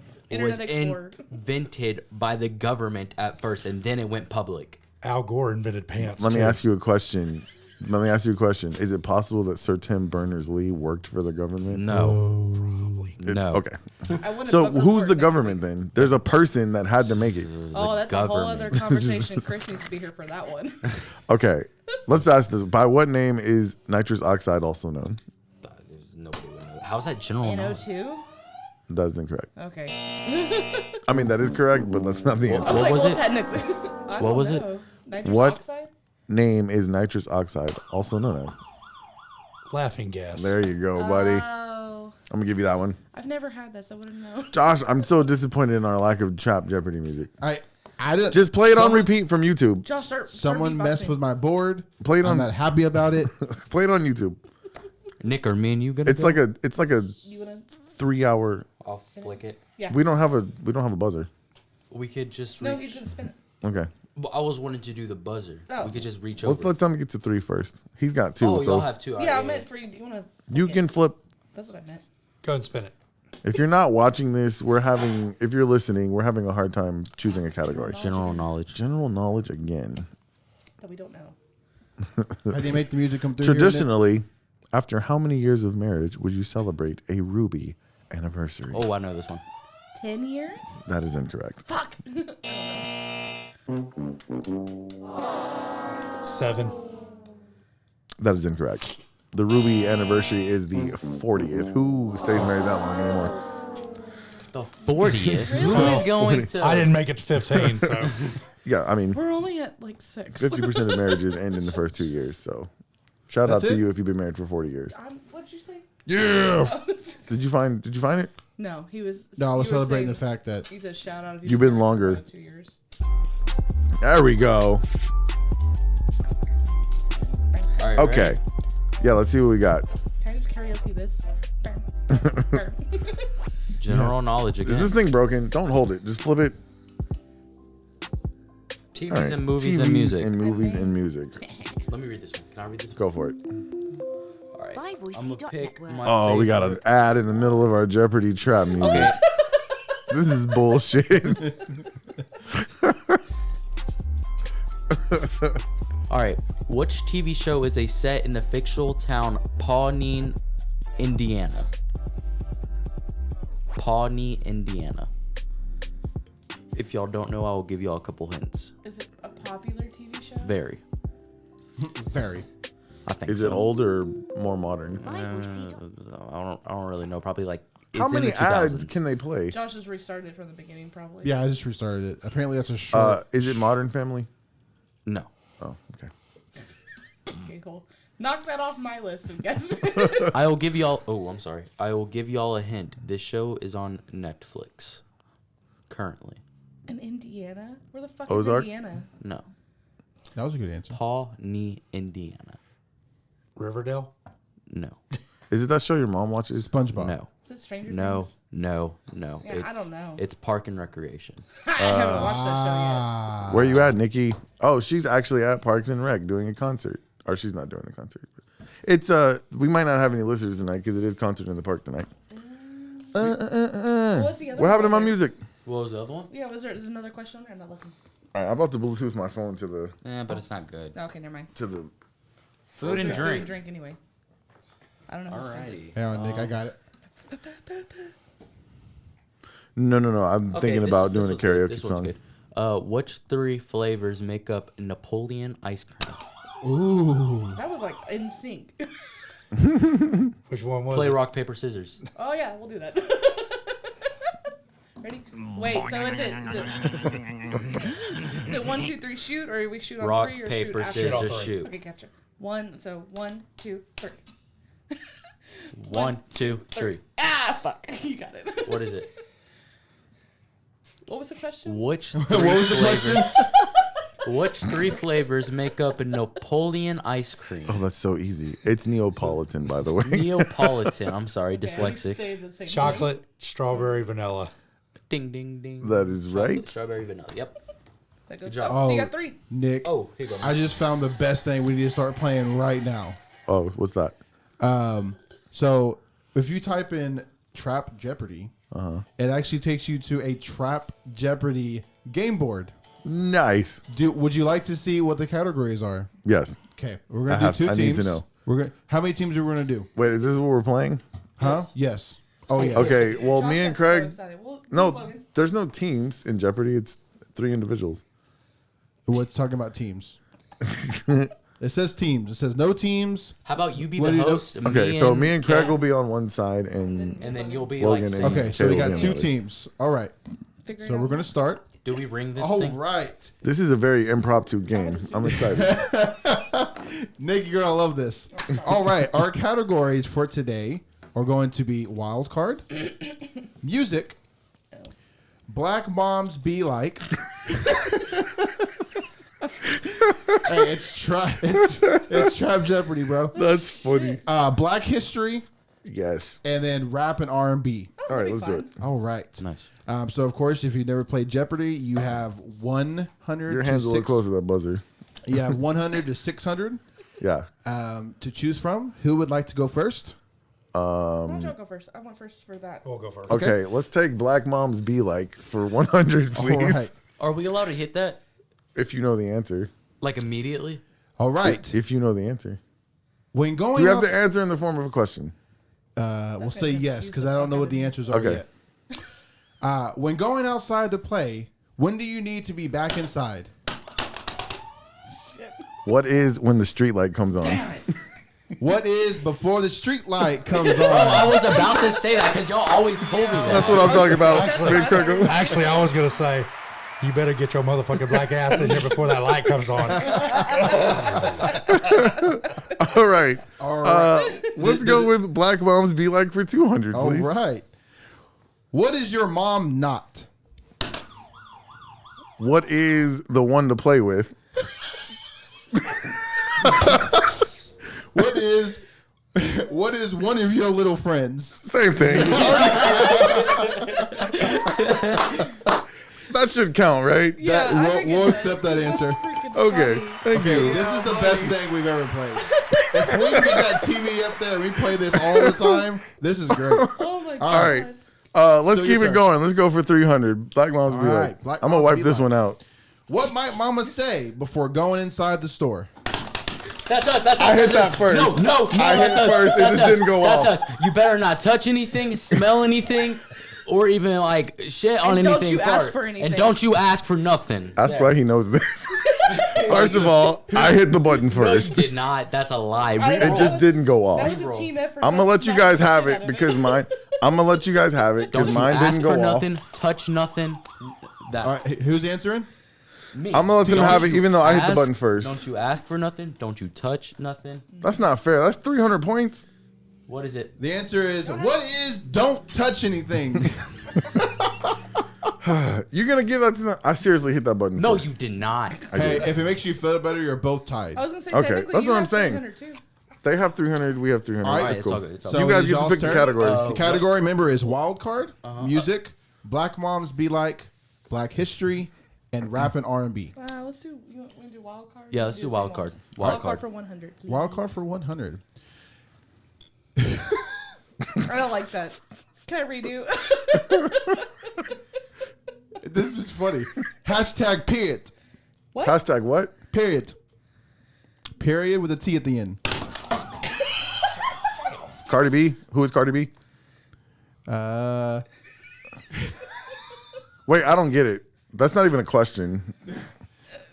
Internet Explorer. invented by the government at first and then it went public. Al Gore invented pants. Let me too. ask you a question. Is it possible that Sir Tim Berners-Lee worked for the government? No. Probably. No. Okay. I wouldn't So vote for who's it the next government week. then? There's a person that had to make it. Oh, that's a whole government. other conversation. Chris needs to be here for that one. Okay. Let's ask this. By what name is nitrous oxide also known? There's nobody would know that. How's that general knowledge? NO2? That is incorrect. Okay. I mean, that is correct, but that's not the I answer. was like, was well, it? technically. I What don't was it? know. Nitrous What? oxide? Name is nitrous oxide also known as? Laughing gas. There you go, buddy. Oh. I'm going to give you that one. I've never had that, so I wouldn't know. Josh, I'm so disappointed in our lack of Trap Jeopardy music. I didn't. Just play it on someone- repeat from YouTube. Josh, start Someone messed with my board. Play it on- I'm not happy about it. Play it on YouTube. Nick or me and you gonna It's go? like a You wanna? 3-hour. I'll flick it. Yeah. We don't have a buzzer. We could just No, reach. he's gonna spin it. Okay. But I was wanting to do the buzzer. Oh. We could just reach Let's over. let them get to 3 first. He's got 2, Oh, so y'all have two. All Yeah, I right, meant for you. Do you wanna? you okay. can flip. That's what I meant. Go and spin it. If you're not watching this, if you're listening, we're having a hard time choosing a category. General knowledge. General knowledge again. That we don't know. How do you make the music come through? here, Nick? Traditionally, after how many years of marriage would you celebrate a ruby anniversary? Oh, I know this one. 10 years? That is incorrect. Fuck. 7. That is incorrect. The ruby anniversary is the 40th. Who stays married that long anymore? The 40th. Who is going to? I didn't make it to 15, so Yeah, I mean, We're only at like 6. 50% of marriages end in the first 2 years. So, shout out That's to it? you if you've been married for 40 years. What'd you say? Yeah. Did you find it? No, he was. No, I was you were celebrating the saying- fact that He said shout out if You've been married for longer. 2 years. There we go. All right, Okay. ready? Yeah, let's see what we got. Can I just karaoke this? General knowledge again. Is this thing broken? Don't hold it. Just flip it. TVs All right. and movies TV and music. And movies and music. Let me read this one. Can I read this one? Go for it. All right. By Voicey I'm gonna dot pick network. my Oh, we got an favorite. ad in the middle of our Jeopardy trap music. Okay. This is bullshit. All right. Which TV show is a set in the fictional town Pawnee, Indiana? Pawnee, Indiana. If y'all don't know, I will give y'all a couple hints. Is it a popular TV show? Very. Very. I think Is so. it old or more modern? I don't really know. Probably like How it's in many the ads 2000s. can they play? Josh has restarted from the beginning, probably. Yeah, I just restarted it. Apparently, that's a short. Is it Modern Family? No. Oh, okay. Okay, cool. Knock that off my list of guesses. I will give y'all. Oh, I'm sorry. I will give y'all a hint. This show is on Netflix currently. In Indiana? Where the fuck Ozark? is Indiana? No. That was a good answer. Pawnee, Indiana. Riverdale. No. Is it that show your mom watches? SpongeBob. No. Is it Stranger No. Things? No. Yeah, I don't know. It's Park and Recreation. I haven't watched that show Ah. Where you at, Nikki? Oh, she's actually at Parks and Rec doing a concert. Or she's not doing the concert. It's we might not have any listeners tonight because it is concert in the park tonight. yet. What's the other What happened to my one? music? What was the other one? Yeah, there's another question on there? I'm not looking. All right, I'm about to Bluetooth my phone to the But it's not good. Oh, okay, never mind. Food and drink. Drink anyway. I don't know. who's drinking. Alrighty. Hang on, Nick. I got it. No. I'm Okay, thinking this- about this doing a one's good. karaoke This one's song. good. Which 3 flavors make up Napoleon ice cream? Ooh. That was like in sync. Which one was Play it? rock paper scissors. Oh yeah, we'll do that. Ready? Wait, so is it 1, 2, 3 shoot, or we shoot on Rock 3 or paper shoot after? scissors shoot. Okay, gotcha. 1, 2, 3. 1, 2, 3. Ah, fuck! You got it. What is it? What was the question? Which 3 flavors? Which 3 flavors make up a Napoleon ice cream? Oh, that's so easy. It's Neapolitan, by the way. Neapolitan. I'm sorry, Okay, I dyslexic. say the same Chocolate, strawberry, vanilla. Ding, ding, ding. That is Chocolate, right. Strawberry vanilla. Yep. thing. That goes Good job. up. So you Oh. got 3. Nick. Oh, here you go. I just found the best thing we need to start playing right now. Oh, what's that? So if you type in Trap Jeopardy, it actually takes you to a Trap Jeopardy game board. Nice. Would you like to see what the categories are? Yes. Okay, we're gonna do 2 I teams. need to know. How many teams are we gonna do? Wait, is this what we're playing? Huh? Yes. Oh yeah. Okay. Well, Josh me and got Craig. So excited. Well, No, Logan. there's no teams in Jeopardy. It's 3 individuals. What's talking about teams? It says teams. It says no teams. How about you be What the do you do? host? Okay, so me and Craig Kat, will be on one side, and and then you'll be Logan like. and- saying- Okay, so we Caleb got and 2 others. teams. All right. Figure it So out. we're gonna start. Do we ring this All thing? right. this is a very impromptu game. I'm excited. Nick, you're gonna love this. All right, our categories for today are going to be wild card, music, black moms be like. Hey, it's Trap Jeopardy, bro. That's funny. Black history, Yes. and then rap and R&B. All right, That'll let's be do it. fun. All right. Nice. So of course, if you've never played Jeopardy, you have 100. Your to hands a little 6 close to that buzzer. You have 100 to 600 Yeah. to choose from. Who would like to go first? Why don't y'all go first? I went first for that. We'll go first. Okay, let's take Black Moms Be Like for 100, please. All right. Are we allowed to hit that If you know the answer. like immediately? All right. If you know the answer. When going, Do we have outs- to answer in the form of a question? we'll say yes because I don't know what the answers are Okay. yet. When going outside to play, when do you need to be back inside? What is when the street light comes on? What is before the street light comes I on? was about to say that because y'all always told me that. That's what I'm talking about. Me and Craig go- Actually, I was gonna say, you better get your motherfucking black ass in here before that light comes on. All right. All right. Let's go with Black Moms Be Like for 200, All please. right. What is your mom not? What is the one to play with? What is one of your little friends? Same thing. That should count, right? That- I we'll- think we'll it's- accept that answer. Freaking Okay. funny. Thank you. This is the best thing we've ever played. If we get that TV up there and we play this all the time, this is great. Oh my god. All right. Let's So keep your it turn. going. Let's go for 300. Black Moms Be All right, Like. Black I'm going to Moms wipe Be this Like. one out. What might mama say before going inside the store? That's us. That's us. I hit that's that us. first. No, I hit that's us. first, it That's just us. didn't go That's off. us. You better not touch anything, smell anything, or even like shit on And anything. don't you ask fart. for anything. And don't you ask for nothing. That's Yeah. why he knows this. First of all, I hit the button No, you first. did not. That's a lie. I It know. just didn't go That off. was a team effort. I'm gonna Let's let you smack guys the have shit it out of because mine. I'm gonna let you guys have it Don't because you mine ask didn't for go off. nothing, touch nothing. That, All right, who's answering? me. I'm gonna let them Don't have it you even though I hit the ask- button first. Don't you ask for nothing? Don't you touch nothing? That's not fair. That's 300 points. What is it? The answer is what is don't touch anything. You're gonna give that to them? I seriously hit that button. No, first. you did not. Hey, if it makes you feel better, you're both tied. I was gonna say Okay, technically that's you what I'm have saying. 300 too. They have 300. We have 300. All right, That's it's cool. all good. It's all So You good. guys it is get to y'all's pick the turn? category. The category, remember, is wild card, music, Black Moms Be Like, Black History, and rap and R&B. Let's do. You want to do wild card? Yeah, let's do the wild same card. one. Wild Wild card card. for 100. please. Wild card for 100. I don't like that. Can I redo? This is funny. Hashtag period. What? Hashtag what? Period. Period with a T at the end. Cardi B. Who is Cardi B? Wait, I don't get it. That's not even a question.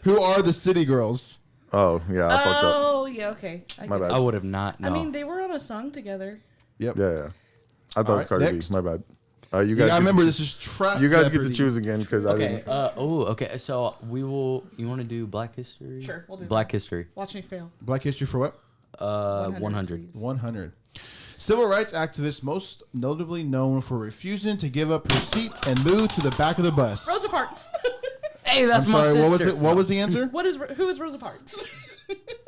Who are the City Girls? Oh yeah, I fucked up. Oh yeah, okay. My bad. I would have not. No. I mean, they were on a song together. Yep. Yeah. I thought it was Alright, Cardi next. B. My bad. You You guys. gotta get remember, to, this is trap. you guys get to Jeopardy. choose again because I okay. didn't. Okay. So we will. You want to do Black History? Sure, we'll do Black History. Watch me fail. Black History for what? 100. please. 100. Civil rights activist most notably known for refusing to give up her seat and move to the back of the bus. Rosa Parks. Hey, that's I'm my sorry, sister. what was it? What was the answer? Who is Rosa Parks?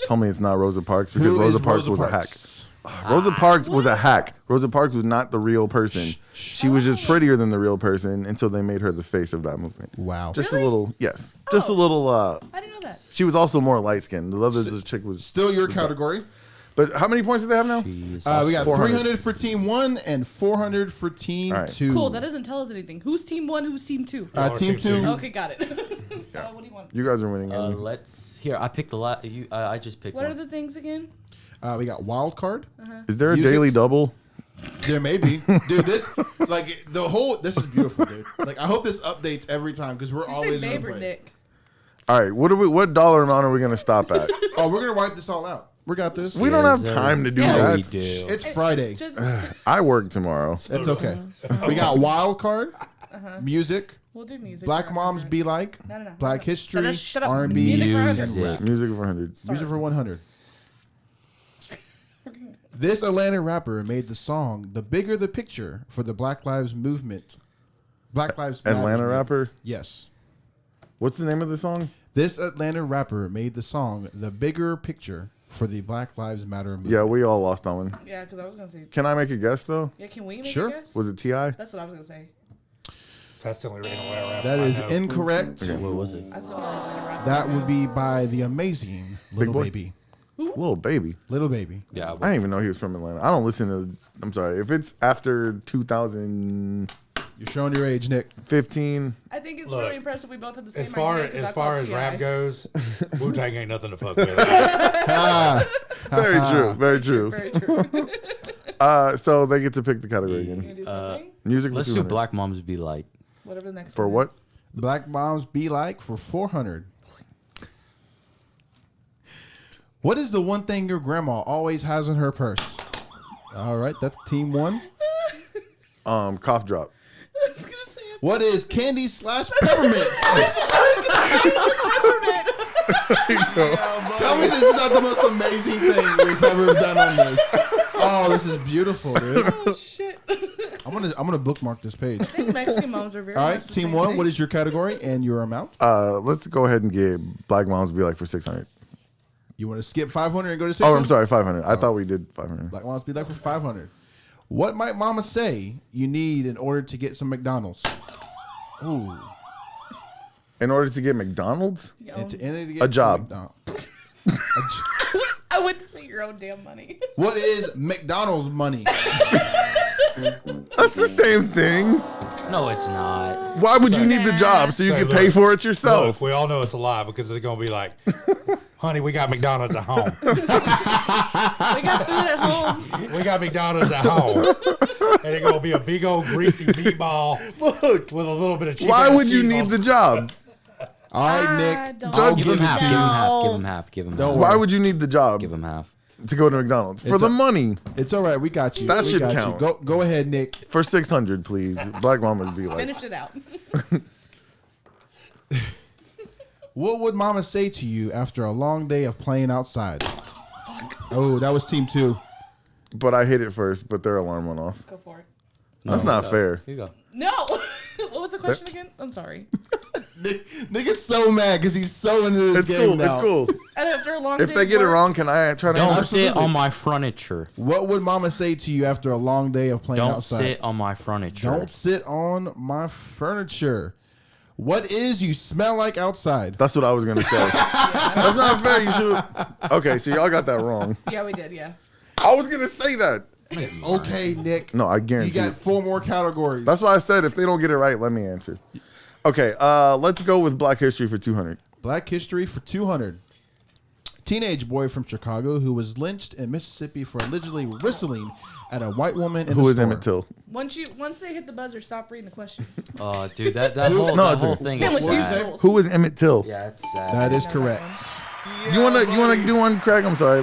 Tell me it's not Rosa Parks because Who Rosa is Parks was Parks? a hack. Rosa Parks was a hack. Rosa Parks was not the real person. She was just prettier than the real person until they made her the face of that movement. Wow. Just Really? a little, yes. Just a Oh. little. I didn't know that. She was also more light skinned. The other chick was. Still your category. But how many points do they have now? She's We got 400. 300 for team 1 and 400 for team All right. 2. Cool. That doesn't tell us anything. Who's team 1? Who's team 2? Team Team 2. Okay, got it. What do you want? You guys are winning. Andy. Let's here. I picked the last. I just picked What are one. the things again? We got wild card. Is there a music? daily double? There may be, dude. This like the whole. This is beautiful, dude. Like I hope this updates every time because we're You always say gonna Babe or play. Nick? All right. What dollar amount are we gonna stop at? Oh, we're gonna wipe this all out. We got this. We don't have Yes, sir. time to do Yeah, we that. do. It's Friday. Just I work tomorrow. It's okay. We got wild card, music, we'll do music. Black for Moms 100. Be Like, No. Black Shut History, up, shut up. R&B, Music for 100. and rap. Music for 100. Music for 100. This Atlanta rapper made the song "The Bigger the Picture" for the Black Lives Movement. Black Lives Matter Atlanta movement. rapper. Yes. What's the name of the song? This Atlanta rapper made the song "The Bigger Picture" for the Black Lives Matter movement. Yeah, we all lost that one. Yeah, because I was gonna say. Can I make a guess though? Yeah, can we make Sure. a guess? Was it Ti? That's what I was gonna say. That's the only reason why I rap. That I is know. incorrect. What was it? I still don't know rap. That would be by the amazing Little Boy? Baby. Little baby. Little Baby. Yeah. I didn't even know he was from Atlanta. I don't listen to. I'm sorry. If it's after 2015, You're showing your age, Nick. I think it's Look, really impressive we both have the same As far idea, 'cause I as far thought as T.I. rap goes, Wu Tang ain't nothing to fuck with. very true. Very true. Very true. So they get to pick the category You again. gonna do something? Music for Let's do 200. Black Moms Be Like. Whatever the next For one what? is. Black Moms Be Like for 400. What is the one thing your grandma always has in her purse? All right, that's team 1. Cough drop. I was gonna say it. What is candy / peppermint? Tell me this is not the most amazing thing we've ever done on this. Oh, this is beautiful, dude. Oh shit. I'm gonna bookmark this page. I think Mexican moms are very All right, much the team same 1. thing. What is your category and your amount? Let's go ahead and get Black Moms Be Like for 600. You want to skip 500 and go to 600? Oh, I'm sorry, 500. I thought we did 500. Black Moms Be Like for 500. What might Mama say you need in order to get some McDonald's? Ooh, In order to get McDonald's, and to enter to get A some job. McDonald's. I wouldn't say your own damn money. What is McDonald's money? that's the same thing. No, it's not. Why would you need the job so you Say, can pay look, for it Look, yourself? we all know it's a lie because they're gonna be like, honey, we got McDonald's at home. We got food at home. We got McDonald's at home. And it's going to be a big old greasy meatball Look, with a little bit of cheese. why would you need the job? All right, I Nick. don't- I'll Give him give it half. to Give him you. half. Give him half. Give him half. Why would you need the job Give him half. to go to McDonald's? For the money. It's all right. We got you. That We should got you. count. Go ahead, Nick. For 600, please. Black Mama's be like, Finish it out. What would Mama say to you after a long day of playing outside? Oh, that was team 2. but I hit it first, but their alarm went off. Go for it. That's not fair. Here you go. No. What was the question again? I'm sorry. Nick is so mad because he's so into this It's game cool. now. It's cool. And after a long If day they of get it work- wrong, can I try to Don't answer? sit on my furniture. What would Mama say to you after a long day of playing Don't outside? sit on my furniture. Don't sit on my furniture. What is you smell like outside? That's what I was gonna say. That's not fair. You should. Okay, so y'all got that wrong. Yeah, we did. Yeah. I was gonna say that. It's okay, Nick. No, I You guarantee. got 4 more categories. That's why I said if they don't get it right, let me answer. Okay, let's go with Black History for 200. Black History for 200. Teenage boy from Chicago who was lynched in Mississippi for allegedly whistling at a white woman in Who a is store. Emmett Till? Once they hit the buzzer, stop reading the question. Oh, dude, that whole, No, that it's whole okay. thing Then is with these sad. rules. Who is Emmett Till? Yeah, it's sad. That is know that correct. You wanna do one, Craig? I'm sorry.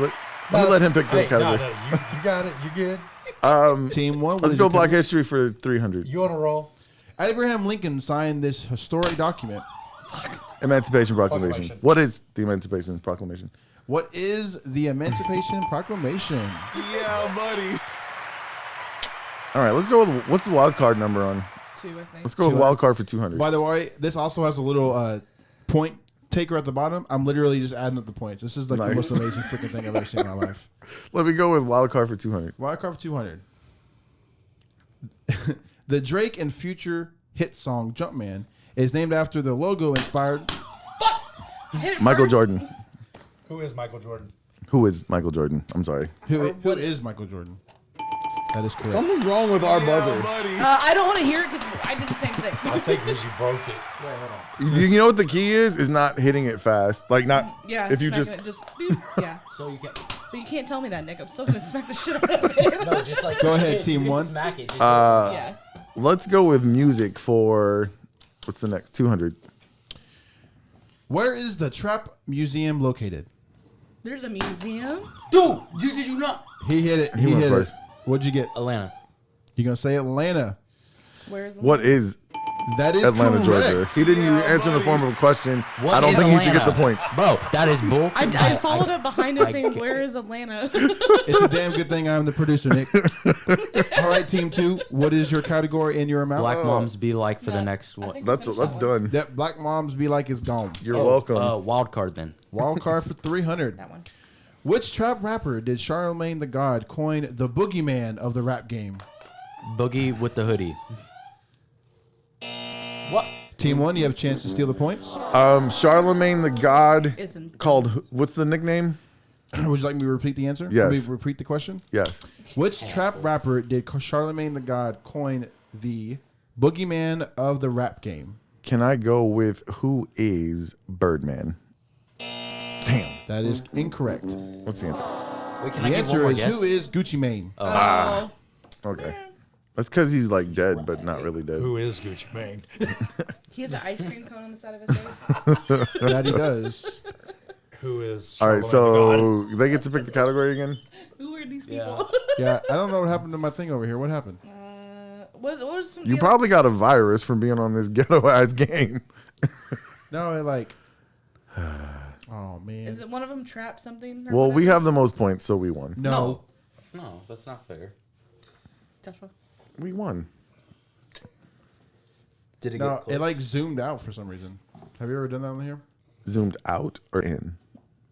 Let me let him pick the Hey, category. no, you got it. You good. Team 1. Let's go Black History for 300. You on a roll? Abraham Lincoln signed this historic document. Emancipation Proclamation. Proclamation. What is the Emancipation Proclamation? What is the Emancipation Proclamation? Yeah, buddy. All right, let's go with what's the wild card number on? 2, I think. Let's go with wild card for 200. By the way, this also has a little point taker at the bottom. I'm literally just adding up the points. This is like the Nice. most amazing freaking thing I've ever seen in my life. Let me go with wild card for 200. Wild card for 200. The Drake and Future hit song Jumpman is named after the logo inspired. Hit it Michael first. Jordan. Who is Michael Jordan? Who is Michael Jordan? I'm sorry. Who is Michael Jordan? That is correct. Something's wrong with our buzzer. I don't want to hear it because I did the same thing. I think because you broke it. Wait, hold on. You know what the key is not hitting it fast. Like not. Yeah. If you smacking just. it, boop, yeah. So you can But you can't tell me that, Nick. I'm still gonna smack the shit out of it. no, just like Go ahead, team 1. Smack it. Just Yeah. Let's go with music for. What's the next? 200. Where is the Trap Museum located? There's a museum. dude, did you not? He hit it. He went hit first. it. What'd you get? Atlanta. You gonna say Atlanta? Where's the What is That is Atlanta, correct. Georgia? He didn't even answer in the form of a question. What I don't is think he should get the Atlanta? points. Bro, that is bull. I followed up behind it saying, "Where is Atlanta?" It's a damn good thing I'm the producer, Nick. All right, team 2. What is your category and your amount? Black moms be like for the No, next I one. think- That's Finish that one. done. That Black Moms Be Like is gone. You're welcome. Wild card then. Wild card for 300. That one. Which trap rapper did Charlemagne the God coin the boogeyman of the rap game? Boogie with the hoodie. What? Team 1, you have a chance to steal the points. Charlemagne the God Isn't called. What's the nickname? Would you like me to repeat the answer? Yes. Let me repeat the question. Yes. Which trap rapper did Charlemagne the God coin the boogeyman of the rap game? Can I go with who is Birdman? Damn. That is incorrect. What's the answer? Wait, can I The get one answer more is guess? who is Gucci Mane? Oh. Okay. That's because he's like dead, but not really dead. Who is Gucci Mane? He has an ice cream cone on the side of his face. That he does. Who is? All right, Charlemagne the so they get to pick the category again. Who are these people? Yeah, I don't know what happened to my thing over here. What happened? What was some You probably got a virus from being on this ghetto ass game. No, it like. Oh man. Is it one of them trap something? or Well, we whatever? have the most points, so we won. No. No, that's not fair. Joshua. We won. Did it No, get close? it like zoomed out for some reason. Have you ever done that on here? Zoomed out or in?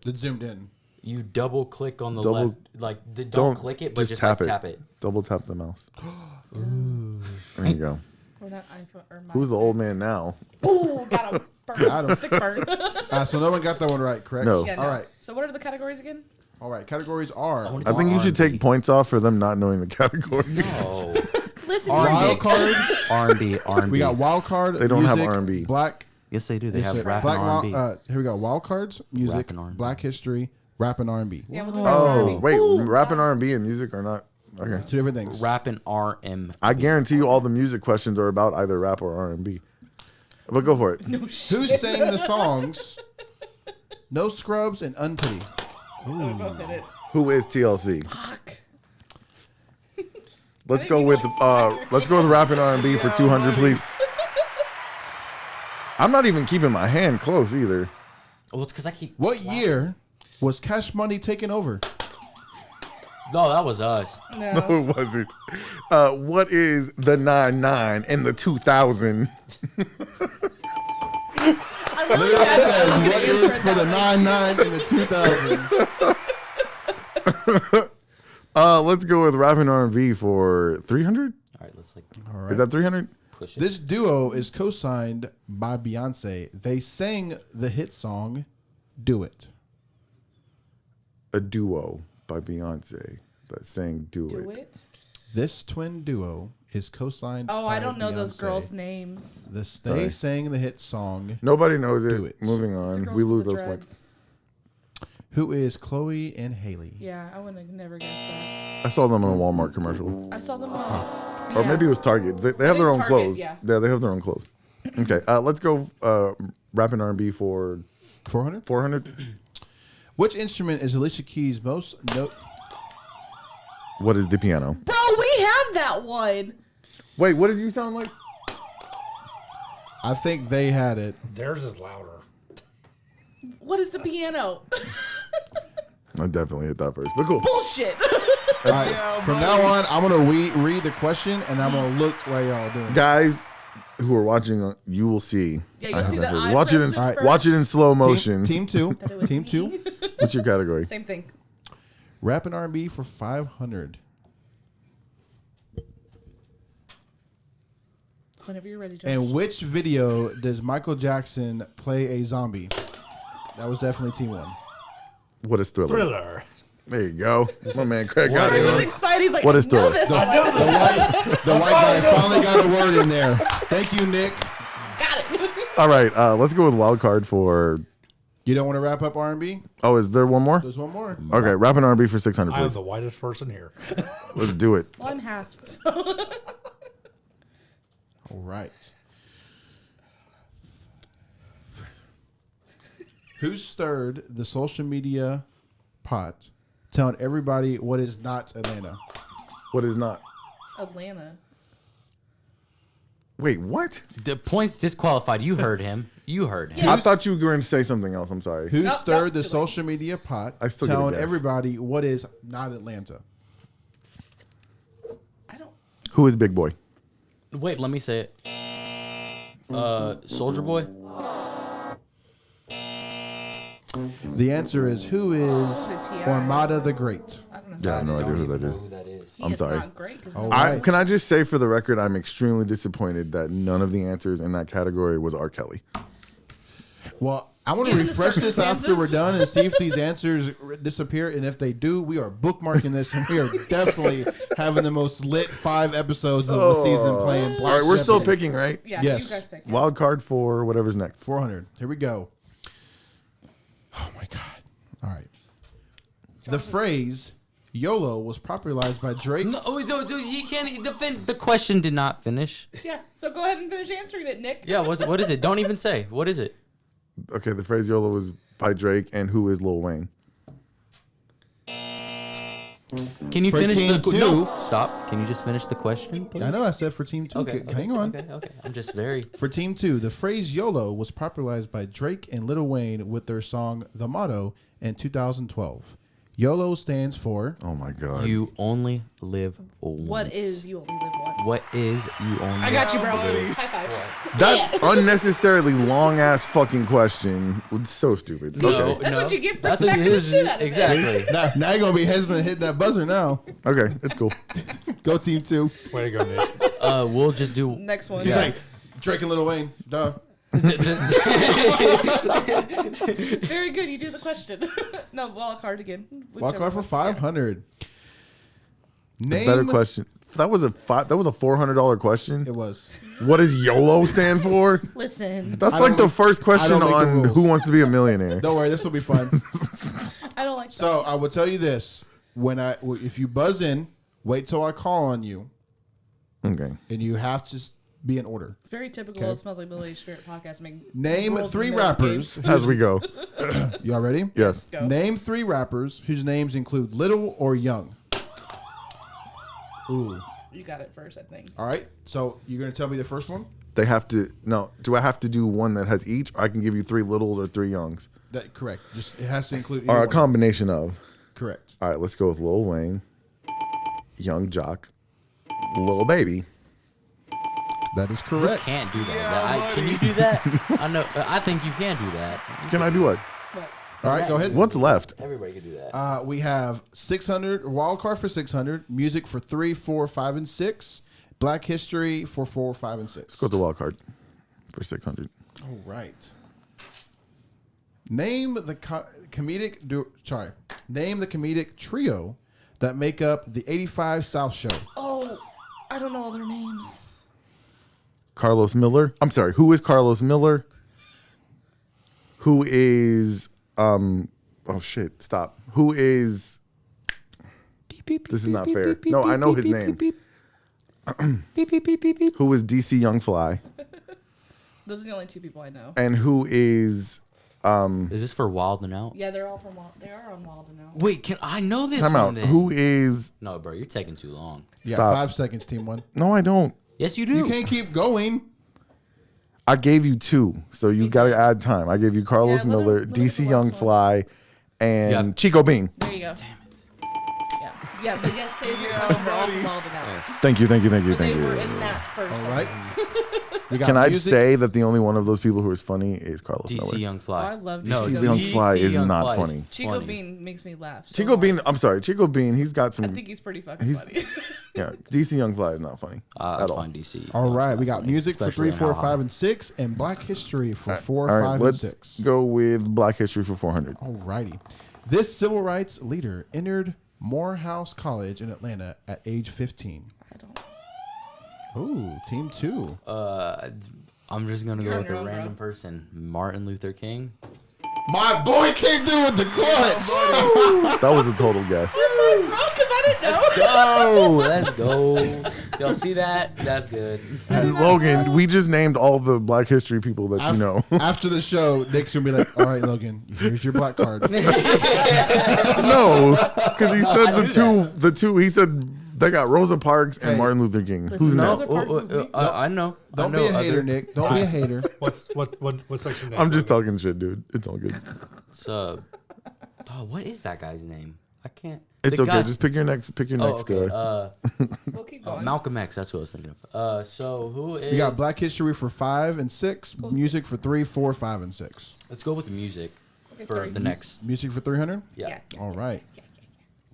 It zoomed in. You double click on the Double- left. Like, don't click it, but just tap like it. tap it. Double tap the mouse. There you go. Or not iPhone or my Who's the old man now? Ooh, got a burn. Got him. Sick burn. So no one got that one right, correct? No. Yeah, no. All right. So what are the categories again? All right. Categories are I think you should take points off for them not knowing the category. Listen, wild Nick. card. R&B, R&B. We got wild card. They don't have music, R&B. Black Yes, they do. They It's have a rap and R&B. Here we go. Wild cards, music, Rap and R&B. Black history, rap and R&B. Yeah, we'll do rap and Oh, R&B. wait, rap and R&B and music are not okay. Two different things. Rap and RM. I guarantee you all the music questions are about either rap or R&B. But go for it. Who sang the songs No Scrubs and Unpity? We both hit it. Who is TLC? Fuck. Let's go with rap and R&B for 200, please. I'm not even keeping my hand close either. Well, it's because I keep. What slapping. year was Cash Money taken over? No, that was us. No. No, it wasn't. What is the 99 and the 2000? I really thought What is for the 99 in the 2000s? Let's go with rap and R&B for 300. All right, let's like Is that 300? push it. This duo is co-signed by Beyonce. They sang the hit song "Do It." A duo by Beyonce that sang "Do, Do It." it. This twin duo is co-signed. Oh, by I don't know those Beyonce. girls' names. They Sorry. sang the hit song. Nobody knows Do it. it. Moving It's the on. girls We with lose the those dreads. points. Who is Chloe and Haley? Yeah, I would have never guessed that. I saw them on a Walmart commercial. I saw them on. Or maybe it was Target. They have It their is own Target, clothes. yeah. They have their own clothes. Okay, let's go rap and R&B for 400. 400. Which instrument is Alicia Keys' most note? What is the piano? Bro, we have that one. Wait, what does you sound like? I think they had it. Theirs is louder. What is the piano? I definitely hit that first, but cool. Bullshit. All right. From now on, I'm gonna read the question and I'm gonna look while y'all doing. Guys who are watching, you will see. Yeah, you'll I have see that that first. I Watch it in pressed it first. watch it in slow motion. Team two. That it was Team me. two. What's your category? Same thing. Rap and R&B for 500. Whenever you're ready, Josh. And which video does Michael Jackson play a zombie? That was definitely team one. What is Thriller? Thriller. There you go. My man Craig got He was it. excited. He's like, What is I know Thriller? this one. The white guy finally got a word in there. Thank you, Nick. Got it. All right, let's go with wild card for. You don't want to wrap up R&B? Oh, is there one more? There's one more. Okay, rap and R&B for 600, I am please. the whitest person here. Let's do it. Well, I'm half. So. All right. Who stirred the social media pot, telling everybody what is not Atlanta? What is not? Atlanta. Wait, what? The points disqualified. You heard him. You heard him. I thought you were going to say something else. I'm sorry. Who Nope, stirred nope, the too late. social media pot, I still get a telling guess. everybody what is not Atlanta? I don't. Who is Big Boy? Wait, let me say it. Soldier Boy. The answer is who is The T.I. Armada the Great? I don't know. Yeah, I have no idea who that is. Who that is? He I'm is sorry. Not great 'cause Oh, no- right. Can I just say for the record, I'm extremely disappointed that none of the answers in that category was R. Kelly. Well, I want to Given the refresh this after we're circumstances. done and see if these answers disappear. And if they do, we are bookmarking this, and we are definitely having the most lit 5 episodes of the season playing. All right, we're still Jeopardy. picking, right? Yeah, Yes. you guys pick. Wild card for whatever's next. 400. Here we go. Oh my God. All right. The phrase YOLO was popularized by Drake. No, dude, he can't defend. The question did not finish. Yeah, so go ahead and finish answering it, Nick. Yeah, what is it? Don't even say. What is it? Okay, the phrase YOLO was by Drake, and who is Lil Wayne? Can you For finish team the two- No, stop. Can you just finish the question, please? I know I said for team 2. Okay, Hang on. Okay. I'm just very. For team 2, the phrase YOLO was popularized by Drake and Lil Wayne with their song The Motto in 2012. YOLO stands for Oh my God. You only live once. What is you only live once? What is you only? I got you, bro. High five. That unnecessarily long ass fucking question was so stupid. No, Okay. That's what you get for That's what smacking the shit out of it. Exactly. now you're going to be hesitant to hit that buzzer now. Okay, it's cool. Go team 2. Way to go, Nick. We'll just do. Next one. He's like, Drake and Lil Wayne. Duh. Very good. You do the question. No, wild card again. Wild Whichever card for one. 500. Name Better question. That was a $400 question. It was. What does YOLO stand for? Listen, That's I like don't the make- first I question don't make the on rules. Who Wants to Be a Millionaire. Don't worry, this will be fun. I don't like that. So I will tell you this: if you buzz in, wait till I call on you, Okay. and you have to be in order. It's very typical. Okay. It Smells Like Middle Aged Spirit podcast. Name rules 3 in the middle of the game. rappers. As we go. Y'all ready? Yes. Go. Name 3 rappers whose names include Little or Young. Ooh. You got it first, I think. All right. So you're gonna tell me the first one? They have to. No. Do I have to do one that has each? Or I can give you 3 littles or 3 youngs. That correct. Just it has to include. Or either a one. combination of. Correct. All right. Let's go with Lil Wayne, Young Jock, Lil Baby. That is correct. Can't do that. Can you do that? I know. I think you can do that. Can I do what? But All right. Go ahead. What's left? Everybody can do that. We have 600 wild card for 600, music for 3, 4, 5, and 6, Black History for 4, 5, and 6. Go with the wild card for 600. All right. Name the Name the comedic trio that make up the 85 South Show. oh, I don't know all their names. Carlos Miller. I'm sorry. Who is Carlos Miller? Who is oh shit, stop. Who is This is not fair. No, I know his name. Who is DC Young Fly? Those are the only 2 people I know. And who is Is this for Wild and Out? Yeah, they're all from. They are on Wild and Out. Wait, can I know this time one out. then? Who is No, bro, you're taking too long. Yeah, Stop. 5 seconds, team 1. No, I don't. Yes, you do. You can't keep going. I gave you 2, so you gotta add time. I gave you Carlos Yeah, let him- Miller, let him DC do the Young last one. Fly, and Yeah. Chico Bean. There you go. Damn it. Yeah, but yes, to answer your question, they're all from Wild and Out. Yes. Thank you, thank you, thank you, But they thank were you. in that first. All right. We got Can I music. say that the only one of those people who is funny is Carlos DC Miller? Young Fly. Oh, I love no, DC Young Fly is Young not Fly funny. Chico Bean makes me laugh. So Chico hard. Bean, I'm sorry, Chico Bean, he's got I some, think he's pretty fucking he's- funny. yeah, DC Young Fly is not funny I at all. find DC. All right, Young we Fly got funny, music for especially 3, in 4, How 5, High. and 6, and Black History for 4, All 5, right, and let's 6. go with Black History for 400. All righty. This civil rights leader entered Morehouse College in Atlanta at age 15. I don't. Ooh, team 2. I'm just gonna You're go on with your a own, bro. random person, Martin Luther King. My boy came through with the clutch. That was a total guess. Bro, because I didn't know. Go, let's go. Y'all see that? That's good. And Logan, we just named all the Black History people that you know. After the show, Nick's gonna be like, "All right, Logan, here's your black card." No, because he said the two. He said they got Rosa Parks and Hey. Martin Luther King. Listen, Who's those next? are- Parks is I know. Don't I be know a hater, other- Nick. Don't be a hater. What section? Next? I'm just talking shit, dude. It's all good. So, what is that guy's name? I can't. It's The okay. guy- Just pick your next. Pick your Oh, next. okay. We'll keep going. Malcolm X. That's what I was thinking of. So who is? We got Black History for 5 and 6, music for 3, 4, 5, and 6. Let's go with the music Okay, for 3. the next. Music for 300. Yeah. All right.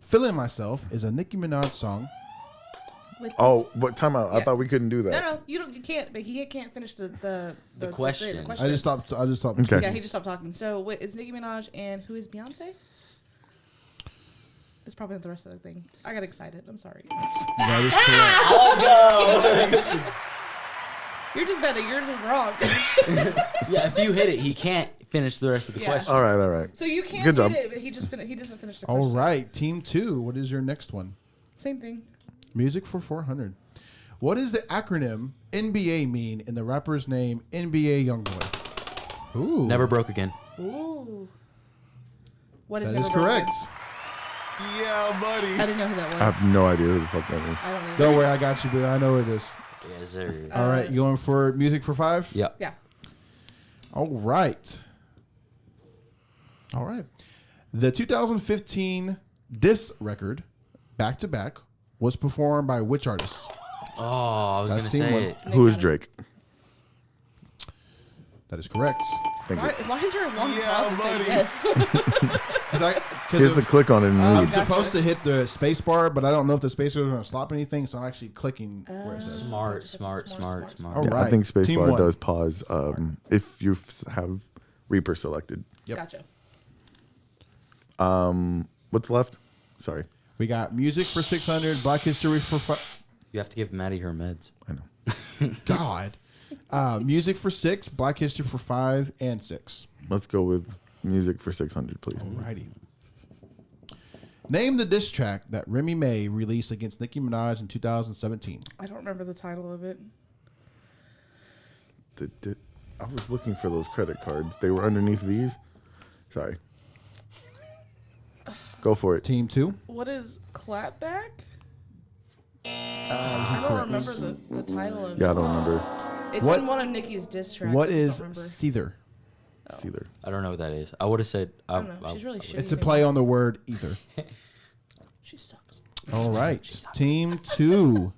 "Feeling Myself" is a Nicki Minaj song. With Oh, this- but time out. I Yeah. thought we couldn't do that. No, you don't. You can't. But he can't finish the question. I just stopped. Okay. Yeah, he just stopped talking. So wait, it's Nicki Minaj and who is Beyonce? It's probably not the rest of the thing. I got excited. I'm sorry. That is correct. You're just mad that yours is wrong. Yeah. If you hit it, he can't finish the rest of the Yeah. question. All right. All right. So you can't Good get job. it, but he just he doesn't finish the question. All right, team 2. What is your next one? Same thing. Music for 400. What does the acronym NBA mean in the rapper's name NBA Youngboy? Ooh, Never broke again. Ooh. What is that is Never Broken? correct. I didn't know who that was. I have no idea who the fuck that is. I don't know. Don't worry, I got you, but I know what it is. Yes, sir. All right, you going for music for 5? Yeah. Yeah. All right. All right. The 2015 diss record, Back to Back, was performed by which artist? Oh, I was That's gonna team say one. it. Who is got it. Drake? That is correct. Thank Why, you. why is there a long pause to say yes? He has to click on it and I'm read. supposed to hit the space bar, but I don't know if the space bar is going to stop anything, so I'm actually clicking where it says. Smart. All Yeah, right. I think Team spacebar one. does pause if you have Reaper selected. Yep. Gotcha. What's left? Sorry. We got music for 600, Black History for You have to give Maddie her meds. I know. God. Music for 6, Black History for 5 and 6. Let's go with music for 600, please. Alrighty. Name the diss track that Remy May released against Nicki Minaj in 2017. I don't remember the title of it. I was looking for those credit cards. They were underneath these. Sorry. Go for it. Team 2. What is Clapback? I don't remember the title of it. Yeah, I don't remember. It's What- in one of Nicki's diss tracks. What I just is don't remember. Seether? It's either. I don't know what that is. I would have said. I don't know. She's really shitty. It's a play on the word either. She sucks. All right. Team 2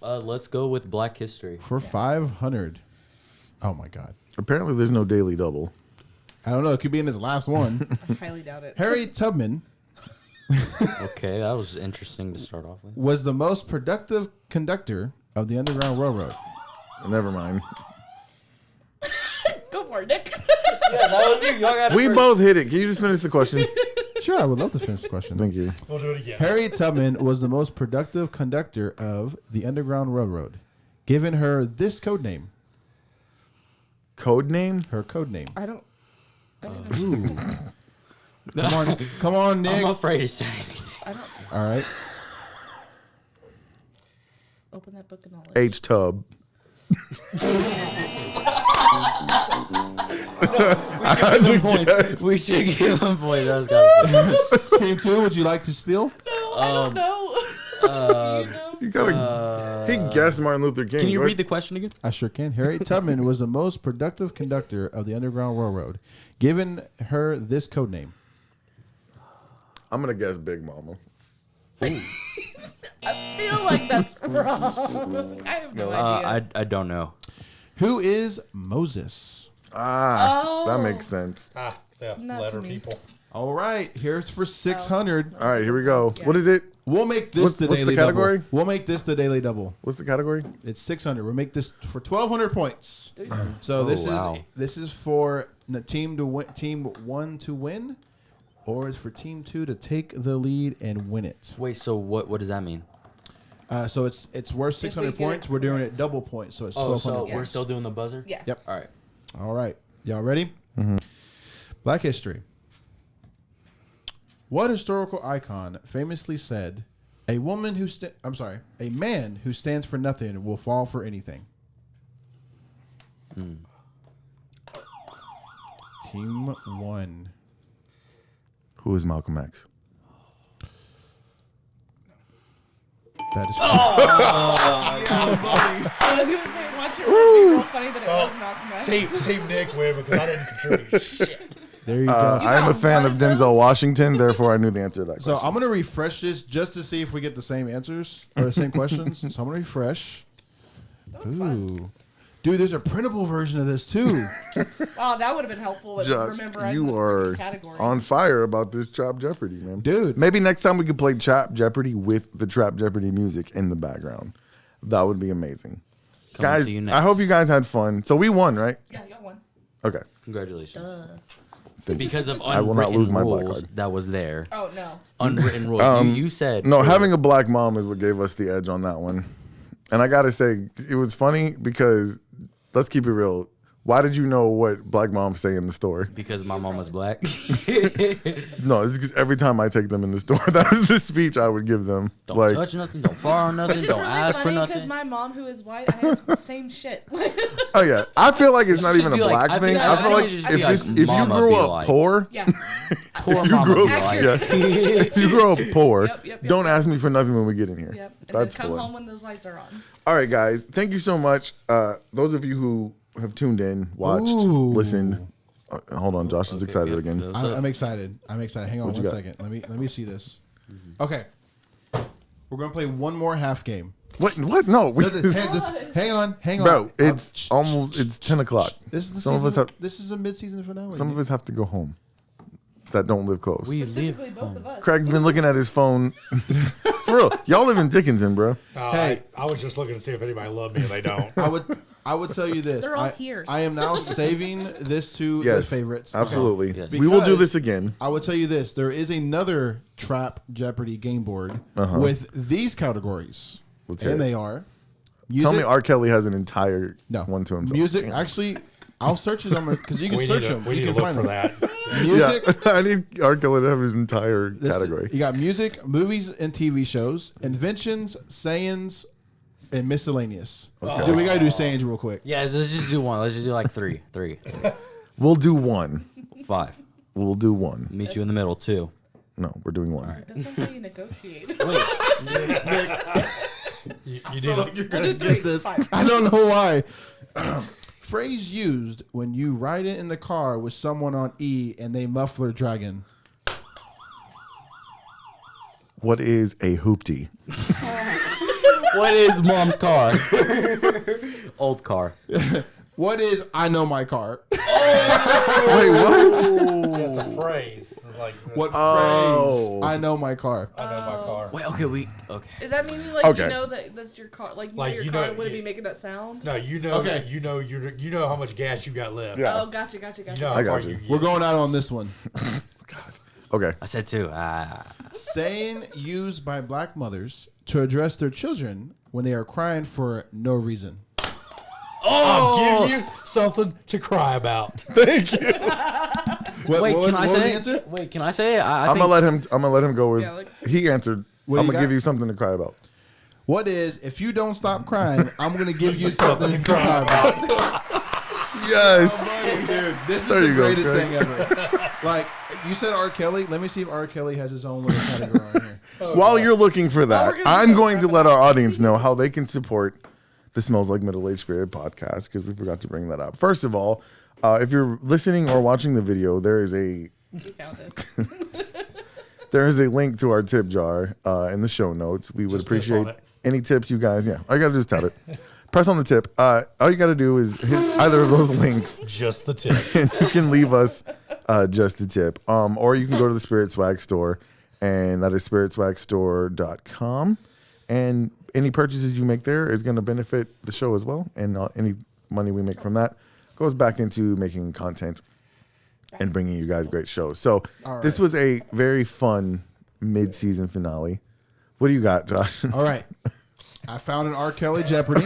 Let's go with Black History. for 500. Oh my God. Apparently, there's no daily double. I don't know. It could be in his last one. I highly doubt it. Harriet Tubman Okay, that was interesting to start off with. was the most productive conductor of the Underground Railroad. Never mind. Go for it, Nick. Yeah, that was you. Y'all got We both hit it. Can you just finish the question? Sure, I would love to finish the question. Thank you. We'll do it again. Harriet Tubman was the most productive conductor of the Underground Railroad, giving her this code name. Code name? Her code name. I don't know. Come on, Nick. I'm afraid to say anything. I don't All right. open that book of knowledge. H Tub. We should give him points. That was kind of funny. Team 2, would you like to steal? I don't know. You gotta. He guessed Martin Luther King. Can you Go read the question again? I sure can. Harriet Tubman was the most productive conductor of the Underground Railroad, giving her this code name. I'm gonna guess Big Mama. I feel like that's wrong. I have no idea. I don't know. Who is Moses? That makes sense. Yeah, Not letter to me. people. All right, here's for 600. All right, here we go. Yeah. What is it? We'll make this What's the the daily category? double. We'll make this the daily double. What's the category? It's 600. We'll make this for 1,200 points. So this is for the team to win, team 1 to win, or is for team 2 to take the lead and win it. Wait, so what does that mean? So it's worth 600 get it points. We're doing correct. it double points, so it's Oh, 1,200 so points. we're still doing the buzzer? Yeah. Yep. All right. All right. Y'all ready? Black History. What historical icon famously said, a man who stands for nothing will fall for anything"? Team 1. Who is Malcolm X? That is I was gonna say, watch it. It would be real funny that it was Malcolm X. Team Nick win because I didn't contribute shit. There you go. I am a fan of Denzel Washington, therefore I knew the answer to that So question. I'm going to refresh this just to see if we get the same answers or the same questions. So I'm going to refresh. Ooh. Dude, there's a printable version of this too. Oh, that would have been helpful. With Josh, memorizing you the are freaking categories. on fire about this Trap Jeopardy, man. Dude. Maybe next time we could play Trap Jeopardy with the Trap Jeopardy music in the background. That would be amazing. Coming Guys, to you I next. hope you guys had fun. So we won, right? Yeah, you got one. Okay. Congratulations. Thank you. Because of I will not unwritten lose my black rules card. that was there. Oh no. Unwritten rules. You said No, for- having a black mom is what gave us the edge on that one. And I got to say, it was funny because, let's keep it real. Why did you know what black moms say in the store? because my mom was black. No, it's because every time I take them in the store, that was the speech I would give them. Don't like, touch nothing. Don't fire on nothing. Which is Don't really ask for funny because nothing. my mom, who is white, I have the same shit. oh yeah, I feel like it's not should even a be like- black I thing. think- I I feel think like it should if just be it's like if you mama grew be up like. poor, Yeah. Poor mama grew be up, like. yeah. if you grow up poor, Yep. don't ask me for nothing when we get in here. Yep. And That's then come fun. home when those lights are on. All right, guys, thank you so much. Those of you who have tuned in, watched, Ooh. listened. Hold on, Josh is excited Yep, again. those I'm, up. I'm excited. Hang on What you one got? second. Let me see this. Okay. We're going to play one more half game. What? No, we, Hang on. bro. It's almost. It's 10 o'clock. This is the Some of us season- have. This is a mid-season finale. Some of us have to go home. That don't live close. We live. Specifically, both of us. Craig's been looking at his phone. For real, y'all live in Dickinson, bro. Hey. I was just looking to see if anybody loved me, and they don't. I would tell you this. They're all I, here. I am now saving this to the Yes, favorites. absolutely. Yes. We will do Because- this again. I would tell you this. There is another Trap Jeopardy game board Uh-huh. with these categories. Let's hear And it. they are. Tell me R. Kelly has an entire No. one to himself. Music, Damn. actually, I'll search his because you can We search need to, them. we You need can to look find for them. that. Music. Yeah, I need R. Kelly to have his entire category. You got music, movies, and TV shows, inventions, sayings, and miscellaneous. Dude, we gotta do sayings real quick. Yeah, let's just do one. Let's just do like three. We'll do one. 5. We'll do one. Meet you in the middle, 2. No, we're doing one. That's not how you negotiate. You I need feel to, like you're gonna do 3. get this. Fine. I don't know why. Phrase used when you ride it in the car with someone on E and they muffler dragon. What is a hoopty? What is mom's car? Old car. What is I know my car? Wait, what? that's a phrase. It's like, What Oh. phrase? I know my car. I know my car. Wait, okay. Is that meaning like Okay. you know that that's your car? Like you Like, know your you car know- wouldn't be making that sound? No, you know. Okay. You know how much gas you got left. Yeah. Oh, gotcha. You know how I far got you. We're going out on this one. Okay. I said 2. Saying used by black mothers to address their children when they are crying for no reason. I'll give you something to cry about. Thank you. What, Wait, what was, can I what was say the it? answer? Wait, can I say it? I I'm think gonna let him go with. Yeah, like- He answered. What I'm do you gonna give got? you something to cry about. What is, if you don't stop crying, I'm going to give you something to cry about. Yes. Dude, this is There the you go, greatest Craig. thing ever. Like, you said R. Kelly. Let me see if R. Kelly has his own little category on here. While you're looking for that, we're gonna I'm go going to wrap let it our audience know how they can support the Smells Like Middle-Aged Spirit podcast, because we forgot to bring that up. First of all, if you're listening or watching the video, there is a You found it. there is a link to our tip jar in the show notes. We would Just press appreciate on it. any tips you guys. Yeah, all you gotta do is tap it. Press on the tip. All you gotta do is hit either of those links, Just the tip. and you can leave us just the tip. Or you can go to the Spirit Swag store, and that is spiritswagstore.com. And any purchases you make there is going to benefit the show as well. And any money we make from that goes back into making content and bringing you guys great shows. So this was a very fun mid-season finale. What do you got, Josh? All right. I found an R. Kelly Jeopardy.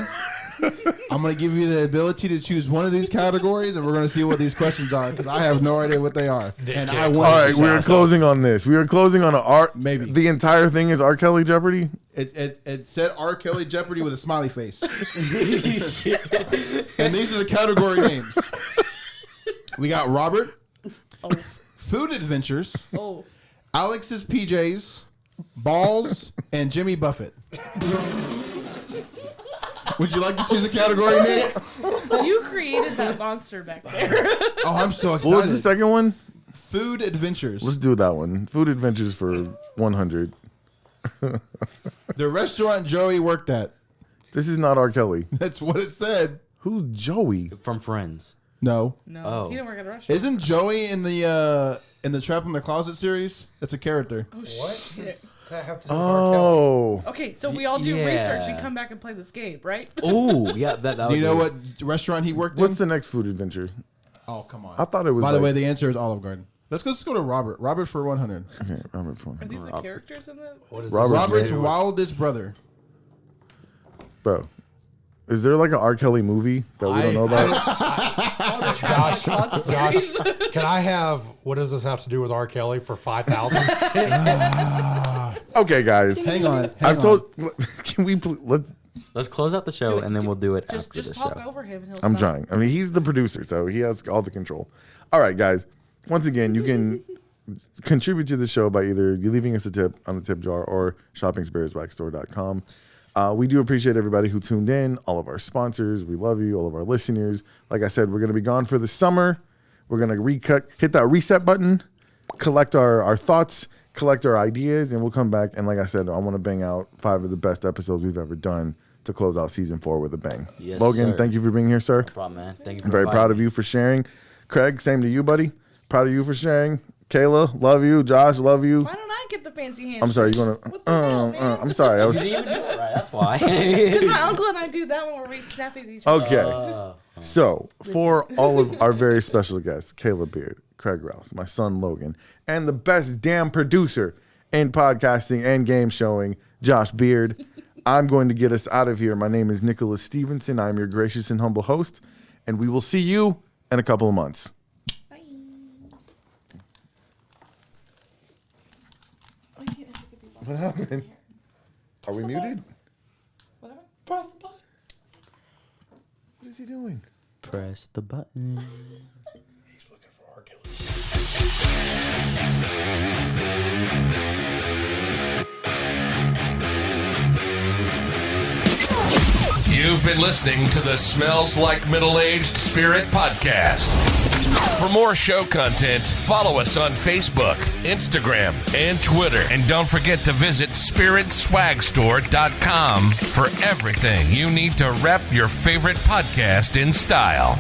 I'm going to give you the ability to choose one of these categories, and we're going to see what these questions are, because I have no idea what they are. And I All want All right, we are closing on this. We are closing on a art. Maybe. The entire thing is R. Kelly Jeopardy. It said R. Kelly Jeopardy with a smiley face. And these are the category names. We got Robert, Food Adventures, Oh, Alex's PJs, Balls, and Jimmy Buffett. Would you like to choose a category, Nick? you created that monster back there. Oh, I'm so What was the excited. second one? Food Adventures. Let's do that one. Food Adventures for 100. The restaurant Joey worked at. This is not R. Kelly. That's what it said. Who's Joey? from Friends. No. No, Oh. he didn't work at a restaurant. Isn't Joey in the Trap in the Closet series? That's a character. Oh, What shit. does that have to do with R. Kelly? Oh. Okay, so we all do Yeah. research and come back and play this game, right? Oh, yeah. That Do was you know good. what restaurant he worked What's in? the next food adventure? Oh, come on. I thought it was. By the like- way, the answer is Olive Garden. Let's go to Robert. Robert for 100. Okay, Robert Ford. Are these the characters in the? What is Robert this? Robert's J. wildest brother. Bro, is there like an R. Kelly movie that we don't know about? All the Trap in the Closet series? Josh, can I have, what does this have to do with R. Kelly for 5,000? Okay, guys. Hang on. I've told. Can we? Let's close out the show and then we'll do it Just, after the just talk show. over him and he'll I'm stop. trying. I mean, he's the producer, so he has all the control. All right, guys. Once again, you can contribute to the show by either you leaving us a tip on the tip jar or shoppingspiritswaxstore.com. We do appreciate everybody who tuned in, all of our sponsors. We love you, all of our listeners. Like I said, we're going to be gone for the summer. We're going to hit that reset button, collect our thoughts, collect our ideas, and we'll come back. And like I said, I want to bang out 5 of the best episodes we've ever done to close out season 4 with a bang. Yes, Logan, sir. thank you for being here, sir. No problem, man. Thank you for I'm very inviting proud of me. you for sharing. Craig, same to you, buddy. Proud of you for sharing. Kayla, love you. Josh, love you. Why don't I get the fancy hand? I'm sorry, you want What the hell, to? man? I'm sorry. I was You didn't even do it right. That's why. Because my uncle and I do that when we're snapping at each other. okay. So for all of our very special guests, Kayla Beard, Craig Rouse, my son Logan, and the best damn producer in podcasting and game showing, Josh Beard. I'm going to get us out of here. My name is Nicholas Stevenson. I'm your gracious and humble host, and we will see you in a couple of months. Bye. What happened? Are we muted? Whatever. Press the button. What is he doing? Press the button. He's looking for Hercules. You've been listening to the Smells Like Middle-Aged Spirit podcast. For more show content, follow us on Facebook, Instagram, and Twitter. And don't forget to visit spiritswagstore.com for everything you need to rep your favorite podcast in style.